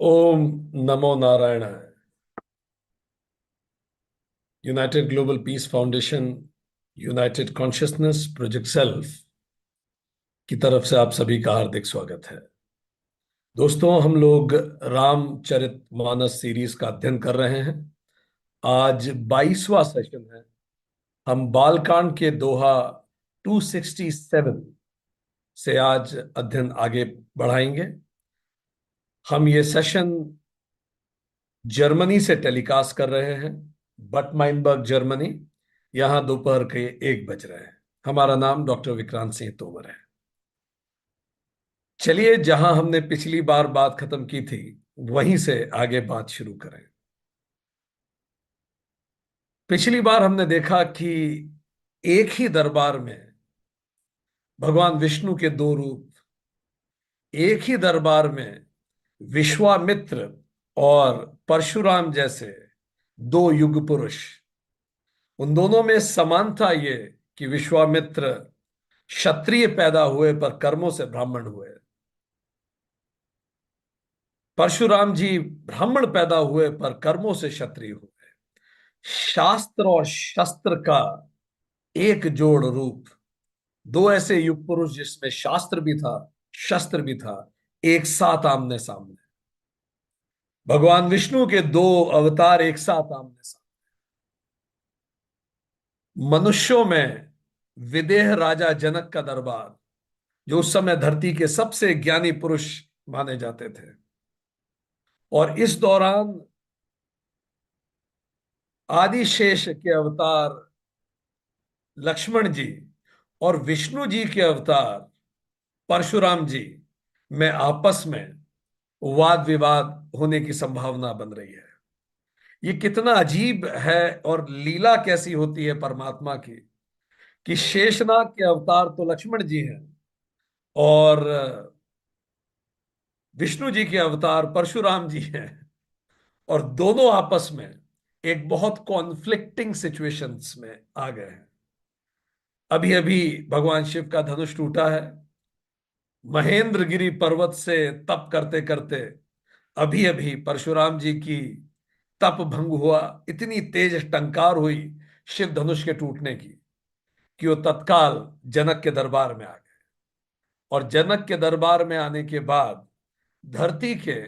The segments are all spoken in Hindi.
ओम नमो नारायणाय। United global peace foundation, United consciousness project self की तरफ से आप सभी का हार्दिक स्वागत है। दोस्तों, हम लोग रामचरित मानस सीरीज का अध्ययन कर रहे हैं। आज 22वां सेशन है। हम बालकांड के दोहा 267 से आज अध्ययन आगे बढ़ाएंगे। हम ये सेशन जर्मनी से टेलीकास्ट कर रहे हैं, बट माइनबर्ग जर्मनी। यहां दोपहर के 1 बज रहे हैं। हमारा नाम डॉक्टर विक्रांत सिंह तोमर है। चलिए, जहां हमने पिछली बार बात खत्म की थी वहीं से आगे बात शुरू करें। पिछली बार हमने देखा कि एक ही दरबार में भगवान विष्णु के दो रूप, एक ही दरबार में विश्वामित्र और परशुराम जैसे दो युग पुरुष। उन दोनों में समानता ये कि विश्वामित्र क्षत्रिय पैदा हुए पर कर्मों से ब्राह्मण हुए। परशुराम जी ब्राह्मण पैदा हुए पर कर्मों से क्षत्रिय हुए। शास्त्र और शस्त्र का एक जोड़ रूप, दो ऐसे युग पुरुष जिसमें शास्त्र भी था, शस्त्र भी था, एक साथ आमने सामने। भगवान विष्णु के दो अवतार एक साथ आमने सामने। मनुष्यों में विदेह राजा जनक का दरबार, जो उस समय धरती के सबसे ज्ञानी पुरुष माने जाते थे। और इस दौरान आदिशेष के अवतार लक्ष्मण जी और विष्णु जी के अवतार परशुराम जी में आपस में वाद विवाद होने की संभावना बन रही है। ये कितना अजीब है और लीला कैसी होती है परमात्मा की, कि शेषनाग के अवतार तो लक्ष्मण जी हैं और विष्णु जी के अवतार परशुराम जी हैं, और दोनों आपस में एक बहुत कॉन्फ्लिक्टिंग सिचुएशंस में आ गए हैं। अभी अभी भगवान शिव का धनुष टूटा है। महेंद्रगिरी पर्वत से तप करते करते अभी अभी परशुराम जी की तप भंग हुआ। इतनी तेज टंकार हुई शिव धनुष के टूटने की कि वो तत्काल जनक के दरबार में आ गए। और जनक के दरबार में आने के बाद धरती के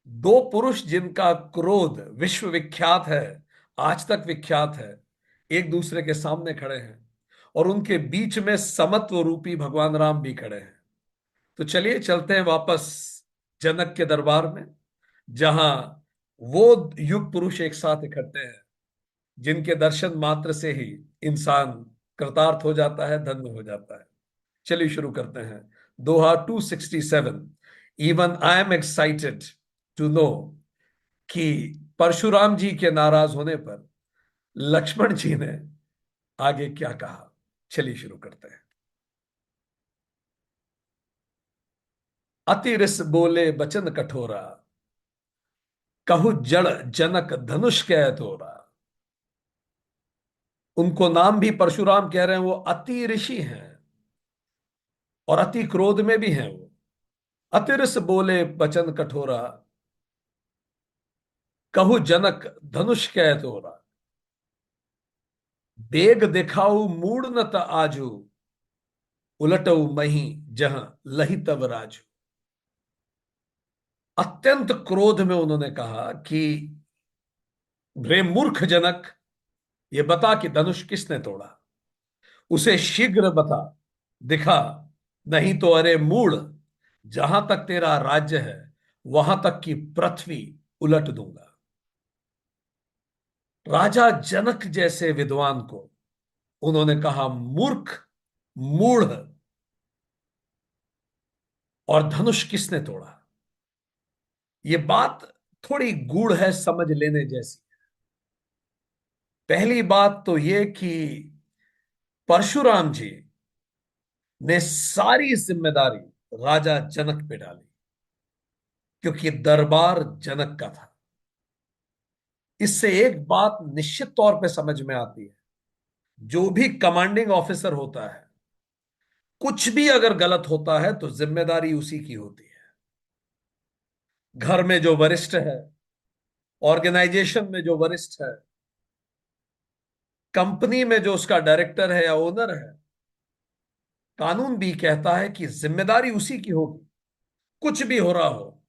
दो पुरुष जिनका क्रोध विश्व विख्यात है, आज तक विख्यात है, एक दूसरे के सामने खड़े हैं। और उनके बीच में समत्व रूपी भगवान राम भी खड़े हैं। तो चलिए चलते हैं वापस जनक के दरबार में, जहां वो युग पुरुष एक साथ इकट्ठे हैं जिनके दर्शन मात्र से ही इंसान कृतार्थ हो जाता है, धन्य हो जाता है। चलिए शुरू करते हैं। दोहा 267। Even I am excited to know कि परशुराम जी के नाराज होने पर लक्ष्मण जी ने आगे क्या कहा। चलिए शुरू करते हैं। अति रिस बोले बचन कठोरा, कहु जड़ जनक धनुष कह तोरा। उनको नाम भी परशुराम कह रहे हैं। वो अति ऋषि हैं और अति क्रोध में भी हैं। वो अति रिस बोले बचन कठोरा, कहु जनक धनुष कह तोरा। बेग दिखाऊ मूड न त आजू, उलटऊ मही जहां लही तब राजू। अत्यंत क्रोध में उन्होंने कहा कि रे मूर्ख जनक, ये बता कि धनुष किसने तोड़ा। उसे शीघ्र बता, दिखा, नहीं तो अरे मूढ़, जहां तक तेरा राज्य है वहां तक की पृथ्वी उलट दूंगा। राजा जनक जैसे विद्वान को उन्होंने कहा मूर्ख, मूढ़, और धनुष किसने तोड़ा। ये बात थोड़ी गूढ़ है, समझ लेने जैसी। पहली बात तो ये कि परशुराम जी ने सारी जिम्मेदारी राजा जनक पे डाली, क्योंकि दरबार जनक का था। इससे एक बात निश्चित तौर पे समझ में आती है, जो भी कमांडिंग ऑफिसर होता है, कुछ भी अगर गलत होता है तो जिम्मेदारी उसी की होती है। घर में जो वरिष्ठ है, ऑर्गेनाइजेशन में जो वरिष्ठ है, कंपनी में जो उसका डायरेक्टर है या ओनर है, कानून भी कहता है कि जिम्मेदारी उसी की होगी। कुछ भी हो रहा हो,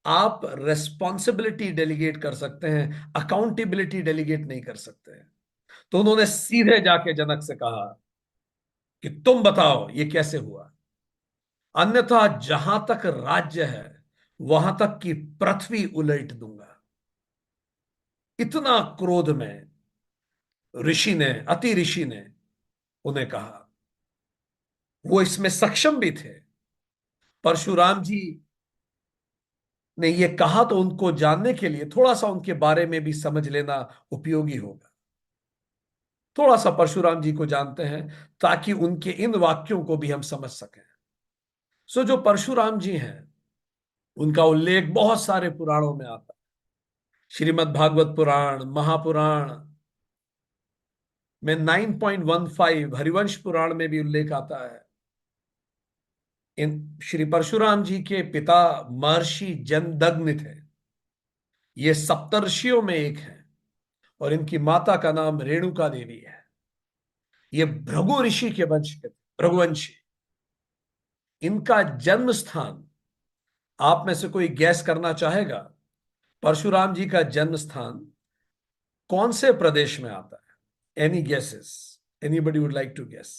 आप रेस्पॉन्सिबिलिटी डेलीगेट कर सकते हैं, अकाउंटेबिलिटी डेलीगेट नहीं कर सकते हैं। तो उन्होंने सीधे जाके जनक से कहा कि तुम बताओ ये कैसे हुआ, अन्यथा जहां तक राज्य है वहां तक की पृथ्वी उलट दूंगा। इतना क्रोध में ऋषि ने, अति ऋषि ने उन्हें कहा। वो इसमें सक्षम भी थे। परशुराम जी ने ये कहा तो उनको जानने के लिए थोड़ा सा उनके बारे में भी समझ लेना उपयोगी होगा। थोड़ा सा परशुराम जी को जानते हैं ताकि उनके इन वाक्यों को भी हम समझ सकें। सो जो परशुराम जी हैं, उनका उल्लेख बहुत सारे पुराणों में आता है। श्रीमद् भागवत पुराण, महापुराण में 9.15, हरिवंश पुराण में भी उल्लेख आता है। इन श्री परशुराम जी के पिता महर्षि जमदग्नि थे। ये सप्तर्षियों में एक है और इनकी माता का नाम रेणुका देवी है। ये भृगु ऋषि के वंश के थे, भृगुवंशी। इनका जन्म स्थान, आप में से कोई गैस करना चाहेगा परशुराम जी का जन्म स्थान कौन से प्रदेश में आता है? Any guesses? Anybody would like to guess?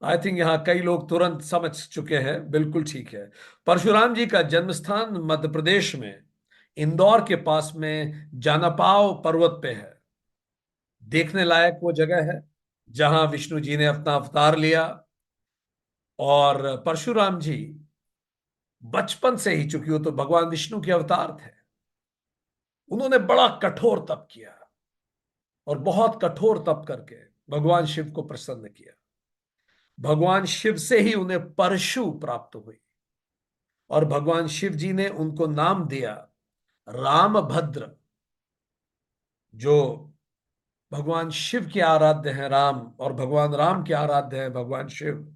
I think यहां कई लोग तुरंत समझ चुके हैं। बिल्कुल ठीक है। परशुराम जी का जन्म स्थान मध्य प्रदेश में इंदौर के पास में जानापाव पर्वत पे है। देखने लायक वो जगह है जहां विष्णु जी ने अपना अवतार लिया। और परशुराम जी बचपन से ही, चूंकि वो तो भगवान विष्णु के अवतार थे, उन्होंने बड़ा कठोर तप किया और बहुत कठोर तप करके भगवान शिव को प्रसन्न किया। भगवान शिव से ही उन्हें परशु प्राप्त हुई और भगवान शिव जी ने उनको नाम दिया रामभद्र। जो भगवान शिव के आराध्य हैं राम, और भगवान राम के आराध्य हैं भगवान शिव,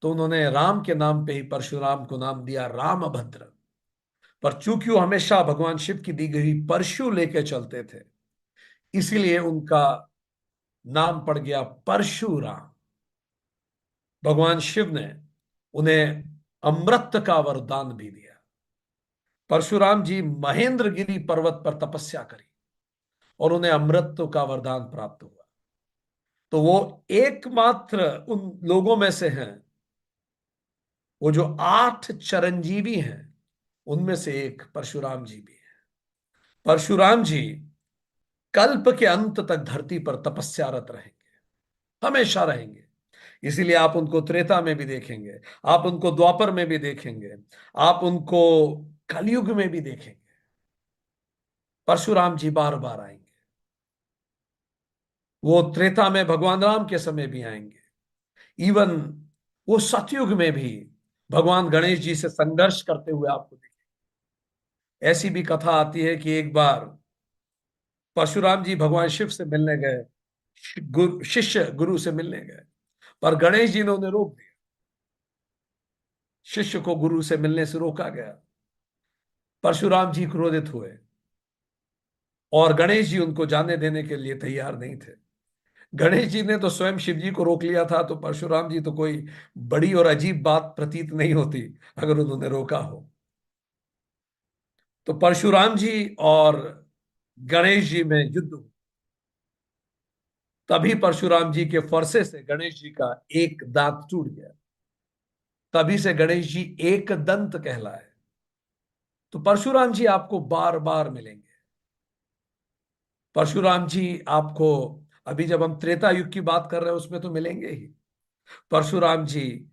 तो उन्होंने राम के नाम पे ही परशुराम को नाम दिया रामभद्र। पर चूंकि वो हमेशा भगवान शिव की दी गई परशु लेके चलते थे, इसीलिए उनका नाम पड़ गया परशुराम। भगवान शिव ने उन्हें अमृत का वरदान भी दिया। परशुराम जी महेंद्रगिरी पर्वत पर तपस्या करी और उन्हें अमृत का वरदान प्राप्त हुआ। तो वो एकमात्र उन लोगों में से हैं, वो जो 8 चिरंजीवी हैं उनमें से एक परशुराम जी भी है। परशुराम जी कल्प के अंत तक धरती पर तपस्यारत रहेंगे, हमेशा रहेंगे। इसीलिए आप उनको त्रेता में भी देखेंगे, आप उनको द्वापर में भी देखेंगे, आप उनको कलयुग में भी देखेंगे। परशुराम जी बार बार आएंगे। वो त्रेता में भगवान राम के समय भी आएंगे। इवन वो सतयुग में भी भगवान गणेश जी से संघर्ष करते हुए आपको देखेंगे। ऐसी भी कथा आती है कि एक बार परशुराम जी भगवान शिव से मिलने गए, शिष्य गुरु से मिलने गए, पर गणेश जी ने उन्हें रोक दिया। शिष्य को गुरु से मिलने से रोका गया। परशुराम जी क्रोधित हुए और गणेश जी उनको जाने देने के लिए तैयार नहीं थे। गणेश जी ने तो स्वयं शिव जी को रोक लिया था, तो परशुराम जी तो कोई बड़ी और अजीब बात प्रतीत नहीं होती अगर उन्होंने रोका हो। तो परशुराम जी और गणेश जी में युद्ध हुआ। तभी परशुराम जी के फरसे से गणेश जी का एक दांत टूट गया। तभी से गणेश जी एक दंत कहलाए। तो परशुराम जी आपको बार बार मिलेंगे। परशुराम जी आपको, अभी जब हम त्रेता युग की बात कर रहे हैं उसमें तो मिलेंगे ही। परशुराम जी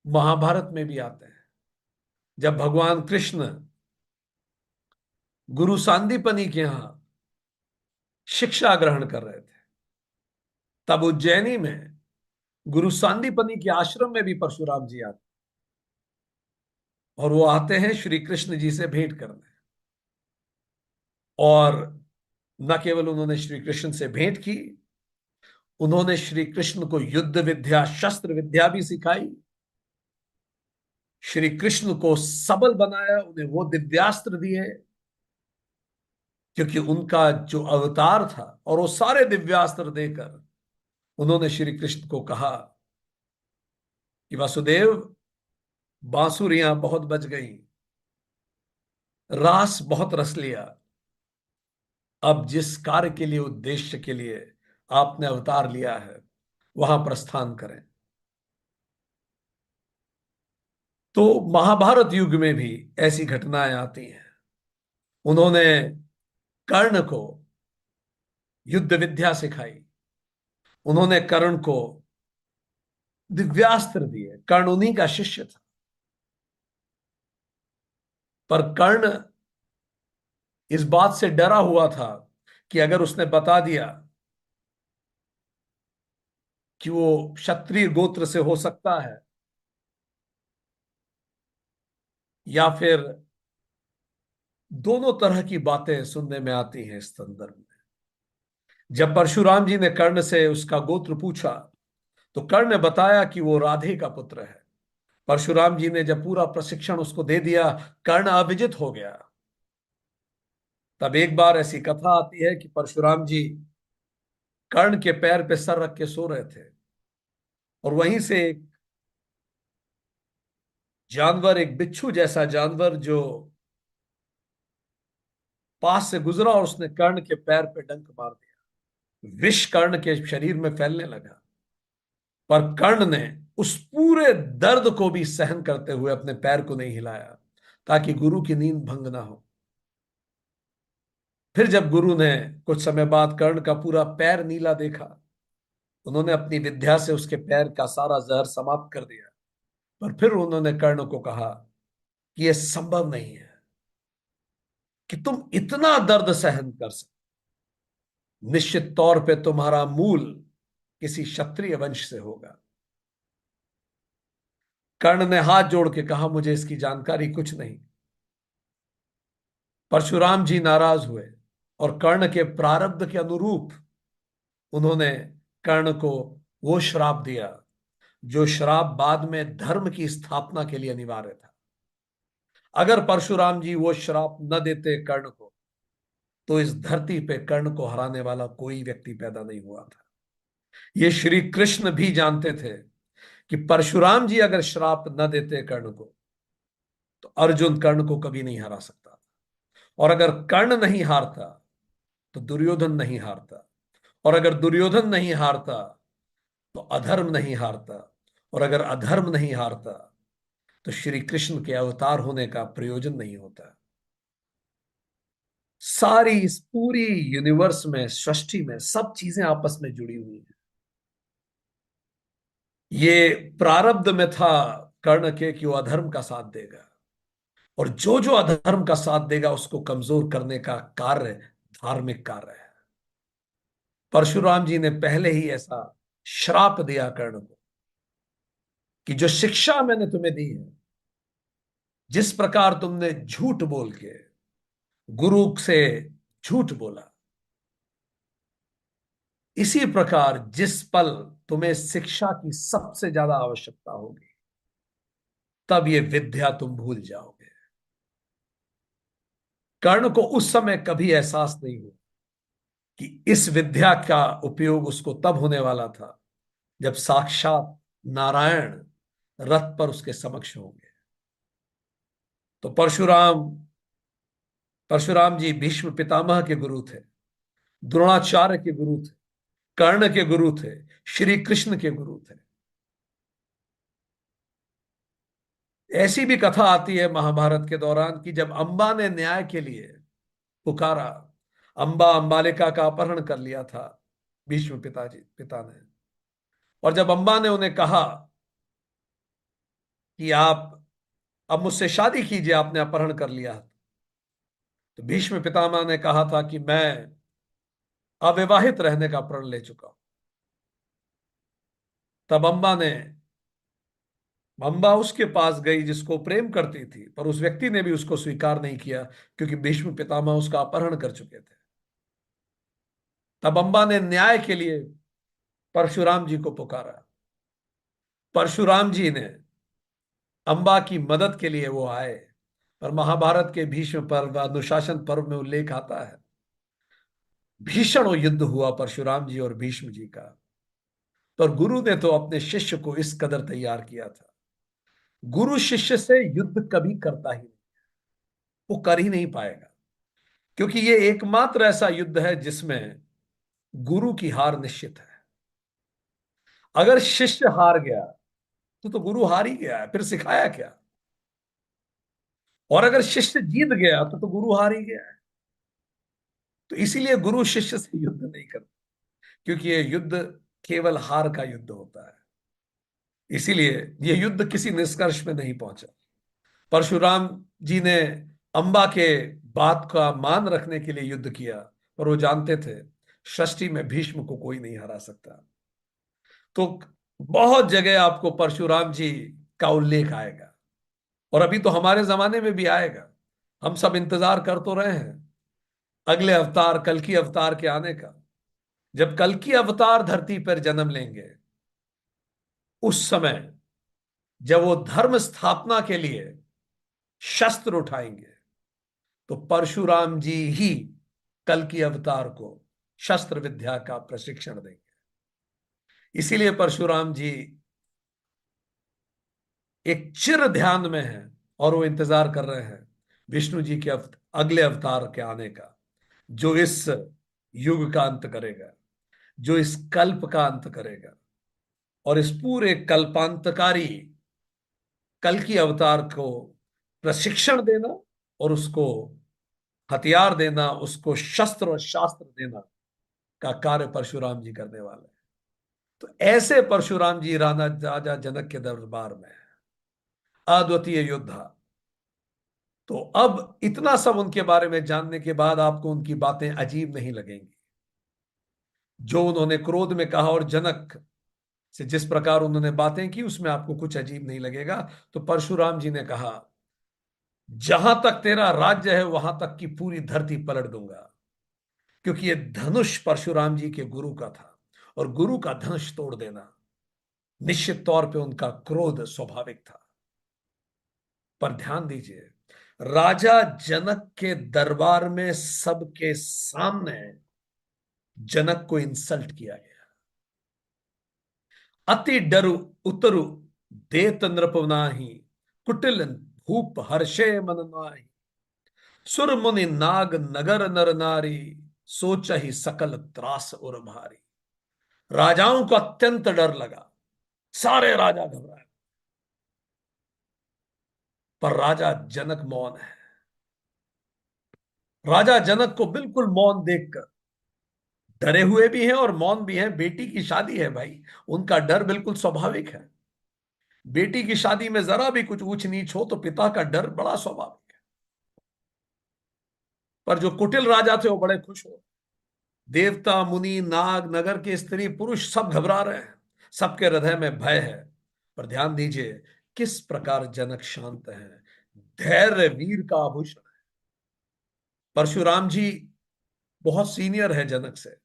महाभारत में भी आते हैं। जब भगवान कृष्ण गुरु सांदीपनि के यहां शिक्षा ग्रहण कर रहे थे, तब उज्जैनी में गुरु सांदीपनि के आश्रम में भी परशुराम जी आते, और वो आते हैं श्री कृष्ण जी से भेंट करने। और न केवल उन्होंने श्री कृष्ण से भेंट की, उन्होंने श्री कृष्ण को युद्ध विद्या, शस्त्र विद्या भी सिखाई। श्री कृष्ण को सबल बनाया, उन्हें वो दिव्यास्त्र दिए, क्योंकि उनका जो अवतार था, और वो सारे दिव्यास्त्र देकर उन्होंने श्री कृष्ण को कहा कि वासुदेव, बांसुरियां बहुत बज गई, रास बहुत रस लिया, अब जिस कार्य के लिए, उद्देश्य के लिए आपने अवतार लिया है, वहां प्रस्थान करें। तो महाभारत युग में भी ऐसी घटनाएं आती हैं। उन्होंने कर्ण को युद्ध विद्या सिखाई, उन्होंने कर्ण को दिव्यास्त्र दिए, कर्ण उन्हीं का शिष्य था। पर कर्ण इस बात से डरा हुआ था कि अगर उसने बता दिया कि वो क्षत्रिय गोत्र से हो सकता है, या फिर दोनों तरह की बातें सुनने में आती हैं इस संदर्भ में। जब परशुराम जी ने कर्ण से उसका गोत्र पूछा, तो कर्ण ने बताया कि वो राधे का पुत्र है। परशुराम जी ने जब पूरा प्रशिक्षण उसको दे दिया, कर्ण अविजित हो गया। तब एक बार ऐसी कथा आती है कि परशुराम जी कर्ण के पैर पे सर रख के सो रहे थे, और वहीं से एक जानवर, एक बिच्छू जैसा जानवर जो पास से गुजरा, और उसने कर्ण के पैर पे डंक मार दिया। विष कर्ण के शरीर में फैलने लगा, पर कर्ण ने उस पूरे दर्द को भी सहन करते हुए अपने पैर को नहीं हिलाया, ताकि गुरु की नींद भंग ना हो। फिर जब गुरु ने कुछ समय बाद कर्ण का पूरा पैर नीला देखा, उन्होंने अपनी विद्या से उसके पैर का सारा जहर समाप्त कर दिया। पर फिर उन्होंने कर्ण को कहा कि यह संभव नहीं है कि तुम इतना दर्द सहन कर सको। निश्चित तौर पे तुम्हारा मूल किसी क्षत्रिय वंश से होगा। कर्ण ने हाथ जोड़ के कहा, मुझे इसकी जानकारी कुछ नहीं। परशुराम जी नाराज हुए, और कर्ण के प्रारब्ध के अनुरूप उन्होंने कर्ण को वो श्राप दिया, जो श्राप बाद में धर्म की स्थापना के लिए अनिवार्य था। अगर परशुराम जी वो श्राप न देते कर्ण को, तो इस धरती पे कर्ण को हराने वाला कोई व्यक्ति पैदा नहीं हुआ था। ये श्री कृष्ण भी जानते थे कि परशुराम जी अगर श्राप न देते कर्ण को, तो अर्जुन कर्ण को कभी नहीं हरा सकता। और अगर कर्ण नहीं हारता, तो दुर्योधन नहीं हारता। और अगर दुर्योधन नहीं हारता, तो अधर्म नहीं हारता। और अगर अधर्म नहीं हारता, तो श्री कृष्ण के अवतार होने का प्रयोजन नहीं होता। सारी इस पूरी यूनिवर्स में, सृष्टि में, सब चीजें आपस में जुड़ी हुई हैं। ये प्रारब्ध में था कर्ण के कि वो अधर्म का साथ देगा, और जो जो अधर्म का साथ देगा उसको कमजोर करने का कार्य धार्मिक कार्य है। परशुराम जी ने पहले ही ऐसा श्राप दिया कर्ण को कि जो शिक्षा मैंने तुम्हें दी है, जिस प्रकार तुमने झूठ बोल के गुरु से झूठ बोला, इसी प्रकार जिस पल तुम्हें शिक्षा की सबसे ज्यादा आवश्यकता होगी, तब ये विद्या तुम भूल जाओगे। कर्ण को उस समय कभी एहसास नहीं हुआ कि इस विद्या का उपयोग उसको तब होने वाला था जब साक्षात नारायण रथ पर उसके समक्ष होंगे। तो परशुराम परशुराम जी भीष्म पितामह के गुरु थे, द्रोणाचार्य के गुरु थे, कर्ण के गुरु थे, श्री कृष्ण के गुरु थे। ऐसी भी कथा आती है महाभारत के दौरान कि जब अंबा ने न्याय के लिए पुकारा, अंबा अंबालिका का अपहरण कर लिया था भीष्म पिता ने, और जब अंबा ने उन्हें कहा कि आप अब मुझसे शादी कीजिए, आपने अपहरण कर लिया, तो भीष्म पितामह ने कहा था कि मैं अविवाहित रहने का प्रण ले चुका हूं। तब अम्बा उसके पास गई जिसको प्रेम करती थी, पर उस व्यक्ति ने भी उसको स्वीकार नहीं किया, क्योंकि भीष्म पितामह उसका अपहरण कर चुके थे। तब अम्बा ने न्याय के लिए परशुराम जी को पुकारा। परशुराम जी ने अंबा की मदद के लिए वो आए। पर महाभारत के भीष्म पर्व अनुशासन पर्व में उल्लेख आता है, भीषण वो युद्ध हुआ परशुराम जी और भीष्म जी का। पर गुरु ने तो अपने शिष्य को इस कदर तैयार किया था। गुरु शिष्य से युद्ध कभी करता ही नहीं, वो कर ही नहीं पाएगा, क्योंकि ये एकमात्र ऐसा युद्ध है जिसमें गुरु की हार निश्चित है। अगर शिष्य हार गया तो गुरु हार ही गया है, फिर सिखाया क्या। और अगर शिष्य जीत गया तो गुरु हार ही गया है। तो इसीलिए गुरु शिष्य से युद्ध नहीं करता, क्योंकि ये युद्ध केवल हार का युद्ध होता है। इसीलिए ये युद्ध किसी निष्कर्ष में नहीं पहुंचा। परशुराम जी ने अंबा के बात का मान रखने के लिए युद्ध किया, पर वो जानते थे षष्ठी में भीष्म को कोई नहीं हरा सकता। तो बहुत जगह आपको परशुराम जी का उल्लेख आएगा, और अभी तो हमारे जमाने में भी आएगा। हम सब इंतजार कर तो रहे हैं अगले अवतार, कल की अवतार के आने का। जब कल की अवतार धरती पर जन्म लेंगे, उस समय जब वो धर्म स्थापना के लिए शस्त्र उठाएंगे, तो परशुराम जी ही कल की अवतार को शस्त्र विद्या का प्रशिक्षण देंगे। इसीलिए परशुराम जी एक चिर ध्यान में हैं, और वो इंतजार कर रहे हैं विष्णु जी के अगले अवतार के आने का, जो इस युग का अंत करेगा, जो इस कल्प का अंत करेगा। और इस पूरे कल्पांतकारी कल की अवतार को प्रशिक्षण देना, और उसको हथियार देना, उसको शस्त्र और शास्त्र देना का कार्य परशुराम जी करने वाले हैं। तो ऐसे परशुराम जी राणा राजा जनक के दरबार में है, अद्वितीय योद्धा। तो अब इतना सब उनके बारे में जानने के बाद आपको उनकी बातें अजीब नहीं लगेंगी। जो उन्होंने क्रोध में कहा और जनक से जिस प्रकार उन्होंने बातें की, उसमें आपको कुछ अजीब नहीं लगेगा। तो परशुराम जी ने कहा, जहां तक तेरा राज्य है वहां तक की पूरी धरती पलट दूंगा, क्योंकि ये धनुष परशुराम जी के गुरु का था, और गुरु का धनुष तोड़ देना निश्चित तौर पे उनका क्रोध स्वाभाविक था। पर ध्यान दीजिए, राजा जनक के दरबार में सबके सामने जनक को इंसल्ट किया गया। अति डरु उतरु देत नृप नाही, कुटिल भूप हर्षे मन नाहि, सुर मुनि नाग नगर नर नारी, सोच ही सकल त्रास उर भारी। राजाओं को अत्यंत डर लगा, सारे राजा घबराए, पर राजा जनक मौन है। राजा जनक को बिल्कुल मौन देखकर, डरे हुए भी हैं और मौन भी हैं, बेटी की शादी है भाई, उनका डर बिल्कुल स्वाभाविक है। बेटी की शादी में जरा भी कुछ ऊंच नीच हो तो पिता का डर बड़ा स्वाभाविक है। पर जो कुटिल राजा थे वो बड़े खुश हो। देवता मुनि नाग नगर के स्त्री पुरुष सब घबरा रहे हैं, सबके हृदय में भय है। पर ध्यान दीजिए किस प्रकार जनक शांत है। धैर्य वीर का आभूषण है। परशुराम जी बहुत सीनियर है जनक से,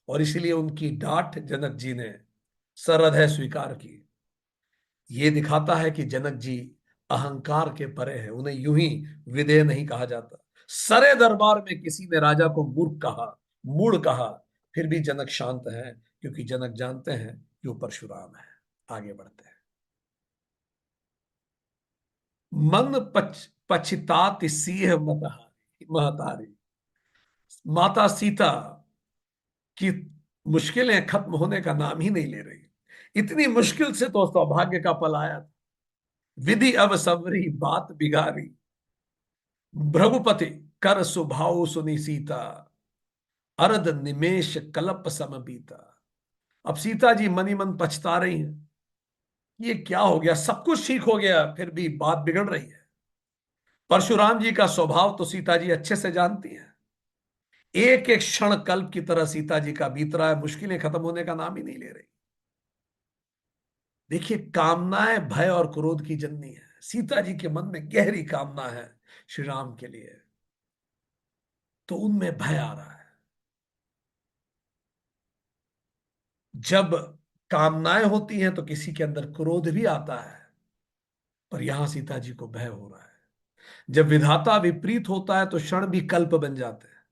और इसीलिए उनकी डांट जनक जी ने सरहृदय स्वीकार की। ये दिखाता है कि जनक जी अहंकार के परे हैं, उन्हें यूं ही विधेय नहीं कहा जाता। सरे दरबार में किसी ने राजा को मूर्ख कहा, मूढ़ कहा, फिर भी जनक शांत है, क्योंकि जनक जानते हैं कि वो परशुराम है। आगे बढ़ते हैं। मन पछतात सिंह महतारी। माता सीता की मुश्किलें खत्म होने का नाम ही नहीं ले रही। इतनी मुश्किल से तो सौभाग्य का पल आया था। विधि अब सबरी बात बिगाड़ी, भ्रघुपति कर सुभाव सुनी सीता, अरद निमेश कलप सम बीता। अब सीता जी मनी मन पछता रही हैं, ये क्या हो गया, सब कुछ ठीक हो गया फिर भी बात बिगड़ रही है। परशुराम जी का स्वभाव तो सीता जी अच्छे से जानती हैं। एक एक क्षण कल्प की तरह सीता जी का बीत रहा है, मुश्किलें खत्म होने का नाम ही नहीं ले रही। देखिए, कामनाएं भय और क्रोध की जननी है। सीता जी के मन में गहरी कामना है श्री राम के लिए, तो उनमें भय आ रहा है। जब कामनाएं होती हैं तो किसी के अंदर क्रोध भी आता है। पर यहां सीता जी को भय हो रहा है। जब विधाता विपरीत होता है तो क्षण भी कल्प बन जाते हैं,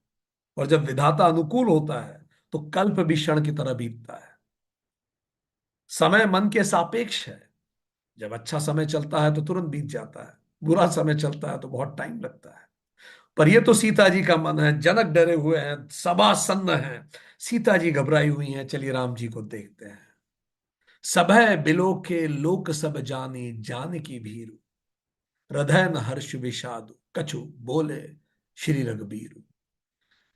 और जब विधाता अनुकूल होता है तो कल्प भी क्षण की तरह बीतता है। समय मन के सापेक्ष है। जब अच्छा समय चलता है तो तुरंत बीत जाता है, बुरा समय चलता है तो बहुत टाइम लगता है। पर यह तो सीता जी का मन है। जनक डरे हुए हैं, सभा सन्न है, सीता जी घबराई हुई हैं। चलिए राम जी को देखते हैं। सभय बिलो के लोक सब जाने, जान की भीरु, हृदय न हर्ष विषादु, कछु बोले श्री रघुबीरु।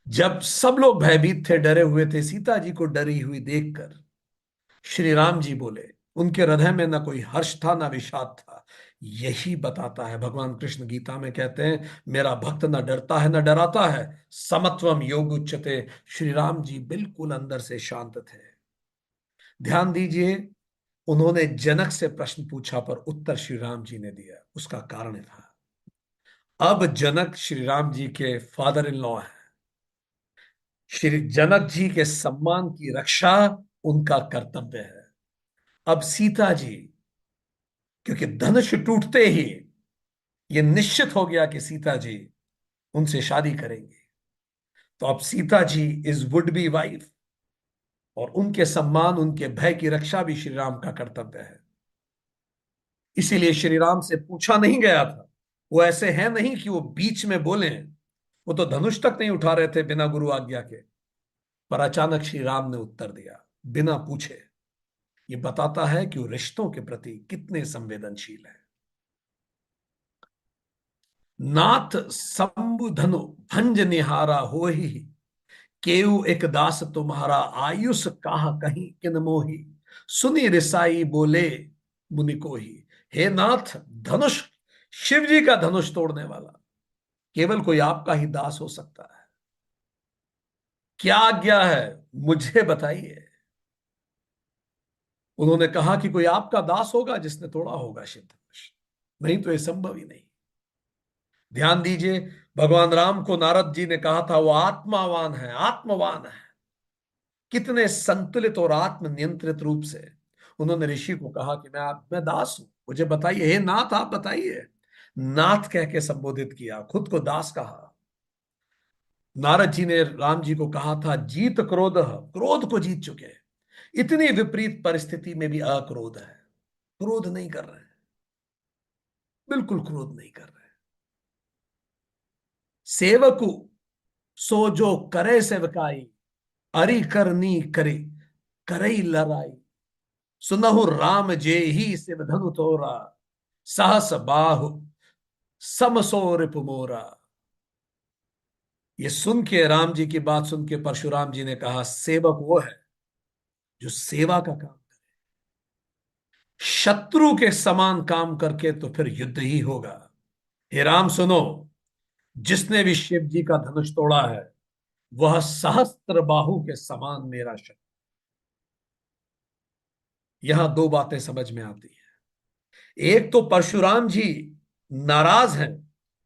जब सब लोग भयभीत थे, डरे हुए थे, सीता जी को डरी हुई देखकर श्री राम जी बोले। उनके हृदय में ना कोई हर्ष था ना विषाद था। यही बताता है, भगवान कृष्ण गीता में कहते हैं, मेरा भक्त ना डरता है ना डराता है, समत्वम योग उच्चते। श्री राम जी बिल्कुल अंदर से शांत थे। ध्यान दीजिए, उन्होंने जनक से प्रश्न पूछा पर उत्तर श्री राम जी ने दिया। उसका कारण था, अब जनक श्री राम जी के फादर इन लॉ हैं। श्री जनक जी के सम्मान की रक्षा उनका कर्तव्य है। अब सीता जी, क्योंकि धनुष टूटते ही यह निश्चित हो गया कि सीता जी उनसे शादी करेंगी, तो अब Sita ji is would be wife, और उनके सम्मान उनके भय की रक्षा भी श्री राम का कर्तव्य है। इसीलिए श्री राम से पूछा नहीं गया था। वो ऐसे हैं नहीं कि वो बीच में बोले। वो तो धनुष तक नहीं उठा रहे थे बिना गुरु आज्ञा के, पर अचानक श्री राम ने उत्तर दिया बिना पूछे। ये बताता है कि वो रिश्तों के प्रति कितने संवेदनशील है। नाथ संबुधनु भंज निहारा हो ही, केऊ एक दास तुम्हारा, आयुष काह कहीं किन मोही, सुनी रिसाई बोले मुनि को ही। हे नाथ, धनुष, शिव जी का धनुष तोड़ने वाला केवल कोई आपका ही दास हो सकता है। क्या आज्ञा है, मुझे बताइए। उन्होंने कहा कि कोई आपका दास होगा जिसने तोड़ा होगा शिव धनुष, नहीं तो यह संभव ही नहीं। ध्यान दीजिए, भगवान राम को नारद जी ने कहा था वो आत्मावान है, आत्मवान है। कितने संतुलित और आत्म नियंत्रित रूप से उन्होंने ऋषि को कहा कि मैं दास हूं, मुझे बताइए। हे नाथ, आप बताइए। नाथ कह के संबोधित किया, खुद को दास कहा। नारद जी ने राम जी को कहा था जीत क्रोध, क्रोध को जीत चुके। इतनी विपरीत परिस्थिति में भी अक्रोध है, क्रोध नहीं कर रहे हैं, बिल्कुल क्रोध नहीं कर रहे हैं। सेवकु सो जो करे सेवकाई, अरि करनी करे, करई लड़ाई, सुनहु राम जे ही शिव धनु तोरा, सहस बाहु समसो रिपु मोरा। ये सुन के, राम जी की बात सुन के परशुराम जी ने कहा सेवक वो है जो सेवा का काम, शत्रु के समान काम करके तो फिर युद्ध ही होगा। हे राम सुनो, जिसने भी शिव जी का धनुष तोड़ा है वह सहस्त्र बाहु के समान मेरा शत्रु। यहां दो बातें समझ में आती है। एक तो परशुराम जी नाराज हैं,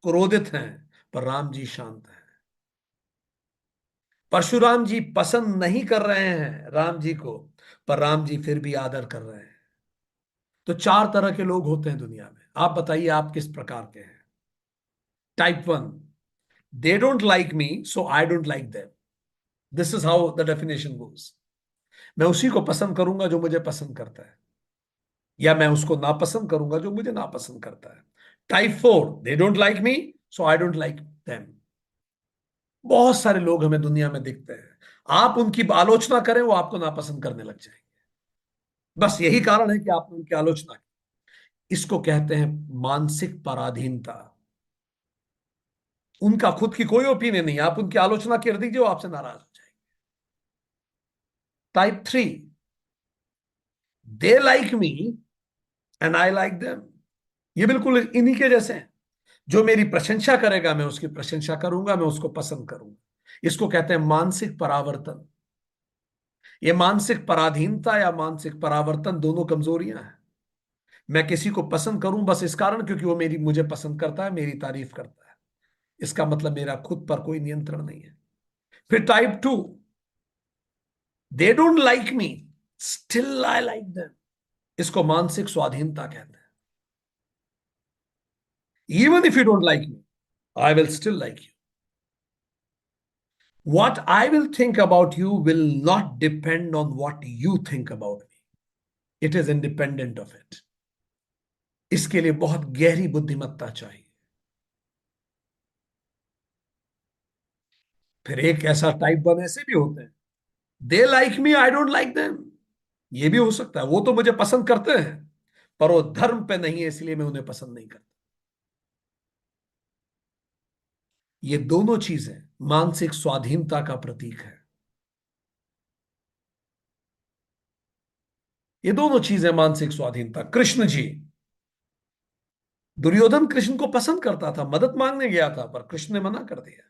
क्रोधित हैं, पर राम जी शांत हैं। परशुराम जी पसंद नहीं कर रहे हैं राम जी को, पर राम जी फिर भी आदर कर रहे हैं। तो चार तरह के लोग होते हैं दुनिया में। आप बताइए आप किस प्रकार के हैं। Type one, they don't like me so I don't like them. This is how the definition goes. मैं उसी को पसंद करूंगा जो मुझे पसंद करता है, या मैं उसको नापसंद करूंगा जो मुझे नापसंद करता है। Type four, they don't like me so I don't like them. बहुत सारे लोग हमें दुनिया में दिखते हैं, आप उनकी आलोचना करें वो आपको नापसंद करने लग जाएंगे। बस यही कारण है कि आपने उनकी आलोचना की। इसको कहते हैं मानसिक पराधीनता। उनका खुद की कोई ओपिनियन नहीं, आप उनकी आलोचना कर दीजिए वो आपसे नाराज हो जाएंगे। Type three, they like me and I like them. ये बिल्कुल इन्हीं के जैसे हैं। जो मेरी प्रशंसा करेगा मैं उसकी प्रशंसा करूंगा, मैं उसको पसंद करूंगा। इसको कहते हैं मानसिक परावर्तन। ये मानसिक पराधीनता या मानसिक परावर्तन दोनों कमजोरियां हैं। मैं किसी को पसंद करूं बस इस कारण क्योंकि वो मेरी मुझे पसंद करता है, मेरी तारीफ करता है, इसका मतलब मेरा खुद पर कोई नियंत्रण नहीं है। फिर type two, they don't like me still I like them. इसको मानसिक स्वाधीनता कहते हैं। Even if you don't like me, I will still like you. What I will think about you will not depend on what you think about me. It is independent of it. इसके लिए बहुत गहरी बुद्धिमत्ता चाहिए। फिर एक ऐसा टाइप वन ऐसे भी होते हैं, they like me, I don't like them. ये भी हो सकता है, वो तो मुझे पसंद करते हैं, पर वो धर्म पे नहीं है, इसलिए मैं उन्हें पसंद नहीं करता। ये दोनों चीजें मानसिक स्वाधीनता का प्रतीक है। ये दोनों चीजें मानसिक स्वाधीनता। कृष्ण जी, दुर्योधन कृष्ण को पसंद करता था, मदद मांगने गया था, पर कृष्ण ने मना कर दिया।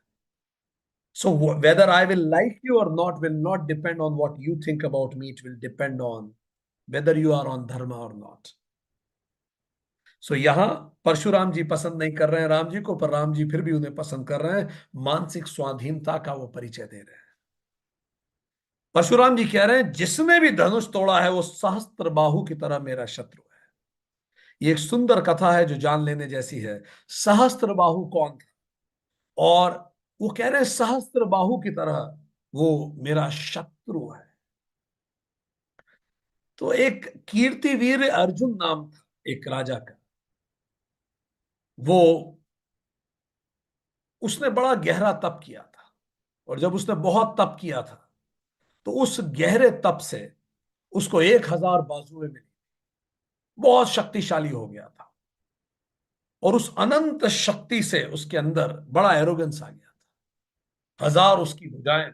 So whether I will like you और not will not depend on what you think about me, it will depend on whether you are on dharma और नॉट। सो यहां परशुराम जी पसंद नहीं कर रहे हैं राम जी को, पर राम जी फिर भी उन्हें पसंद कर रहे हैं। मानसिक स्वाधीनता का वो परिचय दे रहे हैं। परशुराम जी कह रहे हैं, जिसने भी धनुष तोड़ा है वो सहस्त्र बाहु की तरह मेरा शत्रु है। ये एक सुंदर कथा है जो जान लेने जैसी है। सहस्त्र बाहु कौन था? और वो कह रहे हैं सहस्त्र बाहु की तरह वो मेरा शत्रु है। तो एक कीर्तिवीर अर्जुन नाम था एक राजा का। वो उसने बड़ा गहरा तप किया था, और जब उसने बहुत तप किया था तो उस गहरे तप से उसको 1,000 बाजुएं मिली। बहुत शक्तिशाली हो गया था, और उस अनंत शक्ति से उसके अंदर बड़ा एरोगेंस आ गया था। 1,000 उसकी भुजाएं।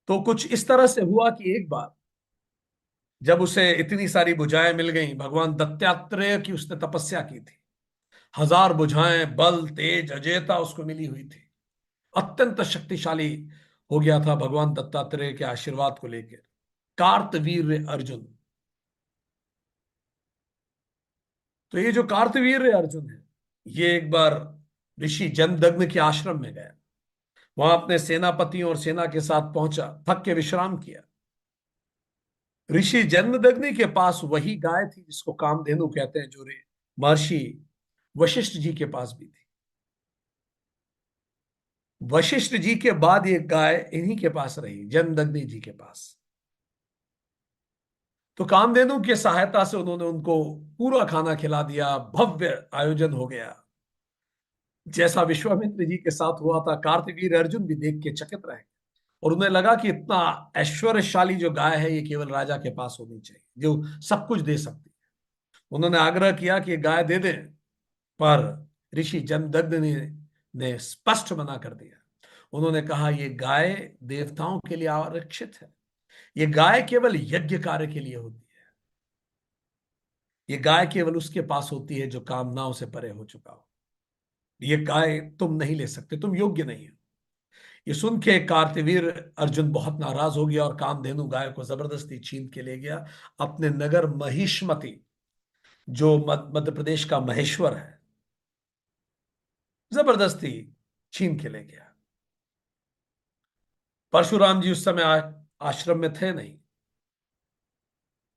तो कुछ इस तरह से हुआ कि एक बार जब उसे इतनी सारी भुजाएं मिल गईं, भगवान दत्तात्रेय की उसने तपस्या की थी। 1,000 भुजाएं, बल, तेज, अजेयता उसको मिली हुई थी। अत्यंत शक्तिशाली हो गया था भगवान दत्तात्रेय के आशीर्वाद को लेकर। कार्तवीर्य अर्जुन। तो ये जो कार्तवीर्य अर्जुन है, ये एक बार ऋषि जमदग्नि के आश्रम में गया। वहां अपने सेनापतियों और सेना के साथ पहुंचा, थक के विश्राम किया। ऋषि जमदग्नि के पास वही गाय थी जिसको कामधेनु कहते हैं, जो रे महर्षि वशिष्ठ जी के पास भी थी। वशिष्ठ जी के बाद ये गाय इन्हीं के पास रही, जमदग्नि जी के पास। तो कामधेनु की सहायता से उन्होंने उनको पूरा खाना खिला दिया, भव्य आयोजन हो गया। जैसा विश्वामित्र जी के साथ हुआ था, कार्तवीर अर्जुन भी देख के चकित रहे, और उन्हें लगा कि इतना ऐश्वर्यशाली जो गाय है ये केवल राजा के पास होनी चाहिए, जो सब कुछ दे सकती है। उन्होंने आग्रह किया कि ये गाय दे दें, पर ऋषि जमदग्नि ने स्पष्ट मना कर दिया। उन्होंने कहा, ये गाय देवताओं के लिए आरक्षित है। ये गाय केवल यज्ञ कार्य के लिए होती है। ये गाय केवल उसके पास होती है जो कामनाओं से परे हो चुका हो। ये गाय तुम नहीं ले सकते, तुम योग्य नहीं हो। ये सुन के कार्तवीर अर्जुन बहुत नाराज हो गया और कामधेनु गाय को जबरदस्ती छीन के ले गया अपने नगर महिष्मति, जो मध्य प्रदेश का महेश्वर है। जबरदस्ती छीन के ले गया। परशुराम जी उस समय आश्रम में थे नहीं।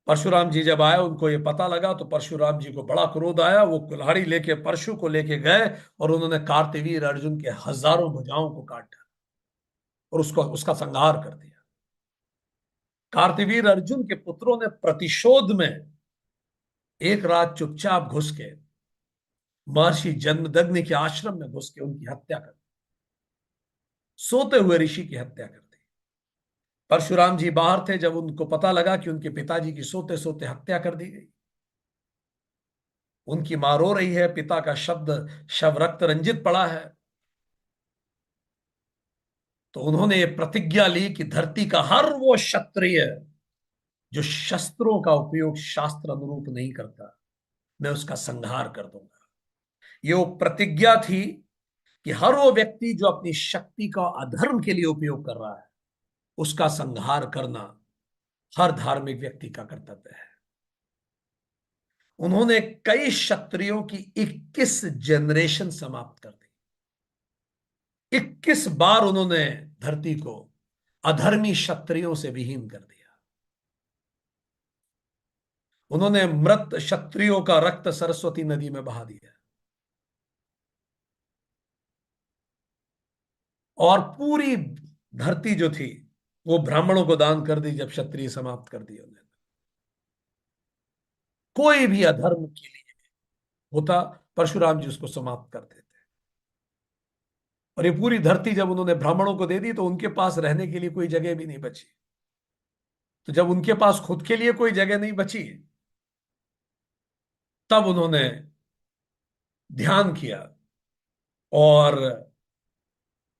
परशुराम जी जब आए, उनको ये पता लगा, तो परशुराम जी को बड़ा क्रोध आया। वो कुल्हाड़ी लेके परशु को लेके गए, और उन्होंने कार्तवीर अर्जुन के हजारों भुजाओं को काटा और उसको उसका संहार कर दिया। कार्तवीर अर्जुन के पुत्रों ने प्रतिशोध में एक रात चुपचाप घुस के महर्षि जमदग्नि के आश्रम में घुस के उनकी हत्या कर दी। सोते हुए ऋषि की हत्या कर दी। परशुराम जी बाहर थे जब उनको पता लगा कि उनके पिताजी की सोते सोते हत्या कर दी गई। उनकी मां रो रही है, पिता का शव रक्त रंजित पड़ा है। तो उन्होंने ये प्रतिज्ञा ली कि धरती का हर वो क्षत्रिय जो शस्त्रों का उपयोग शास्त्र अनुरूप नहीं करता, मैं उसका संहार कर दूंगा। ये वो प्रतिज्ञा थी कि हर वो व्यक्ति जो अपनी शक्ति का अधर्म के लिए उपयोग कर रहा है, उसका संहार करना हर धार्मिक व्यक्ति का कर्तव्य है। उन्होंने कई क्षत्रियों की 21 जनरेशन समाप्त कर दी। 21 बार उन्होंने धरती को अधर्मी क्षत्रियों से विहीन कर दिया। उन्होंने मृत क्षत्रियों का रक्त सरस्वती नदी में बहा दिया और पूरी धरती जो थी वो ब्राह्मणों को दान कर दी जब क्षत्रिय समाप्त कर दिए उन्होंने। कोई भी अधर्म के लिए होता, परशुराम जी उसको समाप्त कर देते। और ये पूरी धरती जब उन्होंने ब्राह्मणों को दे दी तो उनके पास रहने के लिए कोई जगह भी नहीं बची। तो जब उनके पास खुद के लिए कोई जगह नहीं बची, तब उन्होंने ध्यान किया और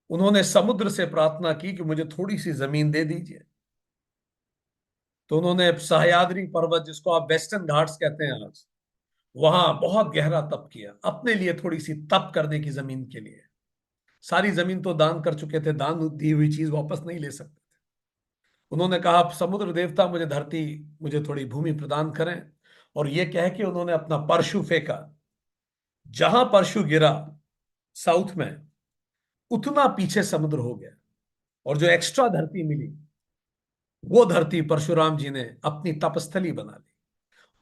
उन्होंने समुद्र से प्रार्थना की कि मुझे थोड़ी सी जमीन दे दीजिए। तो उन्होंने सह्याद्री पर्वत, जिसको आप वेस्टर्न घाट्स कहते हैं आज, वहां बहुत गहरा तप किया अपने लिए, थोड़ी सी तप करने की जमीन के लिए। सारी जमीन तो दान कर चुके थे, दान दी हुई चीज वापस नहीं ले सकते। उन्होंने कहा समुद्र देवता मुझे धरती, मुझे थोड़ी भूमि प्रदान करें। और ये कह के उन्होंने अपना परशु फेंका। जहां परशु गिरा साउथ में, उतना पीछे समुद्र हो गया। और जो एक्स्ट्रा धरती मिली, वो धरती परशुराम जी ने अपनी तपस्थली बना ली।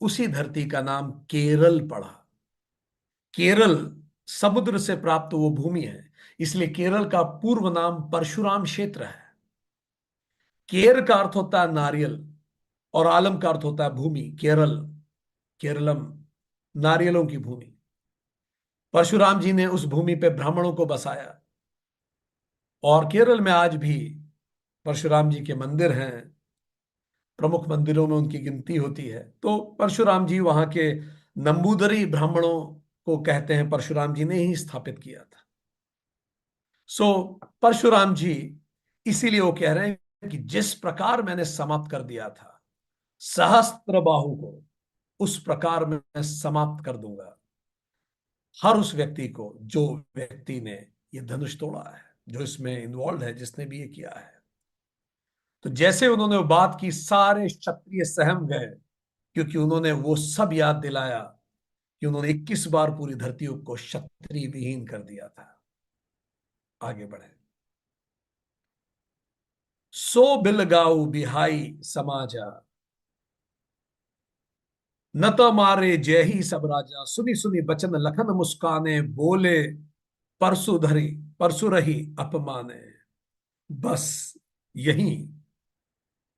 उसी धरती का नाम केरल पड़ा। केरल समुद्र से प्राप्त वो भूमि है, इसलिए केरल का पूर्व नाम परशुराम क्षेत्र है। केर का अर्थ होता है नारियल और आलम का अर्थ होता है भूमि। केरल, केरलम, नारियलों की भूमि। परशुराम जी ने उस भूमि पे ब्राह्मणों को बसाया। और केरल में आज भी परशुराम जी के मंदिर हैं। प्रमुख मंदिरों में उनकी गिनती होती है। तो परशुराम जी वहां के नंबूदरी ब्राह्मणों को कहते हैं, परशुराम जी ने ही स्थापित किया था। सो परशुराम जी, इसीलिए वो कह रहे हैं कि जिस प्रकार मैंने समाप्त कर दिया था सहस्त्र बाहु को, उस प्रकार मैं समाप्त कर दूंगा हर उस व्यक्ति को जो व्यक्ति ने ये धनुष तोड़ा है, जो इसमें इन्वॉल्व है, जिसने भी ये किया है। तो जैसे उन्होंने वो बात की, सारे क्षत्रिय सहम गए, क्योंकि उन्होंने वो सब याद दिलाया कि उन्होंने 21 बार पूरी धरती को क्षत्रिय विहीन कर दिया था। आगे बढ़े। सो बिलगाऊ बिहाई समाजा, न तो मारे जय ही सब राजा। सुनी सुनी बचन लखन मुस्काने, बोले परसुधरी परसुरही अपमाने। बस यही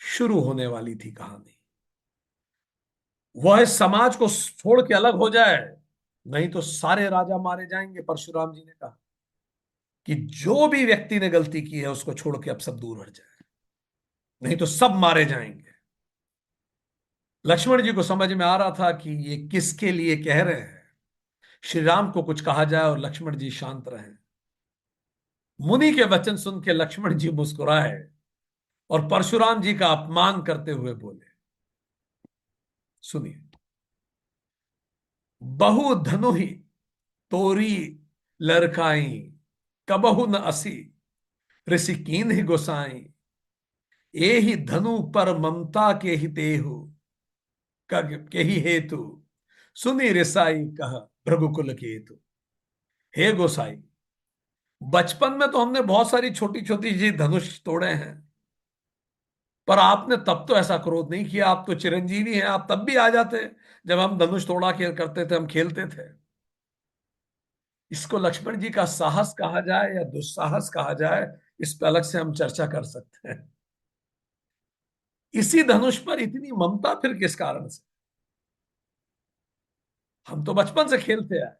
शुरू होने वाली थी कहानी। वह इस समाज को छोड़ के अलग हो जाए, नहीं तो सारे राजा मारे जाएंगे। परशुराम जी ने कहा कि जो भी व्यक्ति ने गलती की है उसको छोड़ के अब सब दूर हट जाए, नहीं तो सब मारे जाएंगे। लक्ष्मण जी को समझ में आ रहा था कि ये किसके लिए कह रहे हैं। श्री राम को कुछ कहा जाए और लक्ष्मण जी शांत रहे। मुनि के वचन सुन के लक्ष्मण जी मुस्कुराए और परशुराम जी का अपमान करते हुए बोले, सुनिए। बहु धनु ही तोरी लड़काई, कबहु न असी ऋषि कीन ही गोसाई। ए ही धनु पर ममता के ही तेहु, कग के ही हेतु सुनी रिसाई कह भृगुकुल के हेतु। हे गोसाई, बचपन में तो हमने बहुत सारी छोटी छोटी जी धनुष तोड़े हैं, पर आपने तब तो ऐसा क्रोध नहीं किया। आप तो चिरंजीवी हैं, आप तब भी आ जाते जब हम धनुष तोड़ा के करते थे, हम खेलते थे। इसको लक्ष्मण जी का साहस कहा जाए या दुस्साहस कहा जाए, इस पर अलग से हम चर्चा कर सकते हैं। इसी धनुष पर इतनी ममता फिर किस कारण से? हम तो बचपन से खेलते आए।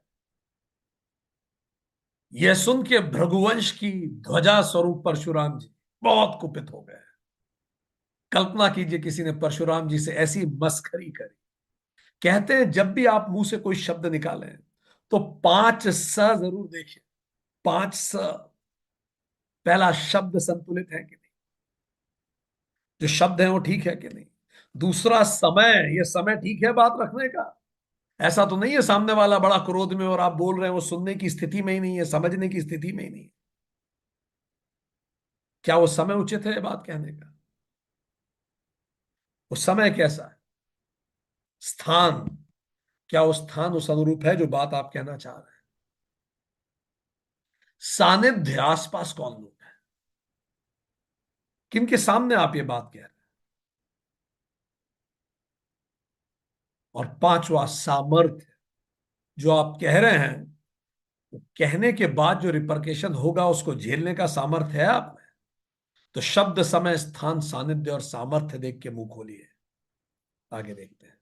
यह सुन के भृगुवंश की ध्वजा स्वरूप परशुराम जी बहुत कुपित हो गए। कल्पना कीजिए किसी ने परशुराम जी से ऐसी मस्खरी करी। कहते हैं जब भी आप मुंह से कोई शब्द निकालें तो 5 स जरूर देखें। 5 स। पहला शब्द संतुलित है कि नहीं, जो शब्द है वो ठीक है कि नहीं। दूसरा समय, ये समय ठीक है बात रखने का। ऐसा तो नहीं है सामने वाला बड़ा क्रोध में और आप बोल रहे हैं, वो सुनने की स्थिति में ही नहीं है, समझने की स्थिति में ही नहीं है। क्या वो समय उचित है बात कहने का? वो समय कैसा है? स्थान, क्या वो स्थान उस अनुरूप है जो बात आप कहना चाह रहे हैं? सानिध्य, आसपास कौन लोग हैं, किनके सामने आप ये बात कह रहे हैं? और पांचवा सामर्थ्य। जो आप कह रहे हैं, वो कहने के बाद जो रिपरकेशन होगा उसको झेलने का सामर्थ्य है आप में। तो शब्द, समय, स्थान, सानिध्य और सामर्थ्य देख के मुंह खोलिए। आगे देखते हैं।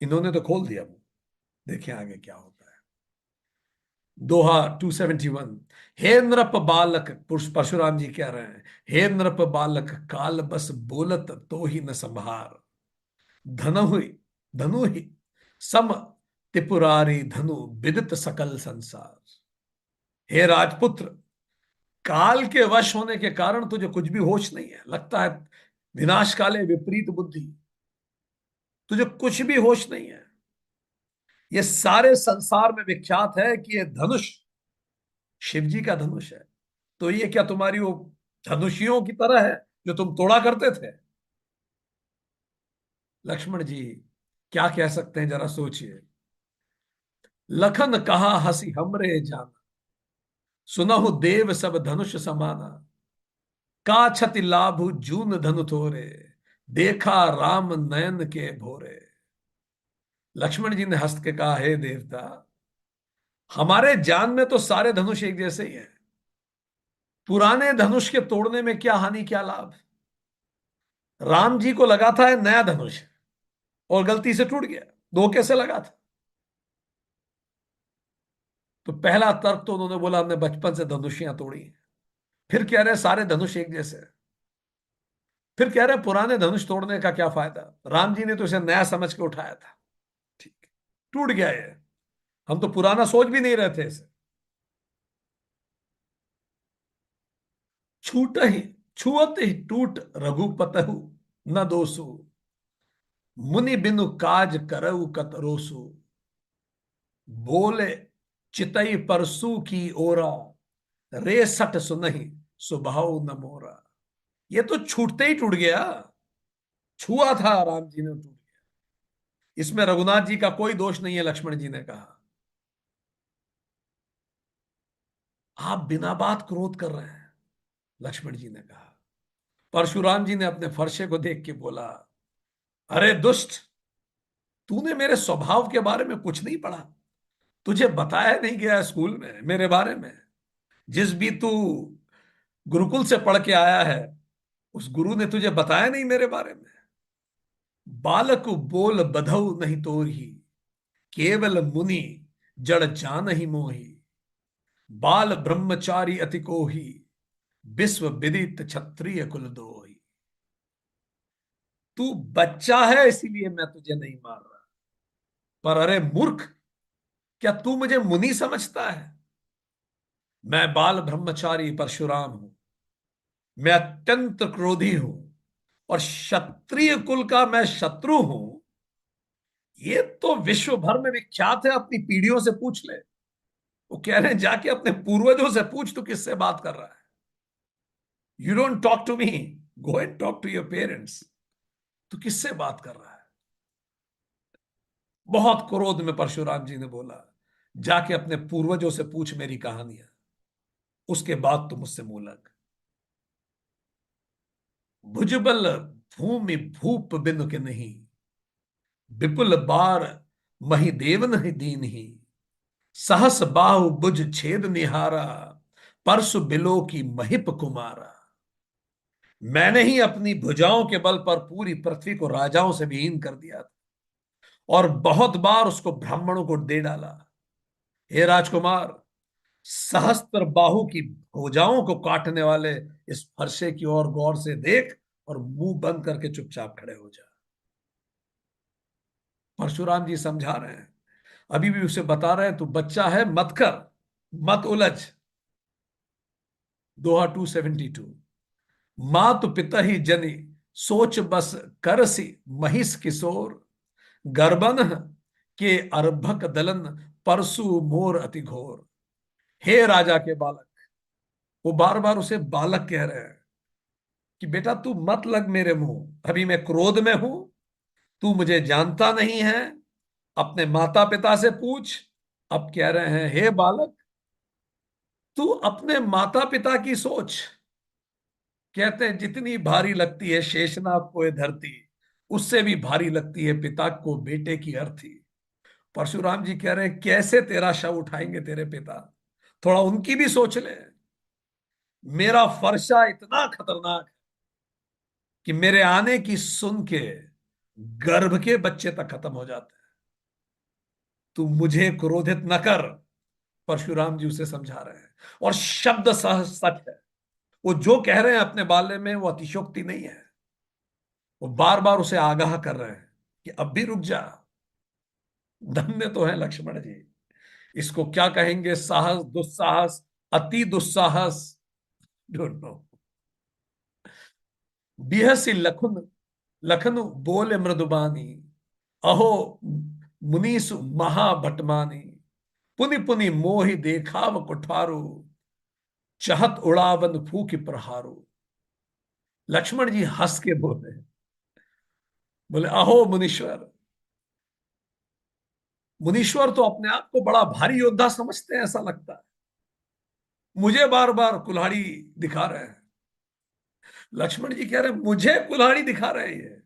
इन्होंने तो खोल दिया मुंह। देखें आगे क्या होता है। दोहा 271। हे नृप बालक, पुरुष परशुराम जी कह रहे हैं, हे नृप बालक, काल बस बोलत तो ही न संभार। धनु ही, धनु ही सम त्रिपुरारी धनु, विदित सकल संसार। हे राजपुत्र, काल के वश होने के कारण तुझे कुछ भी होश नहीं है, लगता है विनाश काले विपरीत बुद्धि। तुझे कुछ भी होश नहीं है। ये सारे संसार में विख्यात है कि ये धनुष शिव जी का धनुष है। तो ये क्या तुम्हारी वो धनुषियों की तरह है जो तुम तोड़ा करते थे? लक्ष्मण जी क्या कह सकते हैं, जरा सोचिए। लखन कहा हंसी हमरे जान, सुनहु देव सब धनुष समाना। का छति लाभु जून धनु थोरे, देखा राम नयन के भोरे। लक्ष्मण जी ने हंस के कहा, हे देवता, हमारे जान में तो सारे धनुष एक जैसे ही हैं। पुराने धनुष के तोड़ने में क्या हानि क्या लाभ। राम जी को लगा था नया धनुष और गलती से टूट गया, दो कैसे लगा था? तो पहला तर्क तो उन्होंने बोला हमने बचपन से धनुषियां तोड़ी हैं। फिर कह रहे सारे धनुष एक जैसे हैं। फिर कह रहे पुराने धनुष तोड़ने का क्या फायदा, राम जी ने तो इसे नया समझ के उठाया था। ठीक, टूट गया ये, हम तो पुराना सोच भी नहीं रहे थे इसे। छूट ही, छुअत ही टूट रघुपतहु, न दोसु, मुनि बिनु काज करऊ कतरोसु। बोले चितई परसू की ओरा, रे सट सुनहि सुभाव न मोरा। ये तो छूटते ही टूट गया। छुआ था राम जी ने, टूट गया। इसमें रघुनाथ जी का कोई दोष नहीं है, लक्ष्मण जी ने कहा। आप बिना बात क्रोध कर रहे हैं, लक्ष्मण जी ने कहा। परशुराम जी ने अपने फरसे को देख के बोला, अरे दुष्ट, तूने मेरे स्वभाव के बारे में कुछ नहीं पढ़ा? तुझे बताया नहीं गया स्कूल में मेरे बारे में? जिस भी तू गुरुकुल से पढ़ के आया है, उस गुरु ने तुझे बताया नहीं मेरे बारे में? बालक बोल बधौ नहीं तोरही, केवल मुनि जड़ जान ही मोही। बाल ब्रह्मचारी अति कोही, विश्व विदित क्षत्रिय कुल दोही। तू बच्चा है इसीलिए मैं तुझे नहीं मार रहा। पर अरे मूर्ख, क्या तू मुझे मुनि समझता है? मैं बाल ब्रह्मचारी परशुराम हूं। मैं अत्यंत क्रोधी हूं और क्षत्रिय कुल का मैं शत्रु हूं। ये तो विश्व भर में विख्यात है, अपनी पीढ़ियों से पूछ ले। वो कह रहे हैं जाके अपने पूर्वजों से पूछ, तू किससे बात कर रहा है? You don't talk to me, go and talk to your parents. तू किससे बात कर रहा है? बहुत क्रोध में परशुराम जी ने बोला, जाके अपने पूर्वजों से पूछ मेरी कहानियां, उसके बाद तू मुझसे मुंह लग। भुजबल भूमि भूप बिनु के नहीं, विपुल बार मही देव नहीं दीन ही। सहस बाहु बुझ छेद निहारा, परसु बिलो की महिप कुमारा। मैंने ही अपनी भुजाओं के बल पर पूरी पृथ्वी को राजाओं से विहीन कर दिया था और बहुत बार उसको ब्राह्मणों को दे डाला। हे राजकुमार, सहस्त्र बाहु की भुजाओं को काटने वाले इस फरसे की ओर गौर से देख और मुंह बंद करके चुपचाप खड़े हो जा। परशुराम जी समझा रहे हैं, अभी भी उसे बता रहे हैं तू बच्चा है, मत कर, मत उलझ। दोहा 272। मातु पिता ही जनी, सोच बस करसी महिष किशोर। गर्बन के अर्भक दलन, परसु मोर अति घोर। हे राजा के बालक, वो बार बार उसे बालक कह रहे हैं कि बेटा तू मत लग मेरे मुंह, अभी मैं क्रोध में हूं, तू मुझे जानता नहीं है, अपने माता पिता से पूछ। अब कह रहे हैं हे बालक, तू अपने माता पिता की सोच। कहते हैं जितनी भारी लगती है शेषनाग को ये धरती, उससे भी भारी लगती है पिता को बेटे की अर्थी। परशुराम जी कह रहे हैं, कैसे तेरा शव उठाएंगे तेरे पिता, थोड़ा उनकी भी सोच ले। मेरा फरशा इतना खतरनाक है कि मेरे आने की सुन के गर्भ के बच्चे तक खत्म हो जाते हैं। तू मुझे क्रोधित न कर। परशुराम जी उसे समझा रहे हैं, और शब्द सह सच है। वो जो कह रहे हैं अपने बाले में वो अतिशोक्ति नहीं है। वो बार बार उसे आगाह कर रहे हैं कि अब भी रुक जा। धन्य तो है लक्ष्मण जी। इसको क्या कहेंगे, साहस, दुस्साहस, अति दुस्साहस, डोंट नो। बिहसी लखन, लखन बोले मृदुबानी, अहो मुनीसु महाभटमानी, पुनि पुनि मोहि देखाव कुठारो, चहत उड़ावन फूक प्रहारो। लक्ष्मण जी हंस के बोले, बोले अहो मुनीश्वर। मुनीश्वर तो अपने आप को बड़ा भारी योद्धा समझते हैं ऐसा लगता है, मुझे बार बार कुल्हाड़ी दिखा रहे हैं। लक्ष्मण जी कह रहे हैं, मुझे कुल्हाड़ी दिखा रहे हैं ये।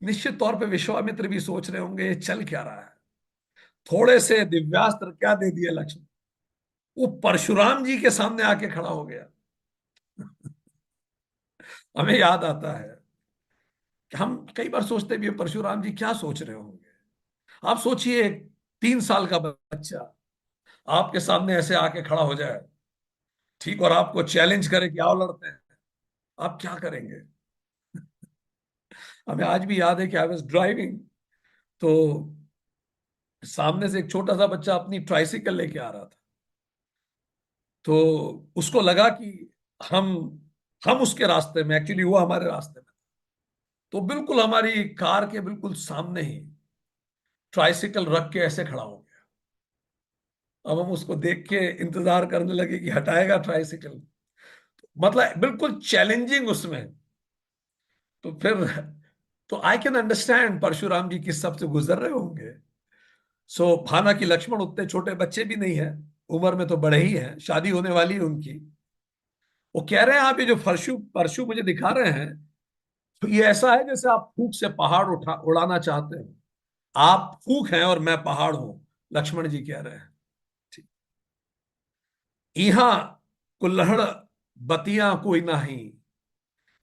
निश्चित तौर पे विश्वामित्र भी सोच रहे होंगे ये चल क्या रहा है। थोड़े से दिव्यास्त्र क्या दे दिए लक्ष्मण, वो परशुराम जी के सामने आके खड़ा हो गया। हमें याद आता है कि हम कई बार सोचते भी हैं, परशुराम जी क्या सोच रहे होंगे। आप सोचिए, 3 साल का बच्चा आपके सामने ऐसे आके खड़ा हो जाए, ठीक, और आपको चैलेंज करे कि आओ लड़ते हैं, आप क्या करेंगे। हमें आज भी याद है कि आई वॉज ड्राइविंग, तो सामने से एक छोटा सा बच्चा अपनी ट्राइसिकल लेके आ रहा था। तो उसको लगा कि हम हम उसके रास्ते में, एक्चुअली वो हमारे रास्ते में। तो बिल्कुल हमारी कार के बिल्कुल सामने ही ट्राइसिकल रख के ऐसे खड़ा हो गया। अब हम उसको देख के इंतजार करने लगे कि हटाएगा ट्राइसिकल, मतलब बिल्कुल चैलेंजिंग उसमें। तो फिर, तो आई कैन अंडरस्टैंड परशुराम जी किस सब से गुजर रहे होंगे। सो भाना की लक्ष्मण उतने छोटे बच्चे भी नहीं है, उम्र में तो बड़े ही हैं, शादी होने वाली है उनकी। वो कह रहे हैं, आप ये जो परशु परशु मुझे दिखा रहे हैं, तो ये ऐसा है जैसे आप फूंक से पहाड़ उड़ाना चाहते हैं। आप फूंक हैं और मैं पहाड़ हूं, लक्ष्मण जी कह रहे हैं। ठीक। इहा कुल्हड़ बतिया कोई नाही,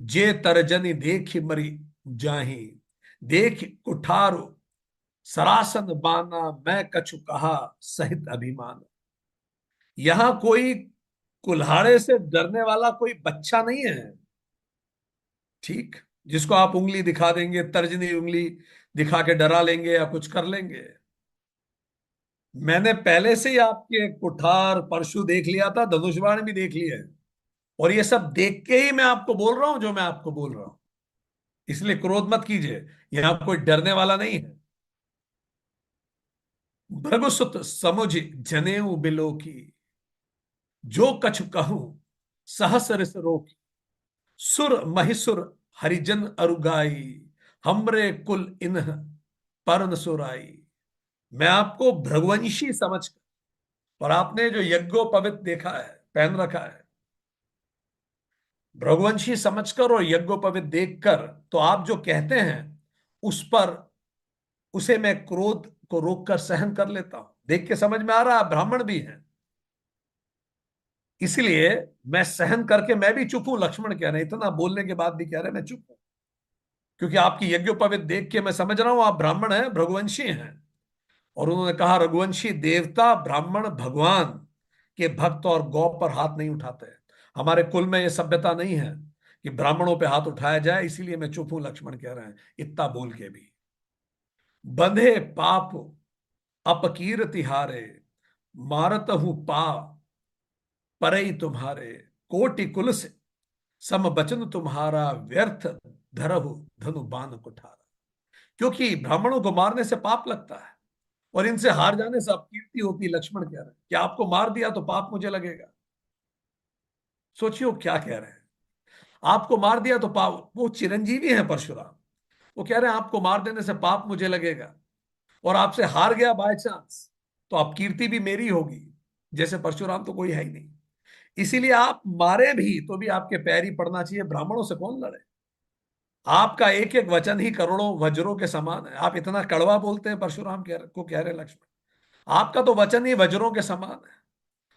जे तरजनी देख मरी जाही, देख कुठार सरासन बाना, मैं कछु कहा सहित अभिमान। यहां कोई कुल्हाड़े से डरने वाला कोई बच्चा नहीं है, ठीक, जिसको आप उंगली दिखा देंगे, तर्जनी उंगली दिखा के डरा लेंगे या कुछ कर लेंगे। मैंने पहले से ही आपके कुठार परशु देख लिया था, धनुष बाण भी देख लिया है, और ये सब देख के ही मैं आपको बोल रहा हूं जो मैं आपको बोल रहा हूं। इसलिए क्रोध मत कीजिए, यहां कोई डरने वाला नहीं है। भृगुसुत समुझ जनेऊ बिलो की, जो कछु कहूं सहस रिस रोकी, सुर महिसुर हरिजन अरुगाई, हमरे कुल इन्ह परन सुराई। मैं आपको भृगुवंशी समझ, और आपने जो यज्ञोपवीत देखा है, पहन रखा है, भृगुवंशी समझकर और यज्ञोपवीत देखकर, तो आप जो कहते हैं उस पर, उसे मैं क्रोध को रोककर सहन कर लेता हूं। देख के समझ में आ रहा है ब्राह्मण भी हैं, इसलिए मैं सहन करके मैं भी चुप हूं। लक्ष्मण कह रहे हैं, इतना बोलने के बाद भी कह रहे हैं मैं चुप हूं, क्योंकि आपकी यज्ञोपवीत देख के मैं समझ रहा हूं आप ब्राह्मण हैं, भृगुवंशी हैं। और उन्होंने कहा, रघुवंशी देवता ब्राह्मण भगवान के भक्त और गौ पर हाथ नहीं उठाते। हमारे कुल में यह सभ्यता नहीं है कि ब्राह्मणों पे हाथ उठाया जाए, इसीलिए मैं चुप हूं, लक्ष्मण कह रहे हैं इतना बोल के भी। बंधे पाप अपकीर्ति हारे, मारत हूं पा परई तुम्हारे, कोटि कुल से सम बचन तुम्हारा, व्यर्थ धरहु धनु बाण कुठारा। क्योंकि ब्राह्मणों को मारने से पाप लगता है, और इनसे हार जाने से अपकीर्ति होती है। लक्ष्मण कह रहे हैं कि आपको मार दिया तो पाप मुझे लगेगा। सोचिए वो क्या कह रहे हैं, आपको मार दिया तो पाप, वो चिरंजीवी हैं परशुराम, वो कह रहे हैं आपको मार देने से पाप मुझे लगेगा, और आपसे हार गया बाय चांस तो अपकीर्ति भी मेरी होगी। जैसे परशुराम तो कोई है ही नहीं, इसीलिए आप मारे भी तो भी आपके पैर ही पड़ना चाहिए, ब्राह्मणों से कौन लड़े। आपका एक एक वचन ही करोड़ों वज्रों के समान है। आप इतना कड़वा बोलते हैं, परशुराम को कह रहे लक्ष्मण। आपका तो वचन ही वज्रों के समान है।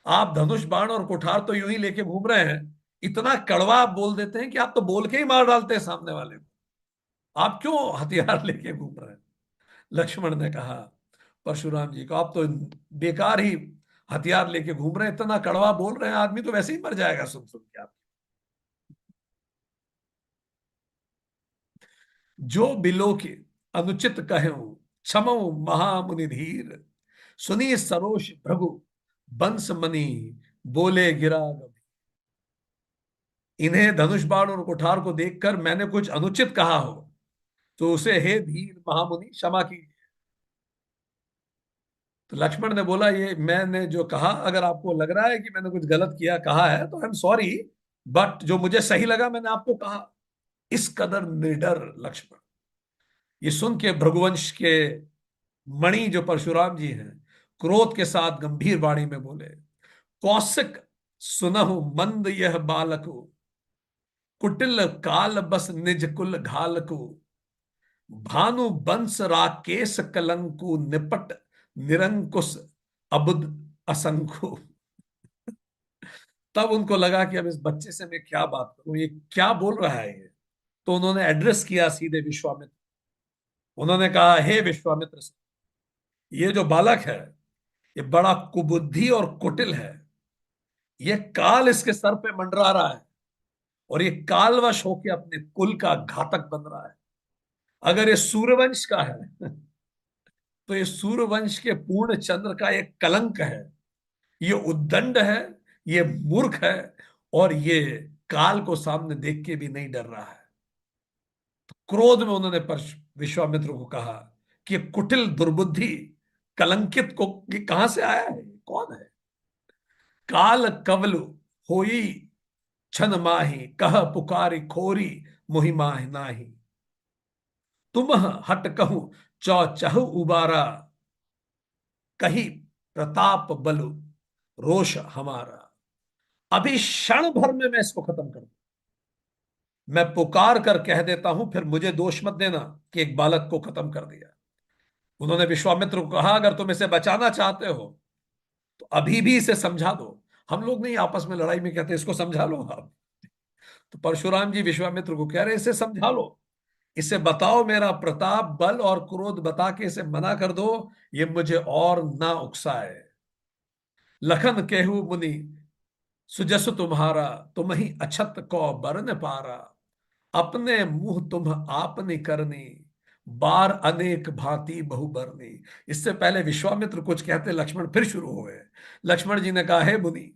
आप धनुष बाण और कुठार तो यूं ही लेके घूम रहे हैं, इतना कड़वा आप बोल देते हैं कि आप तो बोल के ही मार डालते हैं सामने वाले को। आप क्यों हथियार लेके घूम रहे हैं? लक्ष्मण ने कहा परशुराम जी को, आप तो बेकार ही हथियार लेके घूम रहे हैं, इतना कड़वा बोल रहे हैं, आदमी तो वैसे ही मर जाएगा सुन सुन के आप। जो बिलो के अनुचित कहूं, क्षमो महामुनि धीर, सुनी सरोष भृगु बंस मणि, बोले गिरा गंभीर। इन्हें धनुष बाण और कुठार को देखकर मैंने कुछ अनुचित कहा हो तो उसे हे धीर महामुनि क्षमा की। तो लक्ष्मण ने बोला, ये मैंने जो कहा, अगर आपको लग रहा है कि मैंने कुछ गलत किया कहा है तो आई एम सॉरी, बट जो मुझे सही लगा मैंने आपको कहा। इस कदर निडर लक्ष्मण। ये सुन के भृगुवंश के मणि जो परशुराम जी हैं, क्रोध के साथ गंभीर वाणी में बोले, कौशिक सुनहु मंद यह बालक, कुटिल काल बस निज कुल घालकु, भानु बंस राकेश कलंकु, निपट निरंकुश अबुद असंख्यु। तब उनको लगा कि अब इस बच्चे से मैं क्या बात करूं, ये क्या बोल रहा है ये। तो उन्होंने एड्रेस किया सीधे विश्वामित्र। उन्होंने कहा, हे विश्वामित्र, ये जो बालक है ये बड़ा कुबुद्धि और कुटिल है। ये काल इसके सर पे मंडरा रहा है और ये कालवश होके अपने कुल का घातक बन रहा है। अगर ये सूर्यवंश का है तो ये सूर्यवंश के पूर्ण चंद्र का एक कलंक है। ये उद्दंड है, ये मूर्ख है, और ये काल को सामने देख के भी नहीं डर रहा है। क्रोध में उन्होंने विश्वामित्र को कहा कि ये कुटिल दुर्बुद्धि कलंकित को ये कहां से आया है, कौन है? काल कवल होई छन माही, कह पुकारी खोरी मुहि माहि नाही, तुम हट कहूं चौ चहु उबारा, कही प्रताप बलु रोष हमारा। अभी क्षण भर में मैं इसको खत्म कर दूं। मैं पुकार कर कह देता हूं, फिर मुझे दोष मत देना कि एक बालक को खत्म कर दिया। उन्होंने विश्वामित्र को कहा, अगर तुम इसे बचाना चाहते हो तो अभी भी इसे समझा दो। हम लोग नहीं आपस में लड़ाई में कहते इसको समझा लो आप। तो परशुराम जी विश्वामित्र को कह रहे इसे समझा लो, इसे बताओ मेरा प्रताप बल और क्रोध बता के इसे मना कर दो, ये मुझे और ना उकसाए। लखन केहू मुनि सुजस तुम्हारा, तुम ही अछत को बरन पारा, अपने मुंह तुम आपने करनी, बार अनेक भांति बहु बरनी। इससे पहले विश्वामित्र कुछ कहते, लक्ष्मण फिर शुरू हो गए। लक्ष्मण जी ने कहा, हे मुनि,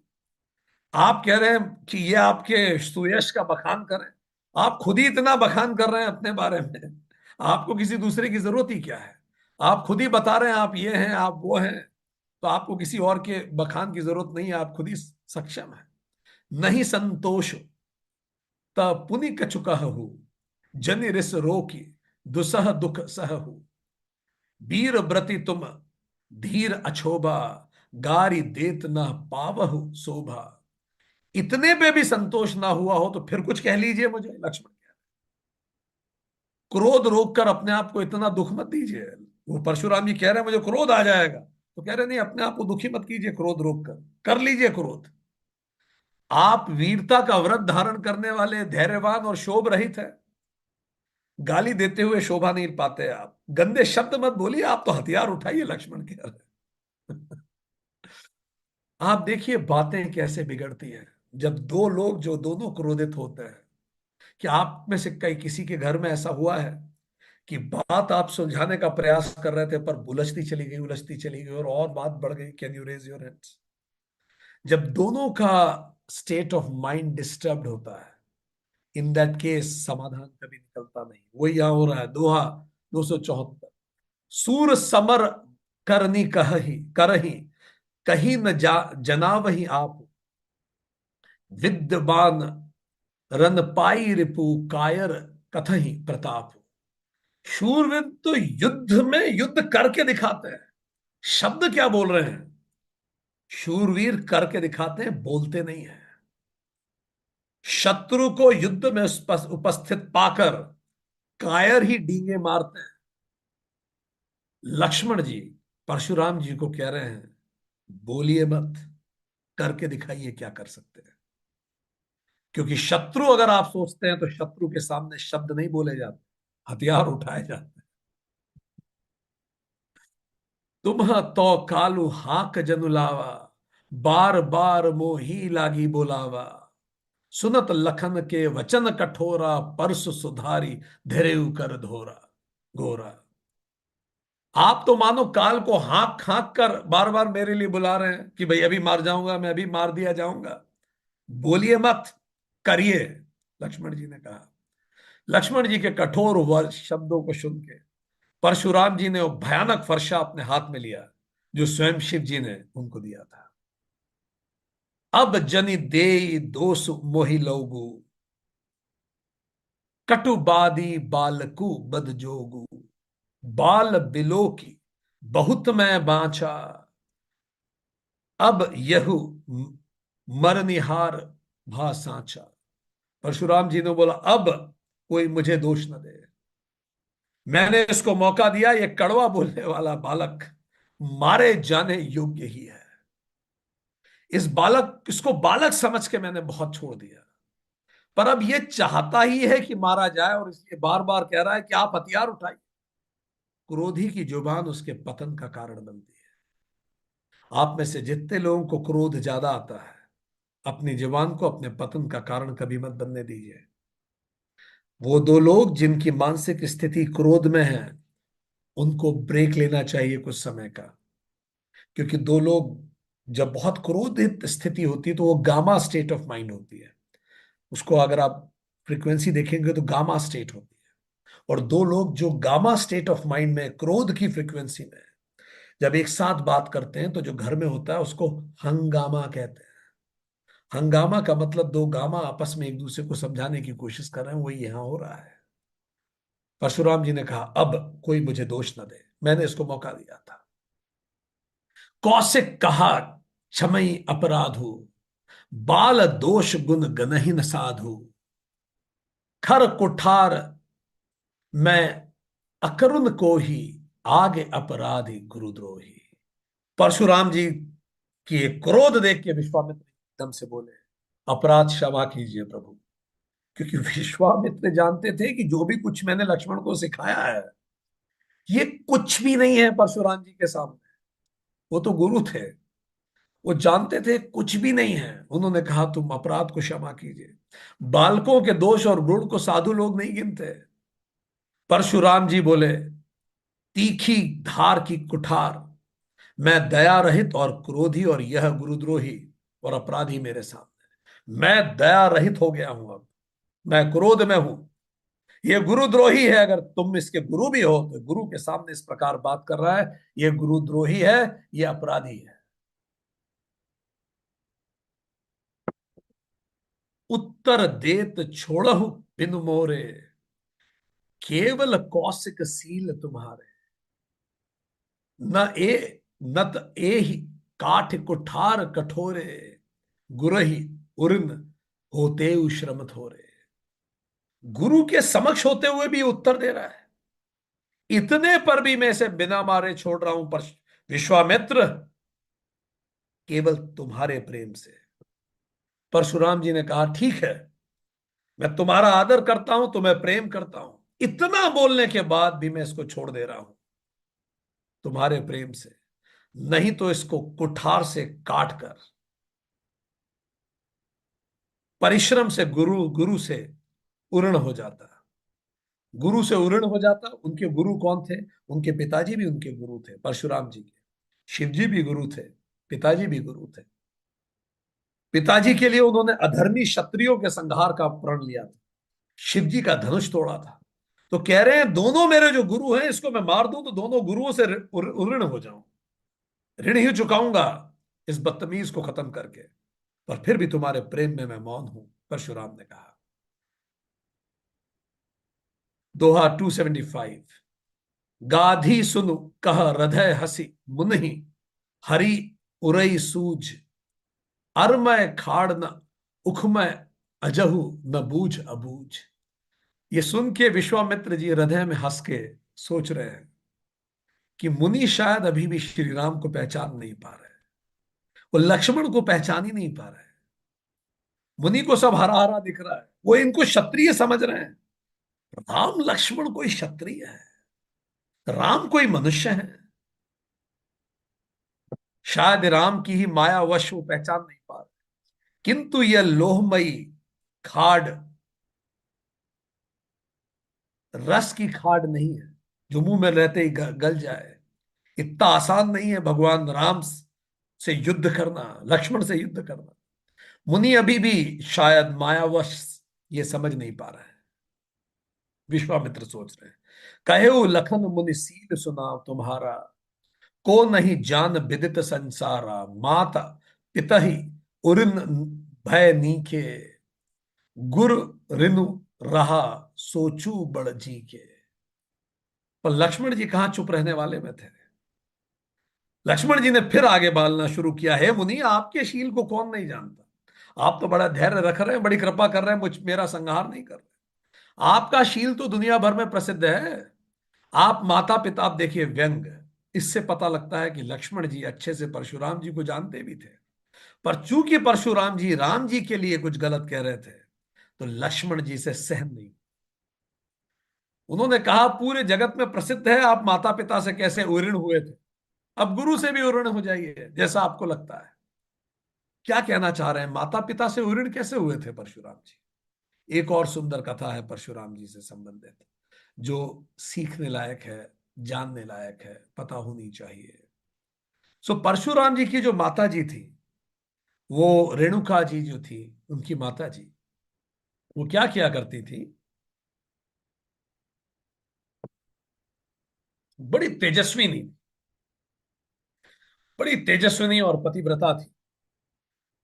आप कह रहे हैं कि ये आपके सुयश का बखान करें। आप खुद ही इतना बखान कर रहे हैं अपने बारे में, आपको किसी दूसरे की जरूरत ही क्या है? आप खुद ही बता रहे हैं आप ये हैं आप वो हैं, तो आपको किसी और के बखान की जरूरत नहीं है, आप खुद ही सक्षम है। नहीं संतोष त पुनि कछु कहु, जनि रिस रोकी दुसह दुख सहु, वीर व्रति तुम धीर अछोभा, गारी देत न पावहु शोभा। इतने पे भी संतोष ना हुआ हो तो फिर कुछ कह लीजिए मुझे, लक्ष्मण कह रहे। क्रोध रोक कर अपने आप को इतना दुख मत दीजिए। वो परशुराम जी कह रहे हैं मुझे क्रोध आ जाएगा, तो कह रहे नहीं, अपने आप को दुखी मत कीजिए, क्रोध रोक कर लीजिए क्रोध। आप वीरता का व्रत धारण करने वाले धैर्यवान और शोभ रहित है, गाली देते हुए शोभा नहीं पाते। आप गंदे शब्द मत बोलिए, आप तो हथियार उठाइए, लक्ष्मण कह रहे हैं। आप देखिए बातें कैसे बिगड़ती हैं जब दो लोग जो दोनों क्रोधित होते हैं। कि आप में से कई किसी के घर में ऐसा हुआ है कि बात आप सुलझाने का प्रयास कर रहे थे पर उलझती चली गई और बात बढ़ गई? Can you raise your hands? जब दोनों का स्टेट ऑफ माइंड डिस्टर्ब्ड होता है, इन दैट केस समाधान कभी निकलता नहीं। वही यहां हो रहा है। दोहा 274। सूर समर करनी करही, कहीं न जना वही आप, विद्यमान रन पाई रिपु, कायर कथहि प्रताप। शूरवीर तो युद्ध में युद्ध करके दिखाते हैं। शब्द क्या बोल रहे हैं? शूरवीर करके दिखाते हैं, बोलते नहीं है। शत्रु को युद्ध में उपस्थित पाकर कायर ही डींगे मारते हैं। लक्ष्मण जी परशुराम जी को कह रहे हैं, बोलिए मत, करके दिखाइए क्या कर सकते हैं। क्योंकि शत्रु अगर आप सोचते हैं तो शत्रु के सामने शब्द नहीं बोले जाते, हथियार उठाए जाते हैं। तुम तो कालू हाक जनुलावा, बार बार मोही लागी बोलावा, सुनत लखन के वचन कठोरा, परसु सुधारी धैर्य कर धोरा गोरा। आप तो मानो काल को हाँक हाँक कर बार बार मेरे लिए बुला रहे हैं कि भाई अभी मार जाऊंगा, मैं अभी मार दिया जाऊंगा, बोलिए मत, करिए। लक्ष्मण जी ने कहा। लक्ष्मण जी के कठोर शब्दों को सुन के परशुराम जी ने वो भयानक फरसा अपने हाथ में लिया जो स्वयं शिव जी ने उनको दिया था। अब जनि दे दोष मोहि लोगु, कटुबादी बालकु बद जोगु, बाल बिलो की बहुत मैं बांचा, अब यहु मरनिहार भा सांचा। परशुराम जी ने बोला, अब कोई मुझे दोष न दे, मैंने इसको मौका दिया, ये कड़वा बोलने वाला बालक मारे जाने योग्य ही है। इसको बालक समझ के मैंने बहुत छोड़ दिया, पर अब ये चाहता ही है कि मारा जाए और इसलिए बार बार कह रहा है कि आप हथियार उठाइए। क्रोधी की जुबान उसके पतन का कारण बनती है। आप में से जितने लोगों को क्रोध ज्यादा आता है, अपनी जुबान को अपने पतन का कारण कभी मत बनने दीजिए। वो दो लोग जिनकी मानसिक स्थिति क्रोध में है, उनको ब्रेक लेना चाहिए कुछ समय का। क्योंकि दो लोग जब बहुत क्रोधित स्थिति होती है तो वो गामा स्टेट ऑफ माइंड होती है। उसको अगर आप फ्रीक्वेंसी देखेंगे तो गामा स्टेट होती है। और दो लोग जो गामा स्टेट ऑफ माइंड में, क्रोध की फ्रीक्वेंसी में जब एक साथ बात करते हैं तो जो घर में होता है उसको हंगामा कहते हैं। हंगामा का मतलब दो गामा आपस में एक दूसरे को समझाने की कोशिश कर रहे हैं, वही यहां हो रहा है। परशुराम जी ने कहा, अब कोई मुझे दोष न दे, मैंने इसको मौका दिया था। कौशिक कहा, क्षमई अपराधु, बाल दोष गुण गनहिन साधु, खर कुठार मैं अकरुण को ही, आगे अपराधी गुरुद्रोही। परशुराम जी की क्रोध देख के विश्वामित्र एकदम से बोले, अपराध क्षमा कीजिए प्रभु। क्योंकि विश्वामित्र जानते थे कि जो भी कुछ मैंने लक्ष्मण को सिखाया है, ये कुछ भी नहीं है परशुराम जी के सामने। वो तो गुरु थे, वो जानते थे कुछ भी नहीं है। उन्होंने कहा, तुम अपराध को क्षमा कीजिए। बालकों के दोष और गुण को साधु लोग नहीं गिनते। परशुराम जी बोले, तीखी धार की कुठार, मैं दया रहित और क्रोधी, और यह गुरुद्रोही और अपराधी मेरे सामने। मैं दया रहित हो गया हूं, अब मैं क्रोध में हूं। ये गुरुद्रोही है, अगर तुम इसके गुरु भी हो तो गुरु के सामने इस प्रकार बात कर रहा है, ये गुरुद्रोही है, ये अपराधी है। उत्तर देत छोड़हु बिनु मोरे, केवल कौशिक सील तुम्हारे। न ए नत ए ही काठ कुठार कठोरे, गुरहि उर्न होते श्रम थोरे। गुरु के समक्ष होते हुए भी उत्तर दे रहा है, इतने पर भी मैं इसे बिना मारे छोड़ रहा हूं, पर विश्वामित्र, केवल तुम्हारे प्रेम से। परशुराम जी ने कहा, ठीक है, मैं तुम्हारा आदर करता हूं, तुम्हें प्रेम करता हूं, इतना बोलने के बाद भी मैं इसको छोड़ दे रहा हूं तुम्हारे प्रेम से। नहीं तो इसको कुठार से काट कर, परिश्रम से गुरु गुरु से उर्ण हो जाता। गुरु से उर्ण हो जाता। उनके गुरु कौन थे? उनके पिताजी भी उनके गुरु थे, परशुराम जी के। शिव जी भी गुरु थे, पिताजी भी गुरु थे। पिताजी के लिए उन्होंने अधर्मी क्षत्रियों के संहार का प्रण लिया था, शिव जी का धनुष तोड़ा था। तो कह रहे हैं, दोनों मेरे जो गुरु हैं, इसको मैं मार दूं तो दोनों गुरुओं से ऋण हो जाऊं, ऋण ही चुकाऊंगा इस बदतमीज को खत्म करके। पर फिर भी तुम्हारे प्रेम में मैं मौन हूं, परशुराम ने कहा। दोहा 275। गाधी सुनु कह हृदय हसी, मुनहि हरि उरई सूझ, अरमय खाड़ न उखमय अजहु न बूझ अबूझ। ये सुन के विश्वामित्र जी हृदय में हंस के सोच रहे हैं कि मुनि शायद अभी भी श्री राम को पहचान नहीं पा रहे, वो लक्ष्मण को पहचान ही नहीं पा रहे। मुनि को सब हरा हरा दिख रहा है, वो इनको क्षत्रिय समझ रहे हैं। राम लक्ष्मण कोई क्षत्रिय है, राम कोई मनुष्य है। शायद राम की ही मायावश वो पहचान नहीं पा रहे। किंतु यह लोहमयी खाड़ रस की खाड़ नहीं है जो मुंह में रहते ही गल जाए। इतना आसान नहीं है भगवान राम से युद्ध करना, लक्ष्मण से युद्ध करना। मुनि अभी भी शायद मायावश ये समझ नहीं पा रहा है। विश्वामित्र सोच रहे हैं, कहे लखन मुनि सील सुना तुम्हारा, को नहीं जान विदित संसारा, माता पिता ही उरिन भय नीके, गुर रिनु रहा सोचू बड़ जी के। पर लक्ष्मण जी कहां चुप रहने वाले में थे। लक्ष्मण जी ने फिर आगे बोलना शुरू किया, है मुनि आपके शील को कौन नहीं जानता। आप तो बड़ा धैर्य रख रहे हैं, बड़ी कृपा कर रहे हैं, मुझ मेरा संहार नहीं कर रहे। आपका शील तो दुनिया भर में प्रसिद्ध है। आप माता पिता, आप देखिए व्यंग, इससे पता लगता है कि लक्ष्मण जी अच्छे से परशुराम जी को जानते भी थे। पर चूंकि परशुराम जी राम जी के लिए कुछ गलत कह रहे थे, तो लक्ष्मण जी से सहन नहीं। उन्होंने कहा पूरे जगत में प्रसिद्ध है आप माता पिता से कैसे उऋण हुए थे, अब गुरु से भी उऋण हो जाइए जैसा आपको लगता है। क्या कहना चाह रहे हैं, माता पिता से उऋण कैसे हुए थे परशुराम जी। एक और सुंदर कथा है परशुराम जी से संबंधित, जो सीखने लायक है, जानने लायक है, पता होनी चाहिए। सो परशुराम जी की जो माता जी थी, वो रेणुका जी जो थी, उनकी माता जी, वो क्या किया करती थी, बड़ी तेजस्विनी, बड़ी तेजस्विनी और पतिव्रता थी।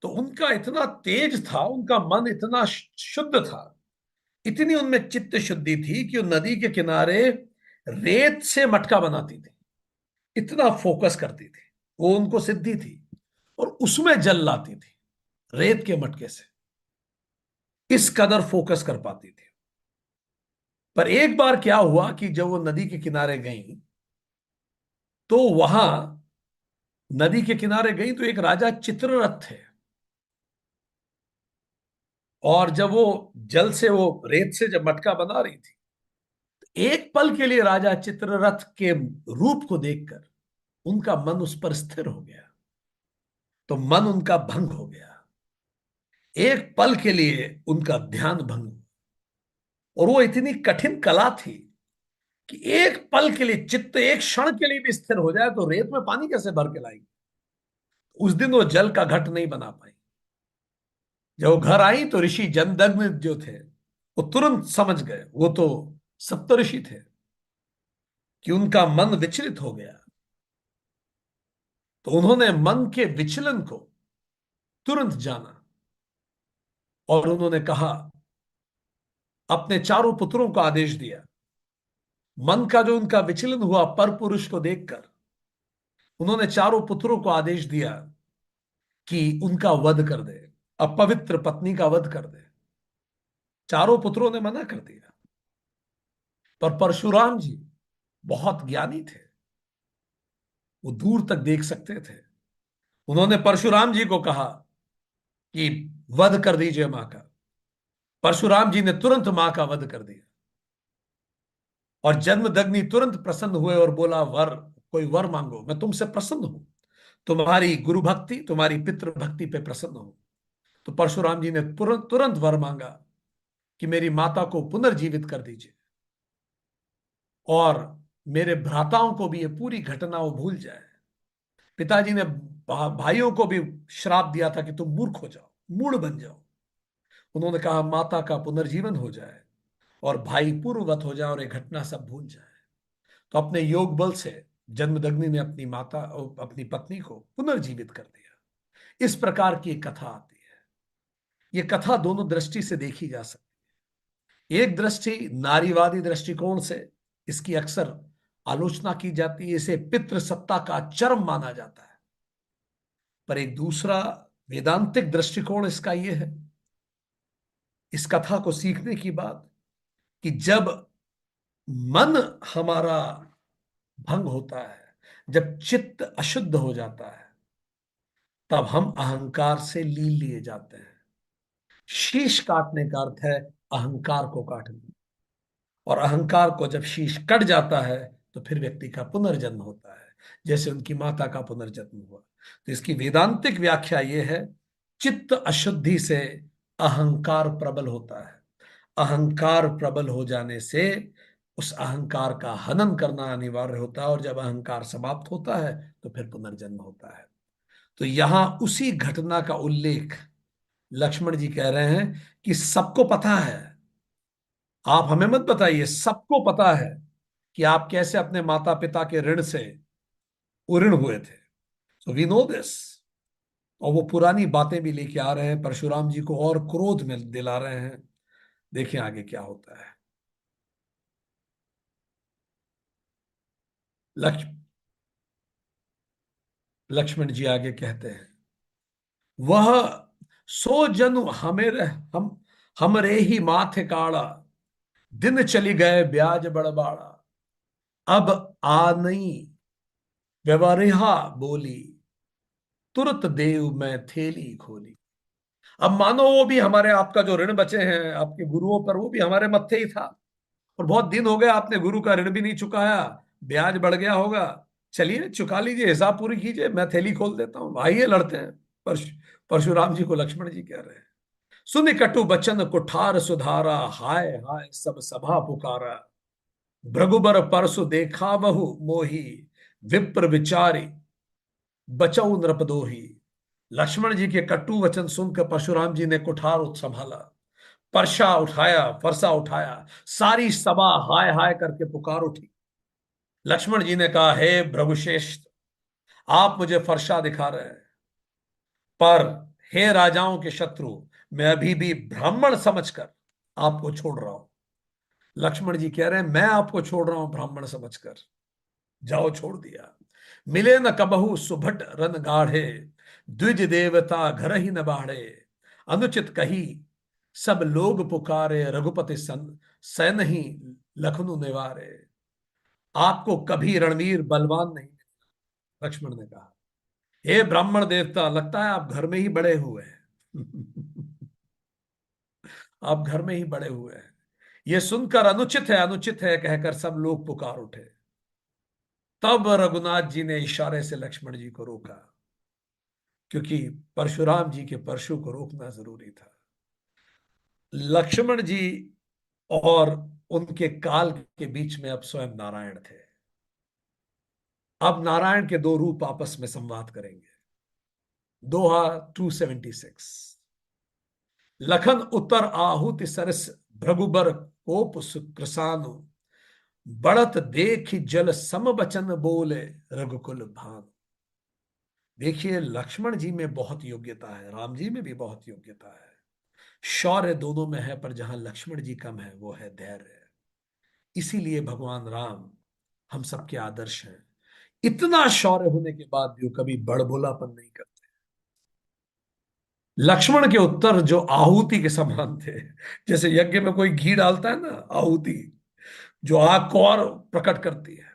तो उनका इतना तेज था, उनका मन इतना शुद्ध था, इतनी उनमें चित्त शुद्धि थी कि वो नदी के किनारे रेत से मटका बनाती थी। इतना फोकस करती थी, वो उनको सिद्धि थी। और उसमें जल लाती थी, रेत के मटके से, इस कदर फोकस कर पाती थी। पर एक बार क्या हुआ कि जब वो नदी के किनारे गई, तो वहां नदी के किनारे गई तो एक राजा चित्ररथ थे। और जब वो जल से, वो रेत से जब मटका बना रही थी, एक पल के लिए राजा चित्ररथ के रूप को देखकर उनका मन उस पर स्थिर हो गया। तो मन उनका भंग हो गया, एक पल के लिए उनका ध्यान भंग हुआ। और वो इतनी कठिन कला थी कि एक पल के लिए, चित्त एक क्षण के लिए भी स्थिर हो जाए तो रेत में पानी कैसे भर के लाएगी। उस दिन वो जल का घट नहीं बना पाई। जब वो घर आई तो ऋषि जमदग्नि जो थे, वो तुरंत समझ गए, वो तो सप्तऋषि थे, कि उनका मन विचलित हो गया। तो उन्होंने मन के विचलन को तुरंत जाना, और उन्होंने कहा, अपने चारों पुत्रों को आदेश दिया। मन का जो उनका विचलन हुआ पर पुरुष को देखकर, उन्होंने चारों पुत्रों को आदेश दिया कि उनका वध कर दे, अपवित्र पत्नी का वध कर दे। चारों पुत्रों ने मना कर दिया। पर परशुराम जी बहुत ज्ञानी थे, वो दूर तक देख सकते थे। उन्होंने परशुराम जी को कहा कि वध कर दीजिए मां का। परशुराम जी ने तुरंत मां का वध कर दिया। और जन्मदग्नि तुरंत प्रसन्न हुए और बोला, वर, कोई वर मांगो, मैं तुमसे प्रसन्न हूं, तुम्हारी गुरु भक्ति, तुम्हारी पितृ भक्ति पे प्रसन्न हूं। तो परशुराम जी ने तुरंत तुरंत वर मांगा कि मेरी माता को पुनर्जीवित कर दीजिए, और मेरे भ्राताओं को भी ये पूरी घटना वो भूल जाए। पिताजी ने भाइयों को भी श्राप दिया था कि तुम मूर्ख हो जाओ, मूढ़ बन जाओ। उन्होंने कहा माता का पुनर्जीवन हो जाए और भाई पूर्ववत हो जाए और ये घटना सब भूल जाए। तो अपने योग बल से जन्मदग्नि ने अपनी माता और अपनी पत्नी को पुनर्जीवित कर दिया। इस प्रकार की एक कथा आती है। ये कथा दोनों दृष्टि से देखी जा सकती है। एक दृष्टि नारीवादी दृष्टिकोण से इसकी अक्सर आलोचना की जाती है, इसे पितृ सत्ता का चरम माना जाता है। पर एक दूसरा वेदांतिक दृष्टिकोण इसका यह है, इस कथा को सीखने की बात, कि जब मन हमारा भंग होता है, जब चित्त अशुद्ध हो जाता है, तब हम अहंकार से लीन लिए जाते हैं। शीश काटने का अर्थ है अहंकार को काटना। और अहंकार को जब शीश कट जाता है तो फिर व्यक्ति का पुनर्जन्म होता है, जैसे उनकी माता का पुनर्जन्म हुआ। तो इसकी वेदांतिक व्याख्या यह है, चित्त अशुद्धि से अहंकार प्रबल होता है। अहंकार प्रबल हो जाने से उस अहंकार का हनन करना अनिवार्य होता है, और जब अहंकार समाप्त होता है तो फिर पुनर्जन्म होता है। तो यहां उसी घटना का उल्लेख लक्ष्मण जी कह रहे हैं कि सबको पता है, आप हमें मत बताइए, सबको पता है कि आप कैसे अपने माता पिता के ऋण से उऋण हुए थे। So we know this. और वो पुरानी बातें भी लेके आ रहे हैं, परशुराम जी को और क्रोध में दिला रहे हैं। देखिए आगे क्या होता है। लक्ष्म लक्ष्मण जी आगे कहते हैं, वह सो जनु हमें हम हमरे ही माथे काड़ा, दिन चली गए ब्याज बड़बाड़ा, अब आ नहीं व्यवहारिहा बोली, तुरत देव में थेली खोली। अब मानो वो भी हमारे, आपका जो ऋण बचे हैं आपके गुरुओं पर, वो भी हमारे मत्थे ही था। और बहुत दिन हो गए आपने गुरु का ऋण भी नहीं चुकाया, ब्याज बढ़ गया होगा। चलिए चुका लीजिए, हिसाब पूरी कीजिए, मैं थैली खोल देता हूँ, आइए लड़ते हैं। परशुराम जी को लक्ष्मण जी कह रहे हैं, सुनि कटु बचन कुठार सुधारा, हाय हाय सब सभा पुकारा, भृगुबर परसु देखा बहु मोही, विप्र विचारी बचऊ नृपदोही। लक्ष्मण जी के कटु वचन सुनकर परशुराम जी ने कुठार संभाला, परसा उठाया, फरसा उठाया, सारी सभा हाय हाय करके पुकार उठी। लक्ष्मण जी ने कहा, हे भृगुश्रेष्ठ, आप मुझे फरसा दिखा रहे हैं, पर हे राजाओं के शत्रु, मैं अभी भी ब्राह्मण समझकर आपको छोड़ रहा हूं। लक्ष्मण जी कह रहे हैं, मैं आपको छोड़ रहा हूं ब्राह्मण समझकर, जाओ, छोड़ दिया। मिले न कबहू सुभट रन गाढ़े, द्विज देवता घर ही न बाढ़े, अनुचित कही सब लोग पुकारे, रघुपति सन सैन ही लखनऊ निवारे। आपको कभी रणवीर बलवान नहीं, लक्ष्मण ने कहा। हे ब्राह्मण देवता, लगता है आप घर में ही बड़े हुए हैं। आप घर में ही बड़े हुए हैं। यह सुनकर अनुचित है कहकर सब लोग पुकार उठे। तब रघुनाथ जी ने इशारे से लक्ष्मण जी को रोका, क्योंकि परशुराम जी के परशु को रोकना जरूरी था। लक्ष्मण जी और उनके काल के बीच में अब स्वयं नारायण थे। अब नारायण के दो रूप आपस में संवाद करेंगे। दोहा 276। लखन उत्तर आहुति सरस, भृगुबर कोप सुकृसानु, बढ़त देख जल सम बचन बोले, रघुकुल भानु। देखिए लक्ष्मण जी में बहुत योग्यता है, राम जी में भी बहुत योग्यता है, शौर्य दोनों में है, पर जहां लक्ष्मण जी कम है वो है धैर्य। इसीलिए भगवान राम हम सबके आदर्श हैं। इतना शौर्य होने के बाद भी वो कभी बड़बोलापन नहीं करते। लक्ष्मण के उत्तर जो आहुति के समान थे, जैसे यज्ञ में कोई घी डालता है ना, आहुति जो आग को और प्रकट करती है।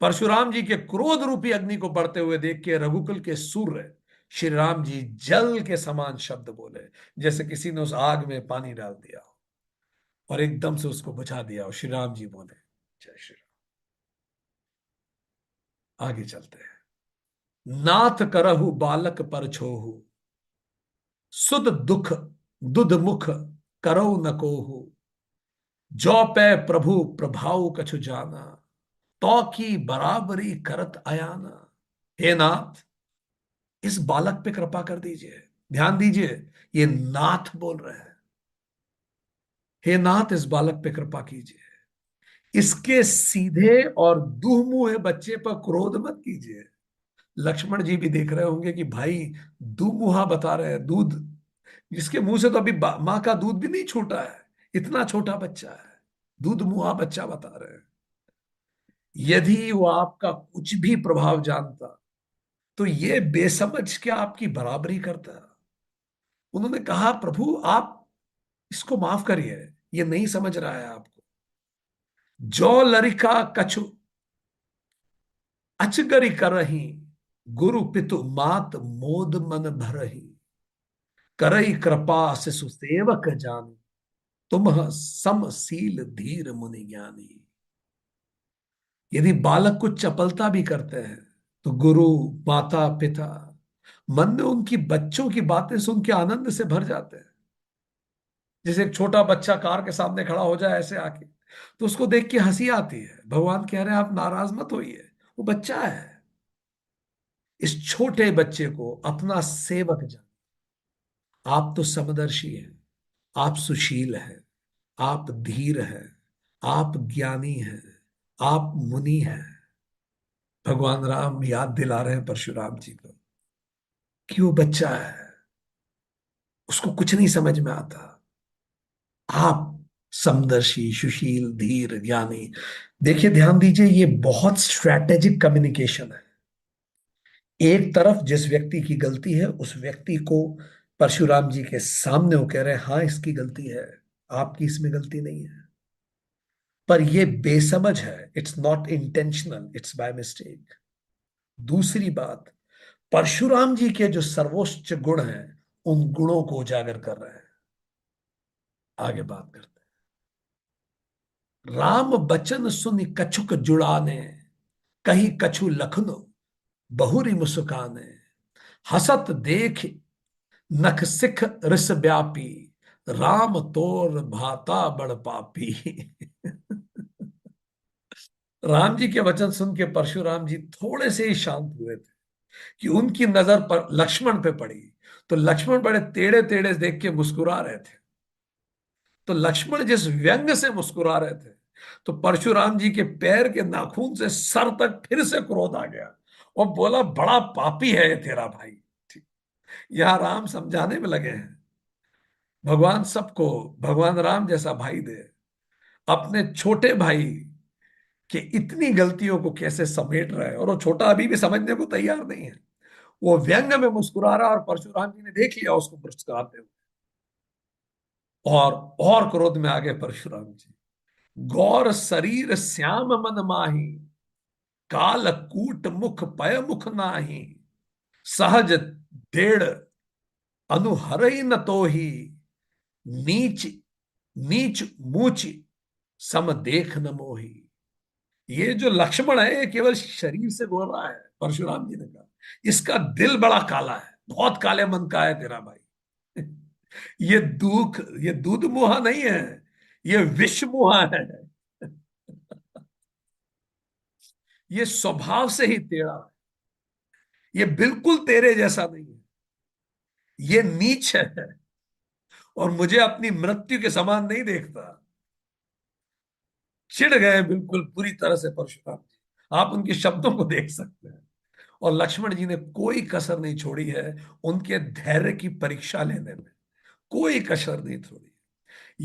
परशुराम जी के क्रोध रूपी अग्नि को बढ़ते हुए देख के रघुकुल के सूर्य श्री राम जी जल के समान शब्द बोले, जैसे किसी ने उस आग में पानी डाल दिया हो और एकदम से उसको बुझा दिया हो। श्री राम जी बोले, जय श्री राम। आगे चलते हैं। नाथ करहु बालक पर छोहु, सुध दुख दुध मुख करो न कोहु, जो पै प्रभु प्रभाव कछु जाना, तो की बराबरी करत अयाना। हे नाथ, इस बालक पे कृपा कर दीजिए। ध्यान दीजिए, ये नाथ बोल रहे हैं। हे नाथ, इस बालक पे कृपा कीजिए, इसके सीधे और दुमुहे बच्चे पर क्रोध मत कीजिए। लक्ष्मण जी भी देख रहे होंगे कि भाई दुमुहा बता रहे हैं, दूध जिसके मुंह से तो अभी मां का दूध भी नहीं छूटा है, इतना छोटा बच्चा है, दूध मुहा बच्चा बता रहे हैं। यदि वो आपका कुछ भी प्रभाव जानता तो ये बेसमझ क्या आपकी बराबरी करता। उन्होंने कहा, प्रभु आप इसको माफ करिए, ये नहीं समझ रहा है आपको। जो लरिका कछु अचगरी करही, गुरु पितु मात मोद मन भरही, करई कृपा शिशु सेवक जानी, तुम समशील धीर मुनि ज्ञानी। यदि बालक कुछ चपलता भी करते हैं तो गुरु, माता पिता मन में उनकी बच्चों की बातें सुन के आनंद से भर जाते हैं। जैसे एक छोटा बच्चा कार के सामने खड़ा हो जाए ऐसे आके, तो उसको देख के हंसी आती है। भगवान कह रहे हैं आप नाराज मत होइए, वो बच्चा है। इस छोटे बच्चे को अपना सेवक जान। आप तो समदर्शी हैं, आप सुशील हैं, आप धीर हैं, आप ज्ञानी हैं, आप मुनि हैं। भगवान राम याद दिला रहे हैं परशुराम जी को कि वो बच्चा है, उसको कुछ नहीं समझ में आता। आप समदर्शी, सुशील, धीर, ज्ञानी। देखिए, ध्यान दीजिए, ये बहुत स्ट्रैटेजिक कम्युनिकेशन है। एक तरफ जिस व्यक्ति की गलती है उस व्यक्ति को परशुराम जी के सामने वो कह रहे हैं हाँ इसकी गलती है, आपकी इसमें गलती नहीं है। पर ये बेसमझ है, it's not intentional, it's by mistake. दूसरी बात, परशुराम जी के जो सर्वोच्च गुण हैं उन गुणों को उजागर कर रहे हैं। आगे बात करते हैं। राम बचन सुनि कछुक जुड़ाने, कही कछु लखनो बहुरी मुस्काने, हसत देख नख सिख रिस व्यापी, राम तोर भाता बड़ पापी। राम जी के वचन सुन के परशुराम जी थोड़े से ही शांत हुए थे कि उनकी नजर पर लक्ष्मण पे पड़ी। तो लक्ष्मण बड़े टेढ़े टेढ़े देख के मुस्कुरा रहे थे। तो लक्ष्मण जिस व्यंग से मुस्कुरा रहे थे, तो परशुराम जी के पैर के नाखून से सर तक फिर से क्रोध आ गया और बोला बड़ा पापी है ये तेरा भाई। ठीक। यहां राम समझाने में लगे हैं, भगवान सबको, भगवान राम जैसा भाई दे, अपने छोटे भाई के इतनी गलतियों को कैसे समेट रहा है। और वो छोटा अभी भी समझने को तैयार नहीं है। वो व्यंग में मुस्कुरा रहा, और परशुराम जी ने देख लिया उसको मुस्कुराते हुए, और क्रोध में आ गए परशुराम जी। गौर शरीर श्याम मन माही, काल कूट मुख पय मुख नाही, सहज डेढ़ अनुहर ही न तो ही, नीच नीच मूच सम देख न मोही। ये जो लक्ष्मण है ये केवल शरीर से बोल रहा है, परशुराम जी ने कहा। इसका दिल बड़ा काला है, बहुत काले मन का है तेरा भाई। ये दूध मुहा नहीं है, ये विष मुहा है। ये स्वभाव से ही टेढ़ा है, ये बिल्कुल तेरे जैसा नहीं है, ये नीच है और मुझे अपनी मृत्यु के समान नहीं देखता। चिढ़ गए बिल्कुल पूरी तरह से परशुराम जी। आप उनके शब्दों को देख सकते हैं। और लक्ष्मण जी ने कोई कसर नहीं छोड़ी है उनके धैर्य की परीक्षा लेने में, कोई कसर नहीं छोड़ी।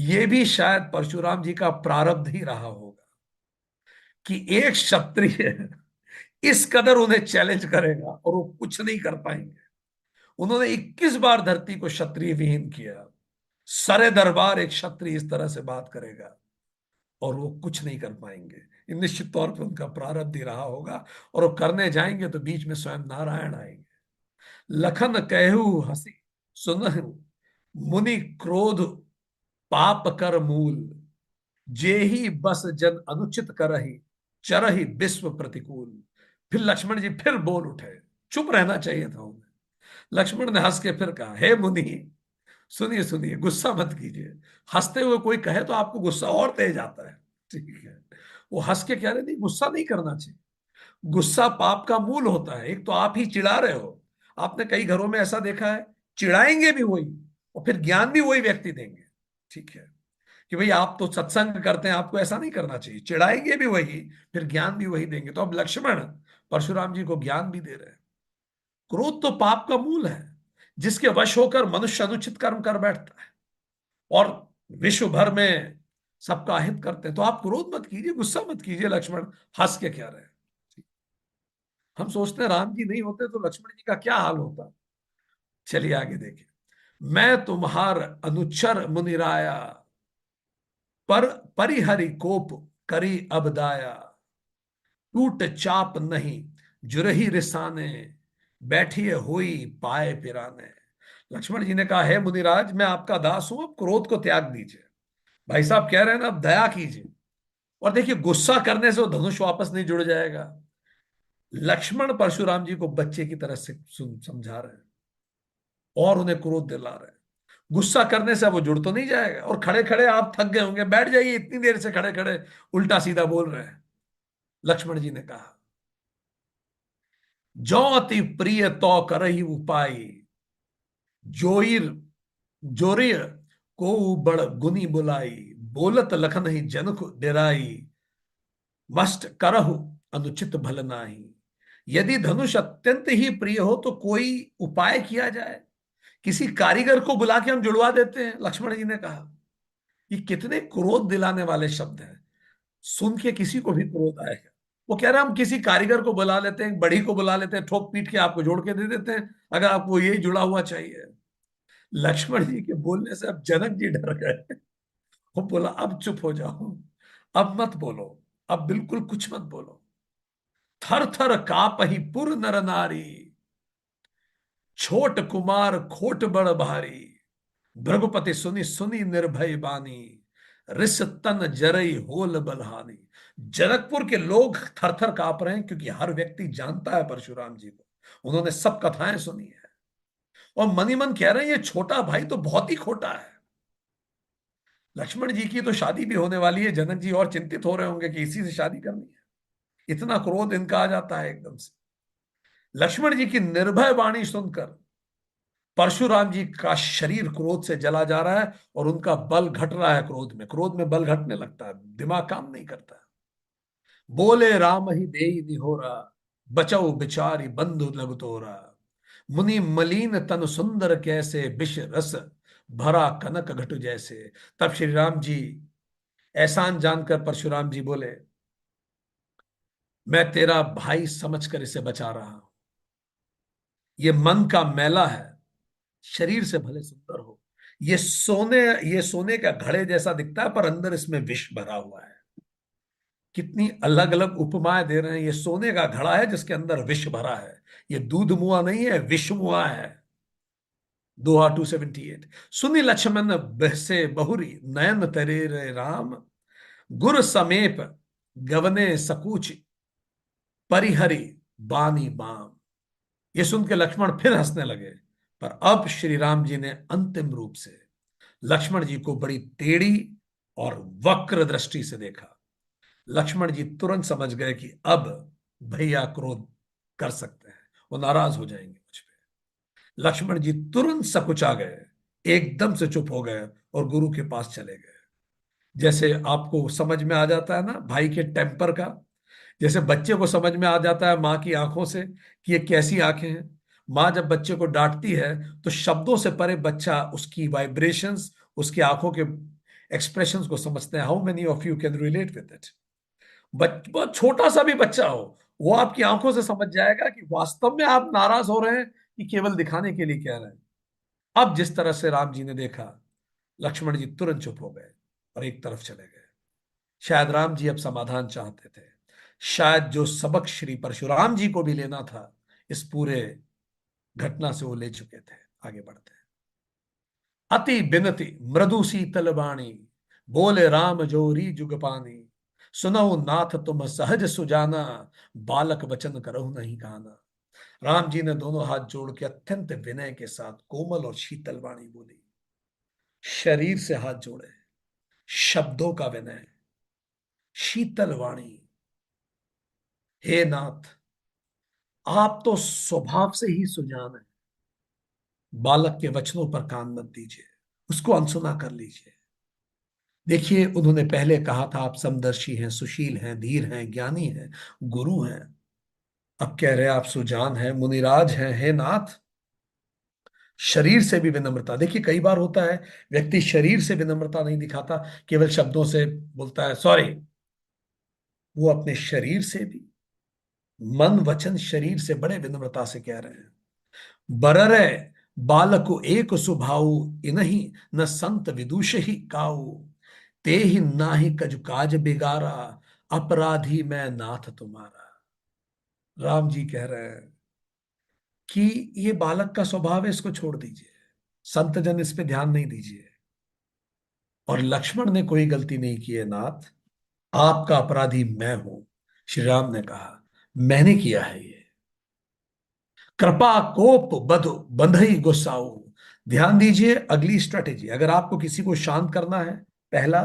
ये भी शायद परशुराम जी का प्रारब्ध ही रहा होगा कि एक क्षत्रिय इस कदर उन्हें चैलेंज करेगा और वो कुछ नहीं कर पाएंगे। उन्होंने 21 बार धरती को क्षत्रिय विहीन किया। सरे दरबार एक क्षत्रिय इस तरह से बात करेगा और वो कुछ नहीं कर पाएंगे। ये निश्चित तौर पे उनका प्रारब्ध ही रहा होगा। और वो करने जाएंगे तो बीच में स्वयं नारायण आएंगे। लखन कहू हसी सुनहु, मुनि क्रोध पाप कर मूल, जेहि बस जन अनुचित करहि, चरहि विश्व प्रतिकूल। फिर लक्ष्मण जी फिर बोल उठे। चुप रहना चाहिए था उन्हें। लक्ष्मण ने हंस के फिर कहा, हे मुनि, सुनिए सुनिए, गुस्सा मत कीजिए। हंसते हुए कोई कहे तो आपको गुस्सा और तेज आता है। ठीक है। वो हंस के कह रहे नहीं, गुस्सा नहीं करना चाहिए। गुस्सा पाप का मूल होता है। एक तो आप ही चिढ़ा रहे हो। आपने कई घरों में ऐसा देखा है, चिढ़ाएंगे भी वही और फिर ज्ञान भी वही व्यक्ति देंगे। ठीक है, कि भाई आप तो सत्संग करते हैं, आपको ऐसा नहीं करना चाहिए। चिढ़ाएंगे भी वही, फिर ज्ञान भी वही देंगे। तो अब लक्ष्मण परशुराम जी को ज्ञान भी दे रहे हैं। क्रोध तो पाप का मूल है, जिसके वश होकर मनुष्य अनुचित कर्म कर बैठता है और विश्व भर में सबका हित करते हैं। तो आप क्रोध मत कीजिए, गुस्सा मत कीजिए। लक्ष्मण हंस के क्या रहे हैं। हम सोचते हैं राम जी नहीं होते तो लक्ष्मण जी का क्या हाल होता। चलिए आगे देखिए। मैं तुम्हार अनुचर मुनिराया, पर परिहरि कोप करी अब दाया, टूट चाप नहीं जुरही रिसाने, बैठिए हुई पाए पिराने। लक्ष्मण जी ने कहा, है मुनिराज, मैं आपका दास हूं, अब क्रोध को त्याग दीजिए। भाई साहब कह रहे हैं ना, अब दया कीजिए। और देखिए, गुस्सा करने से वो धनुष वापस नहीं जुड़ जाएगा। लक्ष्मण परशुराम जी को बच्चे की तरह से समझा रहे हैं और उन्हें क्रोध दिला रहे हैं। गुस्सा करने से वो जुड़ तो नहीं जाएगा। और खड़े खड़े आप थक गए होंगे, बैठ जाइए, इतनी देर से खड़े खड़े उल्टा सीधा बोल रहे हैं। लक्ष्मण जी ने कहा, जो अति प्रिय तो करही उपाय, जोइर जोरिय को बड़ गुनी बुलाई, बोलत लखन ही जनक डेराई, मस्ट करहु अनुचित भल नाही। यदि धनुष अत्यंत ही प्रिय हो तो कोई उपाय किया जाए, किसी कारीगर को बुला के हम जुड़वा देते हैं। लक्ष्मण जी ने कहा, ये कितने क्रोध दिलाने वाले शब्द हैं। सुन के किसी को भी क्रोध आएगा। वो कह रहा है, हम किसी कारीगर को बुला लेते हैं, बड़ी को बुला लेते हैं, ठोक पीट के आपको जोड़ के दे देते हैं, अगर आपको यही जुड़ा हुआ चाहिए। लक्ष्मण जी के बोलने से अब जनक जी डर गए। वो बोला, अब चुप हो जाओ, अब मत बोलो, अब बिल्कुल कुछ मत बोलो। थर थर कापहि पुर नर नारी, छोट कुमार खोट बड़ भारी, भृगुपति सुनि सुनि निर्भय बानी, रिस तन जरई होल बलहानी। जनकपुर के लोग थर थर कांप रहे हैं, क्योंकि हर व्यक्ति जानता है परशुराम जी को, उन्होंने सब कथाएं सुनी है। और मनी मन कह रहे हैं, ये छोटा भाई तो बहुत ही खोटा है। लक्ष्मण जी की तो शादी भी होने वाली है, जनक जी और चिंतित हो रहे होंगे कि इसी से शादी करनी है। इतना क्रोध इनका आ जाता है एकदम से। लक्ष्मण जी की निर्भय वाणी सुनकर परशुराम जी का शरीर क्रोध से जला जा रहा है, और उनका बल घट रहा है। क्रोध में बल घटने लगता है, दिमाग काम नहीं करता। बोले राम ही देई निहोरा, बचऊ बिचारी बंधु लग तोरा, मुनि मलीन तन सुंदर कैसे, विष रस भरा कनक घट जैसे। तब श्री राम जी एहसान जानकर परशुराम जी बोले, मैं तेरा भाई समझकर इसे बचा रहा हूं। ये मन का मैला है, शरीर से भले सुंदर हो। ये सोने ये सोने का घड़े जैसा दिखता है, पर अंदर इसमें विष भरा हुआ है। कितनी अलग अलग उपमाएं दे रहे हैं। ये सोने का घड़ा है जिसके अंदर विष भरा है। ये दूध मुआ नहीं है, विष मुआ है। दोहा 278। सुनी लक्ष्मण बहसे बहुरी, नयन तरे रे राम, गुर समेप गवने सकुच, परिहरि बानी बाम। ये सुन के लक्ष्मण फिर हंसने लगे। पर अब श्री राम जी ने अंतिम रूप से लक्ष्मण जी को बड़ी टेढ़ी और वक्र दृष्टि से देखा। लक्ष्मण जी तुरंत समझ गए कि अब भैया क्रोध कर सकते हैं, वो नाराज हो जाएंगे मुझ पे। लक्ष्मण जी तुरंत सकुचा गए, एकदम से चुप हो गए और गुरु के पास चले गए। जैसे आपको समझ में आ जाता है ना भाई के टेम्पर का, जैसे बच्चे को समझ में आ जाता है माँ की आंखों से कि ये कैसी आंखें हैं। माँ जब बच्चे को डांटती है तो शब्दों से परे बच्चा उसकी वाइब्रेशंस, उसकी आंखों के एक्सप्रेशंस को समझते हैं। How many of you can relate with it. बहुत छोटा सा भी बच्चा हो, वो आपकी आंखों से समझ जाएगा कि वास्तव में आप नाराज हो रहे हैं कि केवल दिखाने के लिए कह रहे हैं। अब जिस तरह से राम जी ने देखा, लक्ष्मण जी तुरंत चुप हो गए और एक तरफ चले गए। शायद राम जी अब समाधान चाहते थे। शायद जो सबक श्री परशुराम जी को भी लेना था, इस पूरे घटना से वो ले चुके थे। आगे बढ़ते हैं। अति बिनती मृदु शीतल वाणी, बोले राम जोरी जुग पानी, सुनो नाथ तुम सहज सुजाना, बालक वचन करहु नहीं काना। राम जी ने दोनों हाथ जोड़ के अत्यंत विनय के साथ कोमल और शीतल वाणी बोली। शरीर से हाथ जोड़े, शब्दों का विनय, शीतल वाणी। हे नाथ, आप तो स्वभाव से ही सुजान है, बालक के वचनों पर कान मत दीजिए, उसको अनसुना कर लीजिए। देखिए, उन्होंने पहले कहा था आप समदर्शी हैं, सुशील हैं, धीर हैं, ज्ञानी हैं, गुरु हैं। अब कह रहे हैं आप सुजान हैं, मुनिराज हैं। हे नाथ, शरीर से भी विनम्रता। देखिए, कई बार होता है व्यक्ति शरीर से विनम्रता नहीं दिखाता, केवल शब्दों से बोलता है सॉरी। वो अपने शरीर से भी, मन वचन शरीर से बड़े विनम्रता से कह रहे हैं। बररे बालको एक सुभाऊ, इनही न संत विदुष ही काऊ, ते ही नाही कजु काज बिगारा, अपराधी मैं नाथ तुम्हारा। राम जी कह रहे हैं कि ये बालक का स्वभाव है, इसको छोड़ दीजिए, संत जन इस पे ध्यान नहीं दीजिए। और लक्ष्मण ने कोई गलती नहीं की है नाथ, आपका अपराधी मैं हूं। श्री राम ने कहा मैंने किया है ये। कृपा कोप बध बंधई गुस्साऊ। ध्यान दीजिए अगली स्ट्रेटेजी, अगर आपको किसी को शांत करना है, पहला,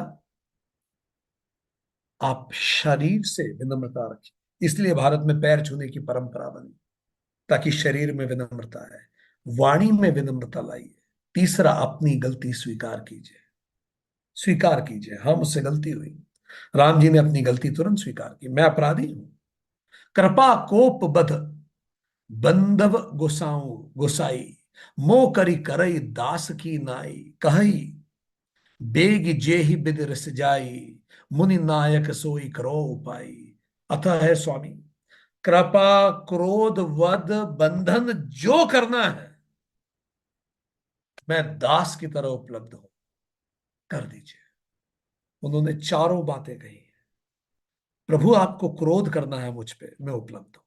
आप शरीर से विनम्रता रखिए। इसलिए भारत में पैर छूने की परंपरा बनी, ताकि शरीर में विनम्रता है, वाणी में विनम्रता लाइए। तीसरा, अपनी गलती स्वीकार कीजिए। स्वीकार कीजिए, हाँ मुझसे गलती हुई। राम जी ने अपनी गलती तुरंत स्वीकार की, मैं अपराधी हूं। कृपा कोप बध बंधव गोसाऊ गोसाई, मोह करी करई दास की नाई, कही बेग जेहि बिद रस जाई, मुनि नायक सोई करो उपाई। अतः है स्वामी, कृपा क्रोध वध बंधन जो करना है, मैं दास की तरह उपलब्ध हूं, कर दीजिए। उन्होंने चारों बातें कही। प्रभु आपको क्रोध करना है मुझ पे, मैं उपलब्ध हूं।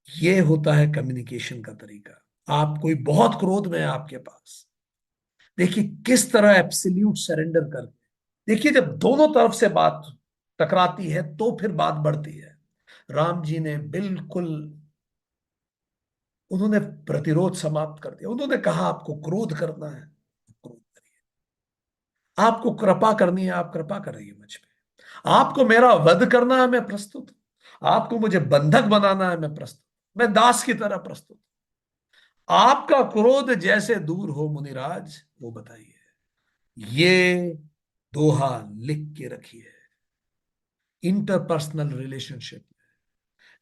ये होता है कम्युनिकेशन का तरीका। आप, कोई बहुत क्रोध में है आपके पास, देखिए किस तरह एब्सोल्यूट सरेंडर कर। देखिए जब दोनों तरफ से बात टकराती है तो फिर बात बढ़ती है। राम जी ने बिल्कुल, उन्होंने प्रतिरोध समाप्त कर दिया। उन्होंने कहा आपको क्रोध करना है, क्रोध करिए। आपको कृपा करनी है, आप कृपा करिए मुझ पे। आपको मेरा वध करना है, मैं प्रस्तुत हूं। आपको मुझे बंधक बनाना है, मैं प्रस्तुत, मैं दास की तरह प्रस्तुत। आपका क्रोध जैसे दूर हो मुनिराज, वो बताइए। ये दोहा लिख के रखिए। इंटरपर्सनल रिलेशनशिप,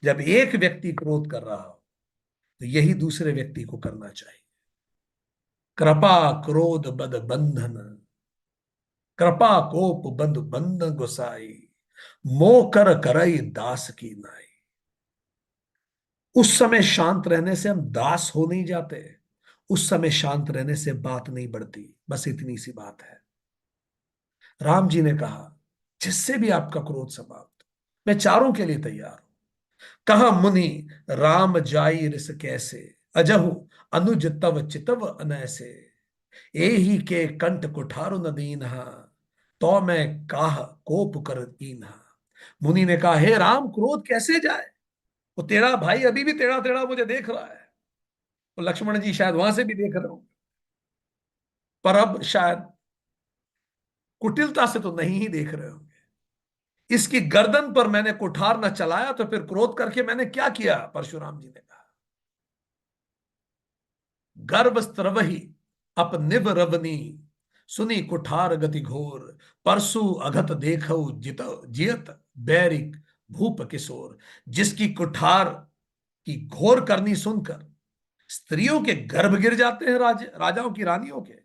जब एक व्यक्ति क्रोध कर रहा हो तो यही दूसरे व्यक्ति को करना चाहिए। कृपा क्रोध बद बंधन, कृपा कोप बंध बंधन गुसाई, मोह कर करई दास की नाई। उस समय शांत रहने से हम दास हो नहीं जाते, उस समय शांत रहने से बात नहीं बढ़ती। बस इतनी सी बात है। राम जी ने कहा जिससे भी आपका क्रोध समाप्त, मैं चारों के लिए तैयार हूं। कहा मुनि राम जाई रिस कैसे, अजहु अनुज तव चितव अनैसे, एही के कंठ कुठारु न दीन्हा, तो मैं काह कोप कर कीन्हा। मुनि ने कहा हे राम, क्रोध कैसे जाए, वो तेरा भाई अभी भी टेढ़ा टेढ़ा मुझे देख रहा है। तो लक्ष्मण जी शायद वहां से भी देख रहे हो, पर अब शायद कुटिलता से तो नहीं ही देख रहे होंगे। इसकी गर्दन पर मैंने कुठार न चलाया तो फिर क्रोध करके मैंने क्या किया। परशुराम जी ने कहा गर्भ स्त्रवही अपनिव रवनी, सुनी कुठार गति घोर, परसु अघत देखो जित जियत बैरिक भूप किशोर। जिसकी कुठार की घोर करनी सुनकर स्त्रियों के गर्भ गिर जाते हैं, राजाओं की रानियों के,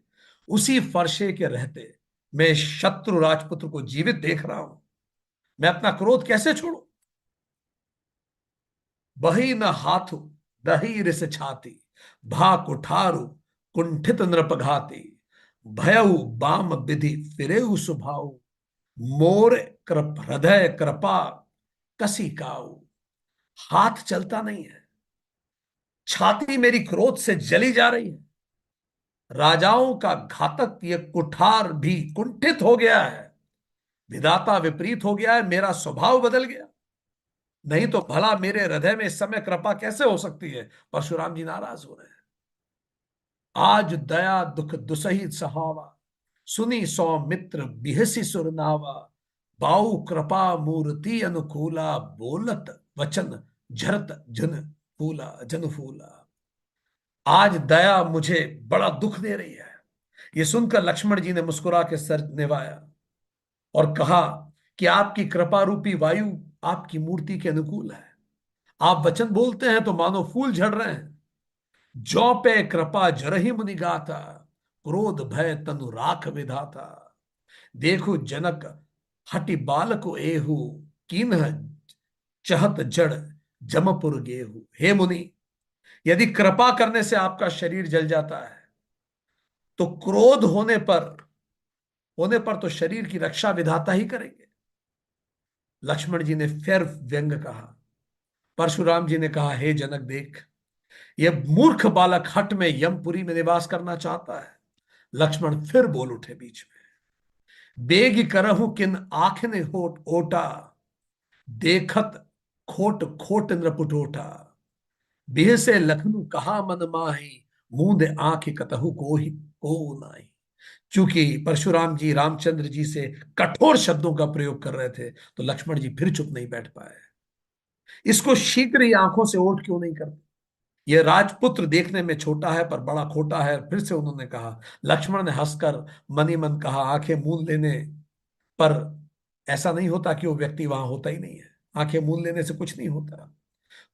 उसी फरशे के रहते मैं शत्रु राजपुत्र को जीवित देख रहा हूं। मैं अपना क्रोध कैसे छोड़ू। बही न हाथु दही रिस छाती, भा कुठारु कुंठित नृपघाती, भयउ बाम विधि फिरेउ सुभाऊ, मोर कृप हृदय कृपा कसी काऊ। हाथ चलता नहीं है, छाती मेरी क्रोध से जली जा रही है, राजाओं का घातक ये कुठार भी कुंठित हो गया है, विधाता विपरीत हो गया है, मेरा स्वभाव बदल गया। नहीं तो भला मेरे हृदय में इस समय कृपा कैसे हो सकती है। परशुराम जी नाराज हो रहे हैं। आज दया दुख दुसही सहावा, सुनी सौमित्र बिहसी सुरनावा, बाऊ कृपा मूर्ति अनुकूला, बोलत वचन झरत जन फूला। आज दया मुझे बड़ा दुख दे रही है। यह सुनकर लक्ष्मण जी ने मुस्कुरा के सर निभाया और कहा कि आपकी कृपा रूपी वायु आपकी मूर्ति के अनुकूल है। आप वचन बोलते हैं तो मानो फूल झड़ रहे हैं। जौ पे कृपा जरहि मुनि गाथा, क्रोध भय तनु राख विधाता। देखो जनक हटि बालक एहु, कीन्ह चहत जड़ जमपुर गेहू। हे मुनि, यदि कृपा करने से आपका शरीर जल जाता है तो क्रोध होने पर होने पर तो शरीर की रक्षा विधाता ही करेंगे। लक्ष्मण जी ने फिर व्यंग कहा। परशुराम जी ने कहा, हे जनक देख, यह मूर्ख बालक हट में यमपुरी में निवास करना चाहता है। लक्ष्मण फिर बोल उठे बीच में, बेग करहु किन आखने होट ओटा, देखत खोट खोट नृपुटोटा, बिह से लखनऊ कहा मन माही, मूंद आंख कतहु को नाही। क्योंकि परशुराम जी रामचंद्र जी से कठोर शब्दों का प्रयोग कर रहे थे, तो लक्ष्मण जी फिर चुप नहीं बैठ पाए। इसको शीघ्र ही आंखों से ओट क्यों नहीं करते? यह राजपुत्र देखने में छोटा है पर बड़ा खोटा है। फिर से उन्होंने कहा। लक्ष्मण ने हंसकर मनी मन कहा, आंखें मूंद लेने पर ऐसा नहीं होता कि वो व्यक्ति वहां होता ही नहीं है। आंखें मूंद लेने से कुछ नहीं होता।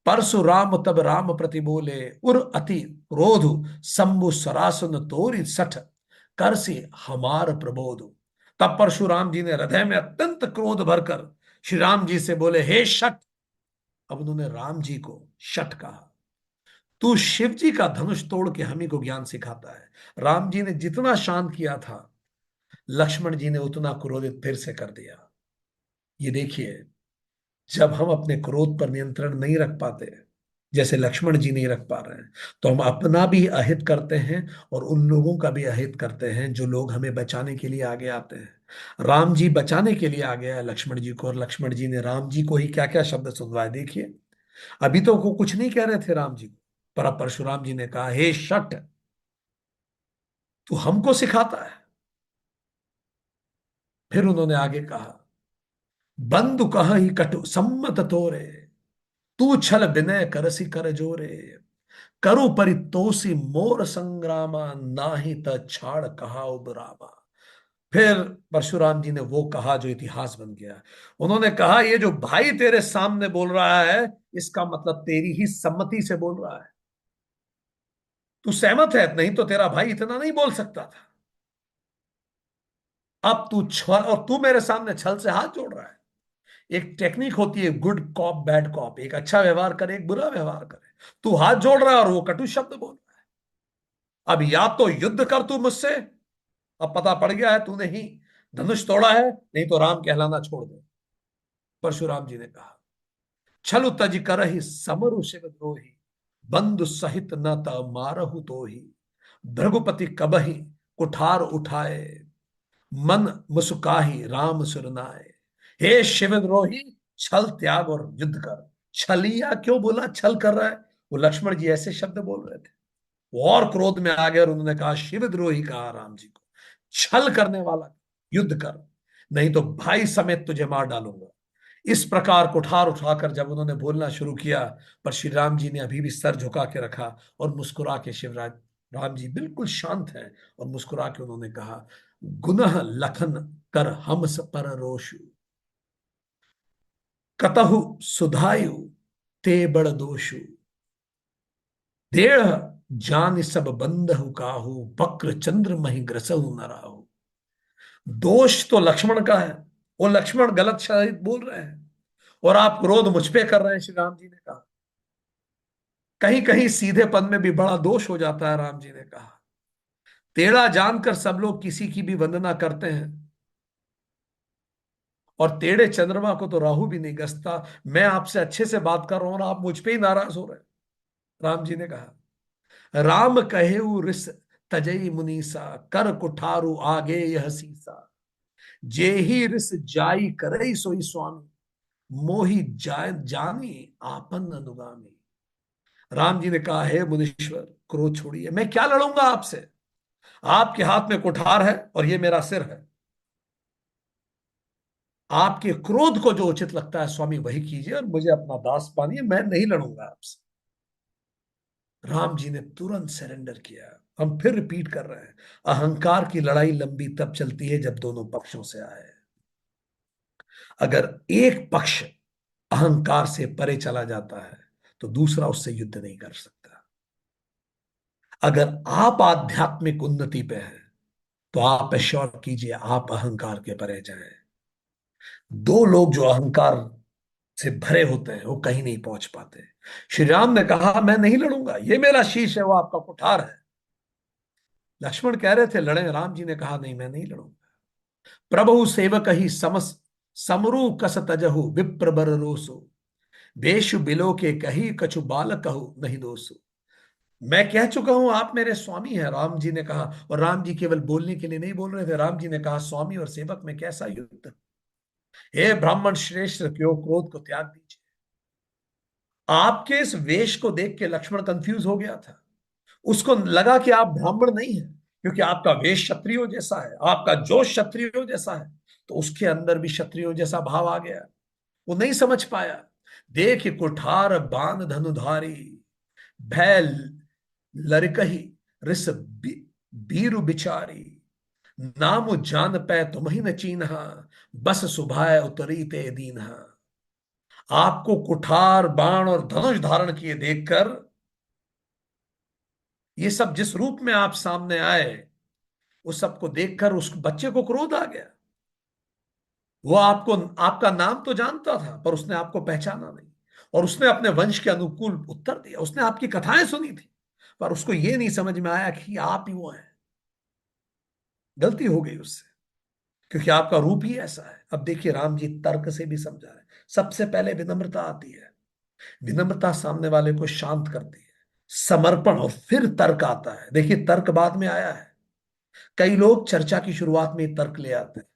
परशुराम तब राम प्रति बोले, उर अति क्रोध, शंभु सरासन तोरी सठ, करसी हमार प्रबोध। तब परशुराम जी ने हृदय में अत्यंत क्रोध भरकर श्री राम जी से बोले, हे शठ। अब उन्होंने राम जी को शठ कहा। तू शिव जी का धनुष तोड़ के हम ही को ज्ञान सिखाता है। राम जी ने जितना शांत किया था, लक्ष्मण जी ने उतना क्रोधित फिर से कर दिया। ये देखिए, जब हम अपने क्रोध पर नियंत्रण नहीं रख पाते, जैसे लक्ष्मण जी नहीं रख पा रहे हैं, तो हम अपना भी अहित करते हैं और उन लोगों का भी अहित करते हैं जो लोग हमें बचाने के लिए आगे आते हैं। राम जी बचाने के लिए आ गया लक्ष्मण जी को, और लक्ष्मण जी ने राम जी को ही क्या क्या शब्द सुनवाए देखिए। अभी तो वो कुछ नहीं कह रहे थे राम जी को, पर अब परशुराम जी ने कहा, हे शट, तू हमको सिखाता है। फिर उन्होंने आगे कहा, बंधु कह ही कटु सम्मत तोरे, तू छल विनय करसी कर जोरे, करु परितोषी मोर संग्रामा, नाही त छाड़ कहा उबरामा। फिर परशुराम जी ने वो कहा जो इतिहास बन गया। उन्होंने कहा, ये जो भाई तेरे सामने बोल रहा है, इसका मतलब तेरी ही सम्मति से बोल रहा है। तू सहमत है, नहीं तो तेरा भाई इतना नहीं बोल सकता था। अब तू छल, और तू मेरे सामने छल से हाथ जोड़ रहा है। एक टेक्निक होती है, गुड कॉप बैड कॉप, एक अच्छा व्यवहार करे एक बुरा व्यवहार करे। तू हाथ जोड़ रहा है और वो कटु शब्द बोल रहा है। अब या तो युद्ध कर तू मुझसे, अब पता पड़ गया है तूने ही धनुष तोड़ा है, नहीं तो राम कहलाना छोड़ दे। परशुराम जी ने कहा, छलु तज करहि समरु शिव द्रोही, बंधु सहित न त मारहु तोहि, भृगुपति कबहि कुठार उठाए, मन मुस्काही राम सुरनाए। हे शिवद्रोही, छल त्याग और युद्ध कर। छलिया क्यों बोला, छल कर रहा है? वो लक्ष्मण जी ऐसे शब्द बोल रहे थे। वो और क्रोध में आ गए और उन्होंने कहा, शिवद्रोही कहा राम जी को, छल करने वाला, युद्ध कर, नहीं तो भाई समेत तुझे मार डालूंगा। इस प्रकार कुठार उठाकर जब उन्होंने बोलना शुरू किया, पर श्री राम जी ने अभी भी सर झुका के रखा और मुस्कुरा के, शिवराज राम जी बिल्कुल शांत हैं, और मुस्कुरा के उन्होंने कहा, गुनह लखन कर हमस पर रोषु, कतहु सुधायु ते बड़ दोषु, देह जान सब बंधहु काहू, वक्र चंद्र मही ग्रसहु न राहु। दोष तो लक्ष्मण का है, वो लक्ष्मण गलत शायद बोल रहे हैं, और आप क्रोध मुझ पे कर रहे हैं। श्री राम जी ने कहा, कहीं कहीं सीधे पद में भी बड़ा दोष हो जाता है। राम जी ने कहा, टेढ़ा जानकर सब लोग किसी की भी वंदना करते हैं, और टेढ़े चंद्रमा को तो राहु भी नहीं गसता। मैं आपसे अच्छे से बात कर रहा हूं और आप मुझ पे ही नाराज हो रहे हैं। राम जी ने कहा, राम कहेऊ रिस तजई मुनीसा, कर कुठारु आगे यह सीसा, जे ही रिस जाई करई सोई स्वामी, मोहि जाय जानी आपन अनुगामी। राम जी ने कहा, हे मुनीश्वर, क्रोध छोड़िए, मैं क्या लड़ूंगा आपसे? आपके हाथ में कुठार है और ये मेरा सिर है। आपके क्रोध को जो उचित लगता है स्वामी वही कीजिए, और मुझे अपना दास मानिए, मैं नहीं लड़ूंगा आपसे। राम जी ने तुरंत सरेंडर किया। हम फिर रिपीट कर रहे हैं, अहंकार की लड़ाई लंबी तब चलती है जब दोनों पक्षों से आए। अगर एक पक्ष अहंकार से परे चला जाता है, तो दूसरा उससे युद्ध नहीं कर सकता। अगर आप आध्यात्मिक उन्नति पे हैं, तो आप एश्योर कीजिए आप अहंकार के परे जाएं। दो लोग जो अहंकार से भरे होते हैं, वो कहीं नहीं पहुंच पाते। श्री राम ने कहा, मैं नहीं लड़ूंगा, ये मेरा शीश है, वो आपका कुठार है। लक्ष्मण कह रहे थे लड़े, राम जी ने कहा, नहीं मैं नहीं लड़ूंगा। प्रभु सेवक ही समस समरू कस तजहु विप्र बर रोसु, बेशु बिलो के कही कछु बाल कहु नहीं दोसु। मैं कह चुका हूं आप मेरे स्वामी हैं, राम जी ने कहा। और राम जी केवल बोलने के लिए नहीं बोल रहे थे, राम जी ने कहा स्वामी और सेवक में कैसा युद्ध। हे ब्राह्मण श्रेष्ठ, क्यों क्रोध को त्याग दीजिए। आपके इस वेश को देख के लक्ष्मण कंफ्यूज हो गया था। उसको लगा कि आप ब्राह्मण नहीं हैं, क्योंकि आपका वेश क्षत्रियो जैसा है, आपका जोश क्षत्रियो जैसा है। तो उसके अंदर भी क्षत्रियो जैसा भाव आ गया। वो नहीं समझ पाया। देख कुठार बांध धनुधारी, भय लड़कही रिस बीरु बिचारी, नाम जान पै तुम ही न चीन्हा, बस सुभाय उतरी ते दीन्हा। आपको कुठार बाण और धनुष धारण किए देखकर, ये सब जिस रूप में आप सामने आए, उस सबको देखकर उस बच्चे को क्रोध आ गया। वो आपको, आपका नाम तो जानता था, पर उसने आपको पहचाना नहीं। और उसने अपने वंश के अनुकूल उत्तर दिया। उसने आपकी कथाएं सुनी थी, पर उसको ये नहीं समझ में आया कि आप ही वो हैं। गलती हो गई उससे, क्योंकि आपका रूप ही ऐसा है। अब देखिए, राम जी तर्क से भी समझा रहे हैं। सबसे पहले विनम्रता आती है। विनम्रता सामने वाले को शांत करती है, समर्पण, और फिर तर्क आता है। देखिए, तर्क बाद में आया है। कई लोग चर्चा की शुरुआत में ही तर्क ले आते हैं।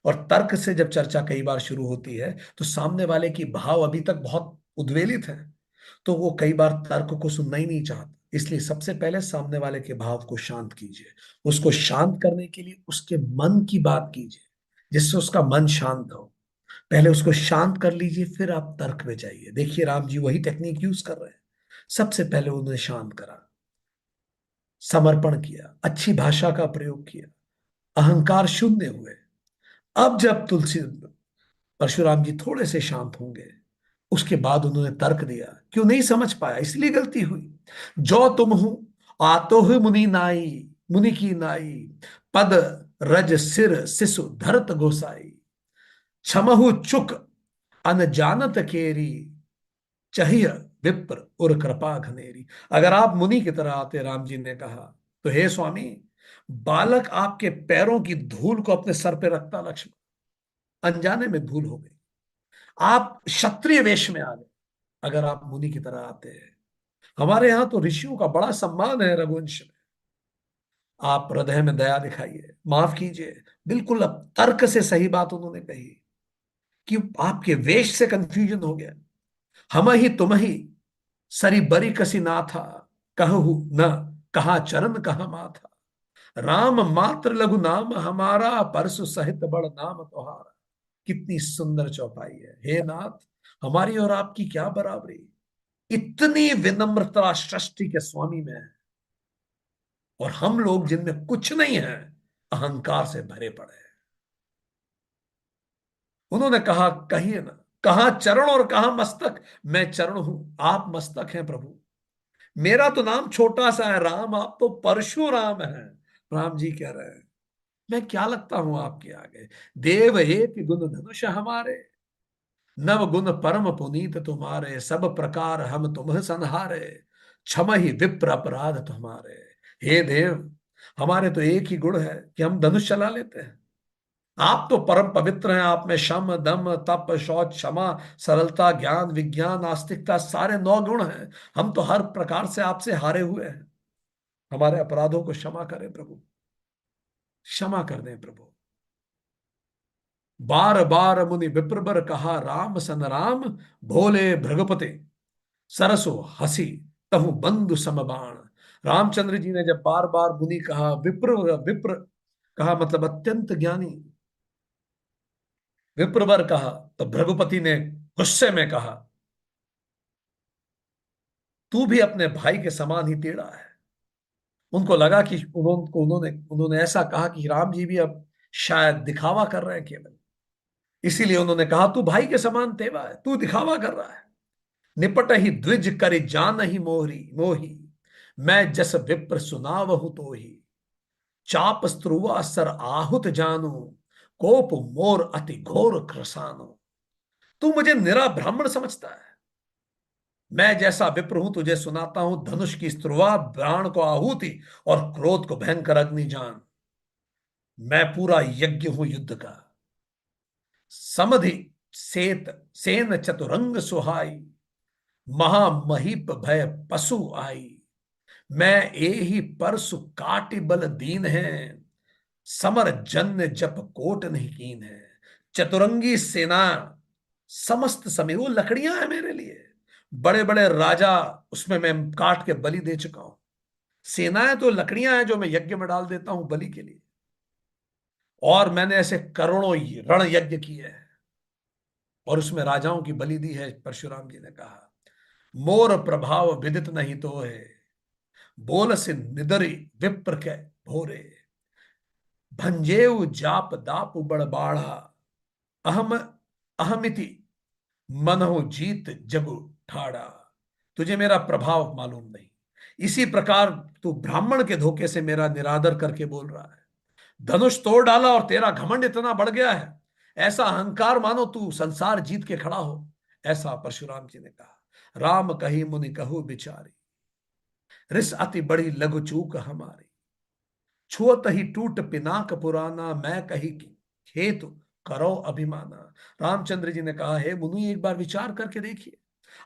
और तर्क से जब चर्चा कई बार शुरू होती है, तो सामने वाले की भाव अभी तक बहुत उद्वेलित है, तो वो कई बार तर्क को सुनना ही नहीं चाहता। इसलिए सबसे पहले सामने वाले के भाव को शांत कीजिए। उसको शांत करने के लिए उसके मन की बात कीजिए, जिससे उसका मन शांत हो। पहले उसको शांत कर लीजिए, फिर आप तर्क में जाइए। देखिए, राम जी वही टेक्निक यूज कर रहे हैं। सबसे पहले उन्होंने शांत करा, समर्पण किया, अच्छी भाषा का प्रयोग किया, अहंकार शून्य हुए। अब जब तुलसी परशुराम जी थोड़े से शांत होंगे, उसके बाद उन्होंने तर्क दिया। क्यों नहीं समझ पाया, इसलिए गलती हुई। जो तुम हूं आतो ही मुनि नाई, मुनि की नाई, पद रज सिर सिसु धरत गोसाई, क्षमहु चुक अनजानत केरी, चाहिए विप्र और कृपा घनेरी। अगर आप मुनि की तरह आते, राम जी ने कहा, तो हे स्वामी, बालक आपके पैरों की धूल को अपने सर पे रखता लक्ष्मण। अनजाने में भूल हो गई, आप क्षत्रिय वेश में आ गए। अगर आप मुनि की तरह आते हैं, हमारे यहां तो ऋषियों का बड़ा सम्मान है रघुवंश में। आप हृदय में दया दिखाइए, माफ कीजिए। बिल्कुल अब तर्क से सही बात उन्होंने कही, कि आपके वेश से कंफ्यूजन हो गया। हम ही तुम ही सरी बरी कसी ना था, कहु न कहा चरण कहा माथा, राम मात्र लघु नाम हमारा, परसु सहित बड़ नाम तुम्हारा। कितनी सुंदर चौपाई है। हे नाथ, हमारी और आपकी क्या बराबरी। इतनी विनम्रता सृष्टि के स्वामी में है, और हम लोग जिनमें कुछ नहीं है, अहंकार से भरे पड़े हैं। उन्होंने कहा, कहिए ना, कहा चरण और कहा मस्तक। मैं चरण हूं, आप मस्तक हैं प्रभु। मेरा तो नाम छोटा सा है राम, आप तो परशुराम हैं। राम जी कह रहे हैं, मैं क्या लगता हूं आपके आगे। देव एक गुण धनुष हमारे, नव गुण परम पुनीत तुम्हारे, सब प्रकार हम तुम्ह संहारे, क्षम ही विप्र अपराध तुम्हारे। हे देव, हमारे तो एक ही गुण है कि हम धनुष चला लेते हैं। आप तो परम पवित्र हैं। आप में शम दम तप शौच क्षमा सरलता ज्ञान विज्ञान आस्तिकता सारे 9 गुण हैं। हम तो हर प्रकार से आपसे हारे हुए हैं। हमारे अपराधों को क्षमा करें प्रभु, क्षमा कर दें प्रभु। बार बार मुनि विप्रबर कहा, राम सन राम भोले भृगुपते, सरसो हसी तहु बंधु समबाण। रामचंद्र जी ने जब बार बार मुनि कहा, विप्र विप्र कहा मतलब अत्यंत ज्ञानी, विप्रवर कहा, तो भृगुपति ने गुस्से में कहा, तू भी अपने भाई के समान ही टेढ़ा है। उनको लगा कि उन्होंने उन्होंने ऐसा कहा कि राम जी भी अब शायद दिखावा कर रहे हैं केवल। इसीलिए उन्होंने कहा, तू भाई के समान तेवा है, तू दिखावा कर रहा है। निपट ही द्विज कर जान ही मोहरी मोही, मैं जस विप्र सुनावहु तो ही, चाप स्त्रुवा सर आहुत जानू, कोप मोर अति घोर क्रसानो। तू मुझे निरा ब्राह्मण समझता है। मैं जैसा विप्र हूं तुझे सुनाता हूं धनुष की स्त्रुवा, बाण को आहुति और क्रोध को भयंकर अग्नि जान। मैं पूरा यज्ञ हूं युद्ध का। समधि सेत सेन चतुरंग सुहाई, महामहीप भय पशु आई। मैं ए ही परसु काटि बल दीन है, समर जन्य जप कोट नहीं कीन है। चतुरंगी सेना समस्त समय, वो लकड़ियां हैं मेरे लिए। बड़े बड़े राजा उसमें मैं काट के बलि दे चुका हूं। सेनाएं तो लकड़ियां हैं जो मैं यज्ञ में डाल देता हूं बलि के लिए। और मैंने ऐसे करोड़ों रण यज्ञ किए हैं और उसमें राजाओं की बलि दी है। परशुराम जी ने कहा, मोर प्रभाव विदित नहीं तो है, बोल से निदरी विप्र के भोरे। भंजेउ जाप दाप बड़बाड़ा, अहम अहमिति मनहु जीत जब ठाड़ा। तुझे मेरा प्रभाव मालूम नहीं, इसी प्रकार तू ब्राह्मण के धोखे से मेरा निरादर करके बोल रहा है। धनुष तोड़ डाला और तेरा घमंड इतना बढ़ गया है, ऐसा अहंकार मानो तू संसार जीत के खड़ा हो। ऐसा परशुराम जी ने कहा। राम कही मुनि कहु बिचारी, रिस अति बड़ी लघु चूक हमारी। छुअत ही टूट पिनाक पुराना, मैं कही खेत करो अभिमाना। रामचंद्र जी ने कहा, हे मुनि एक बार विचार करके देखिए,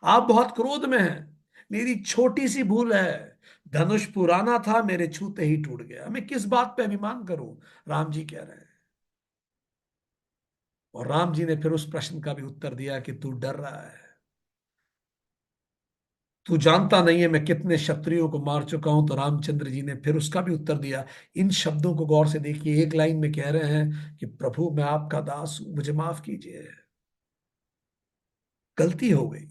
आप बहुत क्रोध में हैं। मेरी छोटी सी भूल है, धनुष पुराना था, मेरे छूते ही टूट गया, मैं किस बात पे अभिमान करूं। राम जी कह रहे हैं। और राम जी ने फिर उस प्रश्न का भी उत्तर दिया कि तू डर रहा है, तू जानता नहीं है मैं कितने क्षत्रियों को मार चुका हूं। तो रामचंद्र जी ने फिर उसका भी उत्तर दिया। इन शब्दों को गौर से देखिए, एक लाइन में कह रहे हैं कि प्रभु मैं आपका दास हूं, मुझे माफ कीजिए, गलती हो गई,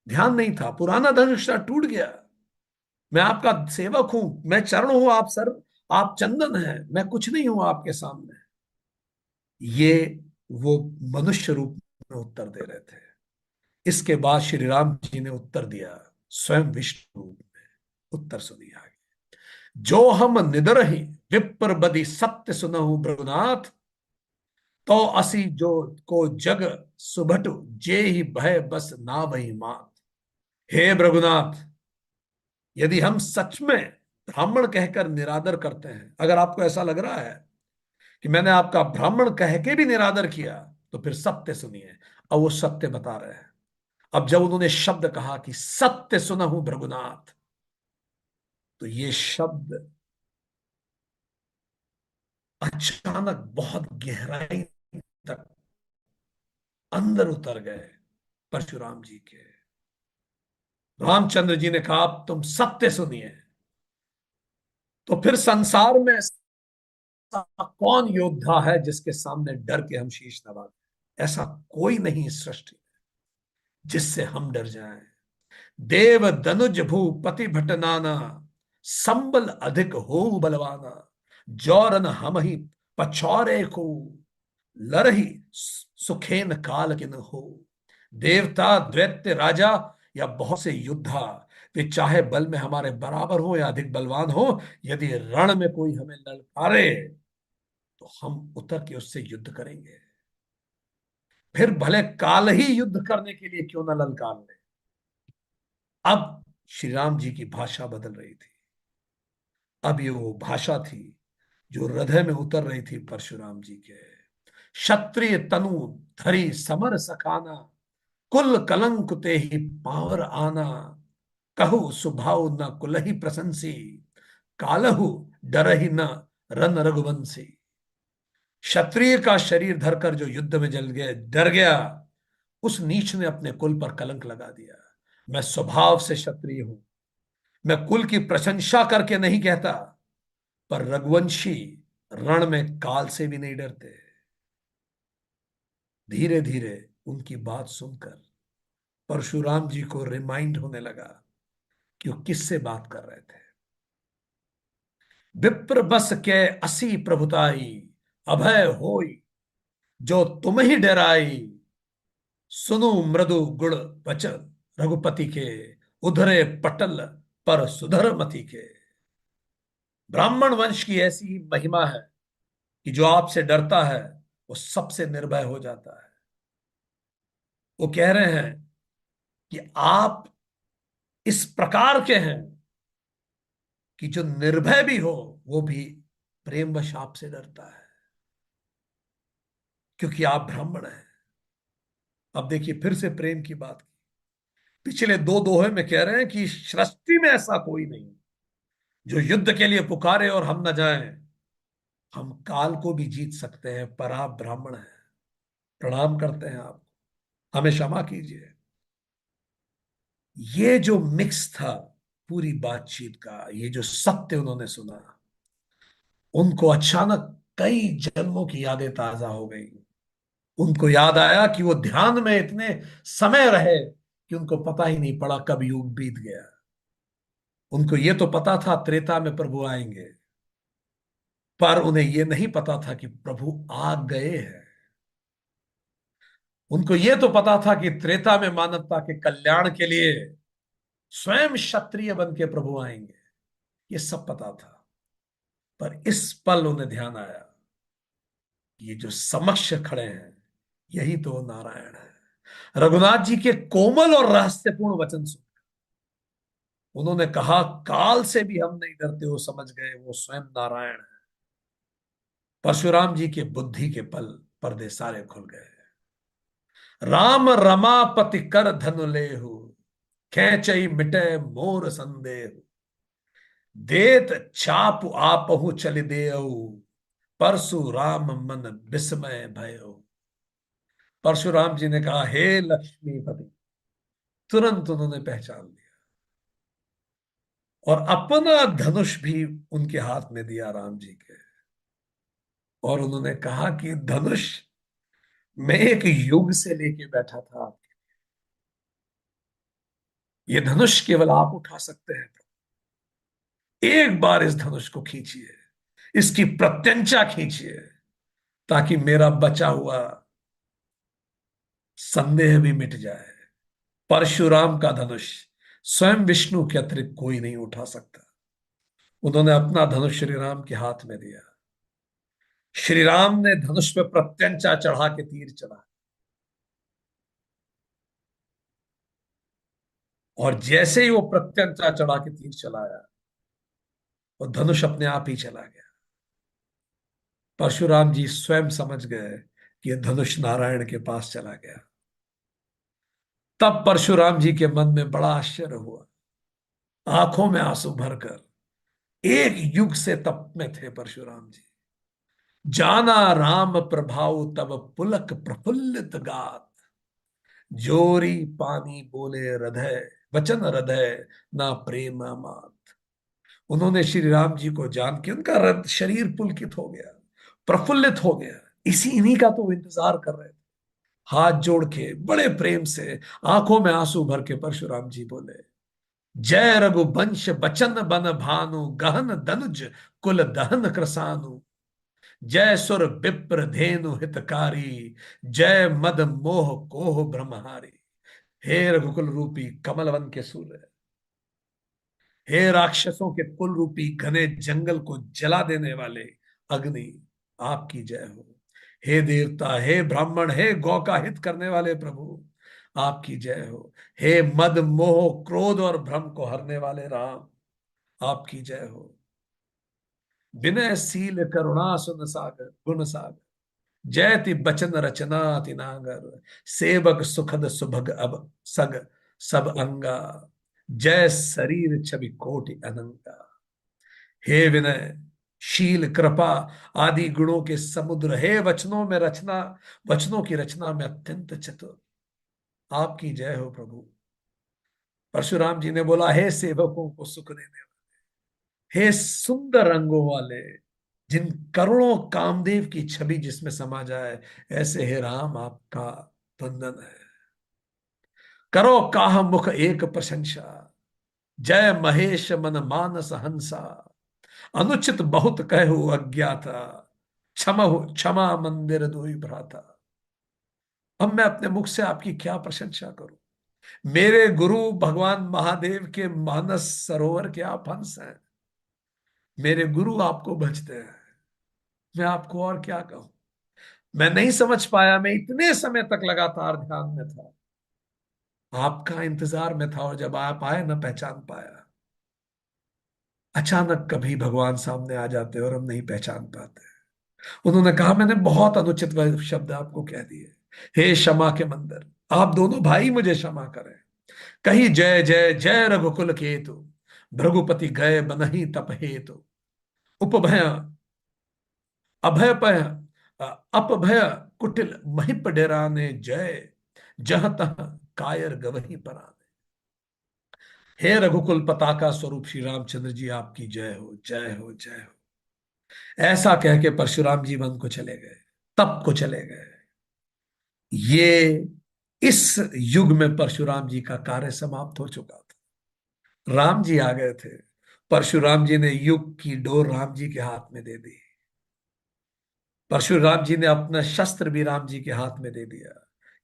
ध्यान नहीं था, पुराना धनुष टूट गया। मैं आपका सेवक हूं, मैं चरण हूं, आप सर, आप चंदन हैं, मैं कुछ नहीं हूं आपके सामने। ये वो मनुष्य रूप में उत्तर दे रहे थे। इसके बाद श्री राम जी ने उत्तर दिया स्वयं विष्णु रूप में। उत्तर सुनिए आगे। जो हम निदरहि विप्र बदि सत्य सुनहु भृगुनाथ, तो असी जो को जग सुभटु जे ही भय बस ना वही मात। हे भृगुनाथ, यदि हम सच में ब्राह्मण कहकर निरादर करते हैं, अगर आपको ऐसा लग रहा है कि मैंने आपका ब्राह्मण कह के भी निरादर किया, तो फिर सत्य सुनिए। अब वो सत्य बता रहे हैं। अब जब उन्होंने शब्द कहा कि सत्य सुनहु भृगुनाथ, तो ये शब्द अचानक बहुत गहराई तक अंदर उतर गए परशुराम जी के। रामचंद्र जी ने कहा, अब तुम सत्य सुनिए। तो फिर संसार में ऐसा कौन योद्धा है जिसके सामने डर के हम शीश नवा दें? ऐसा कोई नहीं इस सृष्टि में जिससे हम डर जाएं। देव दनुज भूपति भट नाना, संबल अधिक हो बलवाना। जौरन हम ही पछौरे को, लरही सुखेन काल किन हो। देवता दैत्य राजा या बहुत से योद्धा, वे चाहे बल में हमारे बराबर हो या अधिक बलवान हो, यदि रण में कोई हमें ललकारे तो हम उतर के उससे युद्ध करेंगे। फिर भले काल ही युद्ध करने के लिए क्यों ना ललकार ले। अब श्री राम जी की भाषा बदल रही थी। अब ये वो भाषा थी जो हृदय में उतर रही थी परशुराम जी के। क्षत्रिय तनु धरी समर सखाना, कुल कलंक ते ही पावर आना। कहु सुभाव न कुलहि प्रशंसी, कालहु डरहि न रन रघुवंशी। क्षत्रिय का शरीर धरकर जो युद्ध में जल गया, डर गया, उस नीच ने अपने कुल पर कलंक लगा दिया। मैं स्वभाव से क्षत्रिय हूं, मैं कुल की प्रशंसा करके नहीं कहता, पर रघुवंशी रण में काल से भी नहीं डरते। धीरे धीरे उनकी बात सुनकर परशुराम जी को रिमाइंड होने लगा कि वो किससे बात कर रहे थे। विप्र बस के असी प्रभुताई, अभय होई जो तुम ही डराई। सुनु मृदु गुण वचन रघुपति के, उधरे पटल पर सुधर मति के। ब्राह्मण वंश की ऐसी ही महिमा है कि जो आपसे डरता है वो सबसे निर्भय हो जाता है। वो कह रहे हैं कि आप इस प्रकार के हैं कि जो निर्भय भी हो वो भी प्रेमवश आपसे डरता है। क्योंकि आप ब्राह्मण हैं। अब देखिए फिर से प्रेम की बात। पिछले दो दोहे में कह रहे हैं कि सृष्टि में ऐसा कोई नहीं जो युद्ध के लिए पुकारे और हम न जाएं। हम काल को भी जीत सकते हैं, पर आप ब्राह्मण हैं। प्रणाम करते हैं आप, हमें क्षमा कीजिए। ये जो मिक्स था पूरी बातचीत का, ये जो सत्य उन्होंने सुना, उनको अचानक कई जन्मों की यादें ताजा हो गई। उनको याद आया कि वो ध्यान में इतने समय रहे कि उनको पता ही नहीं पड़ा कब युग बीत गया। उनको ये तो पता था त्रेता में प्रभु आएंगे, पर उन्हें यह नहीं पता था कि प्रभु आ गए हैं। उनको यह तो पता था कि त्रेता में मानवता के कल्याण के लिए स्वयं क्षत्रिय बन के प्रभु आएंगे। ये सब पता था, पर इस पल उन्हें ध्यान आया, ये जो समक्ष खड़े हैं यही तो नारायण है। रघुनाथ जी के कोमल और रहस्यपूर्ण वचन सुन उन्होंने कहा, काल से भी हम नहीं डरते, हो समझ गए वो स्वयं नारायण है। परशुराम जी के बुद्धि के पल पर्दे सारे खुल गए। राम रमापति कर धनु लेहु, खेचई मिटे मोर संदेह। देत चाप आपहु चलि देऊ, परशुराम मन विस्मय भयो। परशुराम जी ने कहा, हे लक्ष्मीपति। तुरंत उन्होंने पहचान लिया और अपना धनुष भी उनके हाथ में दिया राम जी के। और उन्होंने कहा कि धनुष मैं एक युग से लेके बैठा था, ये धनुष केवल आप उठा सकते हैं। एक बार इस धनुष को खींचिए, इसकी प्रत्यंचा खींचिए, ताकि मेरा बचा हुआ संदेह भी मिट जाए। परशुराम का धनुष स्वयं विष्णु के अतिरिक्त कोई नहीं उठा सकता। उन्होंने अपना धनुष श्री राम के हाथ में दिया। श्री राम ने धनुष पे प्रत्यंचा चढ़ा के तीर चला, और जैसे ही वो प्रत्यंचा चढ़ा के तीर चलाया, वो धनुष अपने आप ही चला गया। परशुराम जी स्वयं समझ गए कि यह धनुष नारायण के पास चला गया। तब परशुराम जी के मन में बड़ा आश्चर्य हुआ, आंखों में आंसू भरकर एक युग से तप में थे परशुराम जी। जाना राम प्रभाव तब पुलक प्रफुल्लित गात, जोरी पानी बोले हृदय, वचन हृदय ना प्रेम मात। उन्होंने श्री राम जी को जान के उनका शरीर पुलकित हो गया, प्रफुल्लित हो गया। इसी इन्हीं का तो वो इंतजार कर रहे थे। हाथ जोड़ के बड़े प्रेम से आंखों में आंसू भर के परशुराम जी बोले, जय रघुवंश बचन बन भानु, गहन दनुज कुल दहन कृसानु। जय सुर विप्र धेनु हितकारी, जय मद मोह कोह ब्रह्महारी। हे रघुकुल रूपी कमलवन के सूर्य, हे राक्षसों के कुल रूपी घने जंगल को जला देने वाले अग्नि, आपकी जय हो। हे देवता, हे ब्राह्मण, हे गौ का हित करने वाले प्रभु, आपकी जय हो। हे मद मोह क्रोध और भ्रम को हरने वाले राम, आपकी जय हो। विनय शील करुणा सुन सागर गुण सागर, जयति बचन रचना अति नागर। सेवक सुखद सुभग अब सग सब अंगा, जय शरीर छवि कोटि अनंगा। हे विनय शील कृपा आदि गुणों के समुद्र, हे वचनों में रचना, वचनों की रचना में अत्यंत चतुर, आपकी जय हो प्रभु। परशुराम जी ने बोला, हे सेवकों को सुख देने, हे सुंदर रंगों वाले, जिन करोड़ों कामदेव की छवि जिसमें समा जाए, ऐसे हे राम आपका वंदन है। करो काह मुख एक प्रशंसा, जय महेश मन मानस हंसा। अनुचित बहुत कहु अज्ञाता, क्षमा मंदिर दुई भ्राता। अब मैं अपने मुख से आपकी क्या प्रशंसा करूं। मेरे गुरु भगवान महादेव के मानस सरोवर के आप हंस हैं। मेरे गुरु आपको भजते हैं, मैं आपको और क्या कहूं। मैं नहीं समझ पाया, मैं इतने समय तक लगातार ध्यान में था, आपका इंतजार में था, और जब आप आए ना पहचान पाया। अचानक कभी भगवान सामने आ जाते और हम नहीं पहचान पाते। उन्होंने कहा मैंने बहुत अनुचित शब्द आपको कह दिए, हे क्षमा के मंदिर, आप दोनों भाई मुझे क्षमा करें। कही जय जय जय रघुकुल केतु, भृगुपति गए बनहि तप हेतु। उपभय अभय पय अपभय कुटिल महिप डेराने जय, जह तह कायर गवही पराने। हे रघुकुल पताका स्वरूप श्री रामचंद्र जी, आपकी जय हो, जय हो, जय हो। ऐसा कह के परशुराम जी वन को चले गए, तप को चले गए। ये इस युग में परशुराम जी का कार्य समाप्त हो चुका था। राम जी आ गए थे। परशुराम जी ने युग की डोर राम जी के हाथ में दे दी। परशुराम जी ने अपना शस्त्र भी राम जी के हाथ में दे दिया।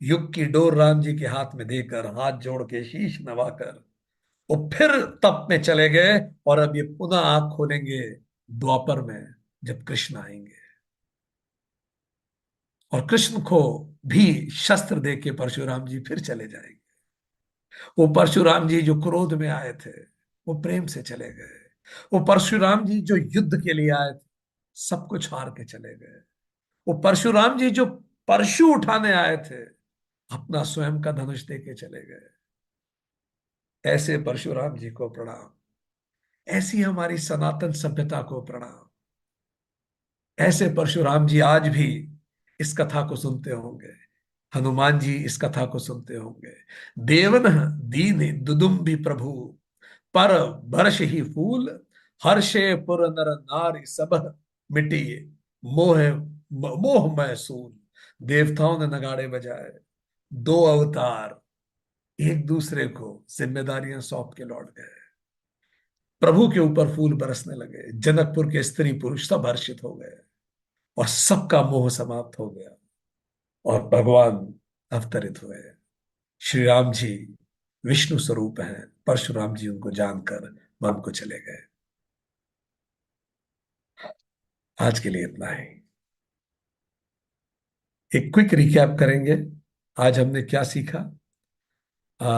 युग की डोर राम जी के हाथ में देकर, हाथ जोड़ के शीश नवाकर, वो फिर तप में चले गए। और अब ये पुनः आंख खोलेंगे द्वापर में, जब कृष्ण आएंगे। और कृष्ण को भी शस्त्र दे के परशुराम जी फिर चले जाएंगे। वो परशुराम जी जो क्रोध में आए थे, वो प्रेम से चले गए। वो परशुराम जी जो युद्ध के लिए आए थे, सब कुछ हार के चले गए। वो परशुराम जी जो परशु उठाने आए थे, अपना स्वयं का धनुष दे के चले गए। ऐसे परशुराम जी को प्रणाम। ऐसी हमारी सनातन सभ्यता को प्रणाम। ऐसे परशुराम जी आज भी इस कथा को सुनते होंगे। हनुमान जी इस कथा को सुनते होंगे। देवन दीन दुदुम्बि प्रभु, पर बरस ही फूल, हर्षे पुर नर नारी सब मिटी, मोह मोह मैसूल। देवताओं ने नगाड़े बजाए, दो अवतार एक दूसरे को जिम्मेदारियां सौंप के लौट गए। प्रभु के ऊपर फूल बरसने लगे, जनकपुर के स्त्री पुरुष सब हर्षित हो गए, और सबका मोह समाप्त हो गया। और भगवान अवतरित हुए। श्री राम जी विष्णु स्वरूप हैं। परशुराम जी उनको जानकर वन को चले गए। आज के लिए इतना ही। एक क्विक रिकैप करेंगे। आज हमने क्या सीखा? आ,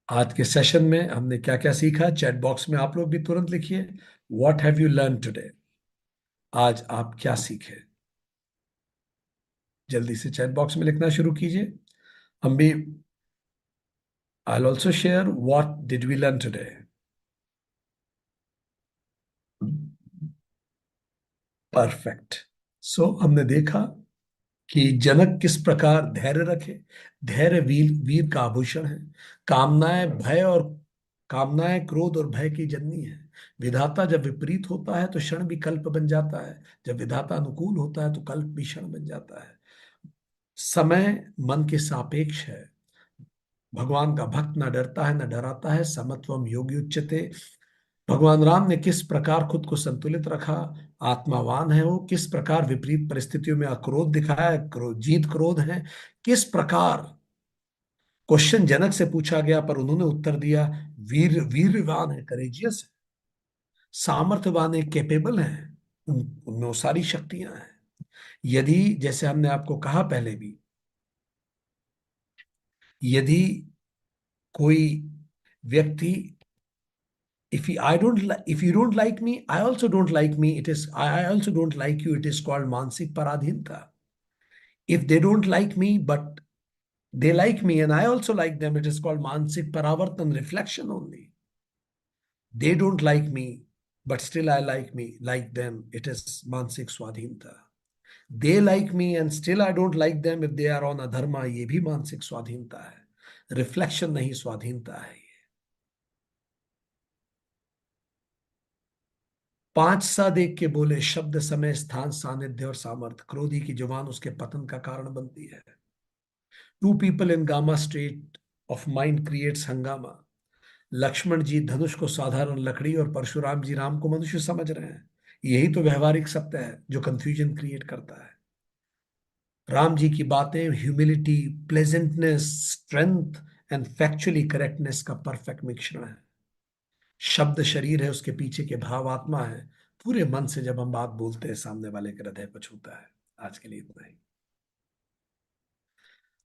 आज के सेशन में हमने क्या क्या सीखा? चैट बॉक्स में आप लोग भी तुरंत लिखिए, what have you learn today? आज आप क्या सीखे? जल्दी से चैट बॉक्स में लिखना शुरू कीजिए। हम भी, I also share what did we learn today. Perfect. So हमने देखा कि जनक किस प्रकार धैर्य रखे। धैर्य वीर वीर का आभूषण है। कामनाएं भय और कामनाएं क्रोध और भय की जननी है। विधाता जब विपरीत होता है तो क्षण भी कल्प बन जाता है, जब विधाता अनुकूल होता है तो कल्प भी क्षण बन जाता है। समय मन के सापेक्ष है। भगवान का भक्त न डरता है न डराता है, समत्वम योगी उच्यते। भगवान राम ने किस प्रकार खुद को संतुलित रखा, आत्मावान है वो, किस प्रकार विपरीत परिस्थितियों में अक्रोध दिखाया है, जीत क्रोध है। किस प्रकार क्वेश्चन जनक से पूछा गया पर उन्होंने उत्तर दिया। वीरवान है, करेजियस है, सामर्थ्यवान है, कैपेबल है। उनमें वो सारी शक्तियां हैं। यदि, जैसे हमने आपको कहा पहले भी, यदि कोई व्यक्ति, if you don't like me, I also don't like me, it is I also don't like you, it is called मानसिक पराधीनता। If they don't like me but they like me and I also like them, it is called मानसिक परावर्तन, reflection only। They don't like me but still I like them, it is मानसिक स्वाधीनता। They like me and still I don't like them if they are on अधर्मा, ये भी मानसिक स्वाधीनता है। रिफ्लेक्शन नहीं, स्वाधीनता है। पांच सा देख के बोले, शब्द समय स्थान सानिध्य और सामर्थ्य, क्रोधी की जुबान उसके पतन का कारण बनती है। Two people in gamma state of mind creates हंगामा। लक्ष्मण जी धनुष को साधारण लकड़ी और परशुराम जी राम को मनुष्य समझ रहे हैं। यही तो व्यवहारिक सत्य है जो कंफ्यूजन क्रिएट करता है। राम जी की बातें humility, pleasantness, strength and factually correctness का परफेक्ट मिश्रण है। शब्द शरीर है, उसके पीछे के भाव आत्मा है। पूरे मन से जब हम बात बोलते हैं, सामने वाले के हृदय को छूता है। आज के लिए इतना ही।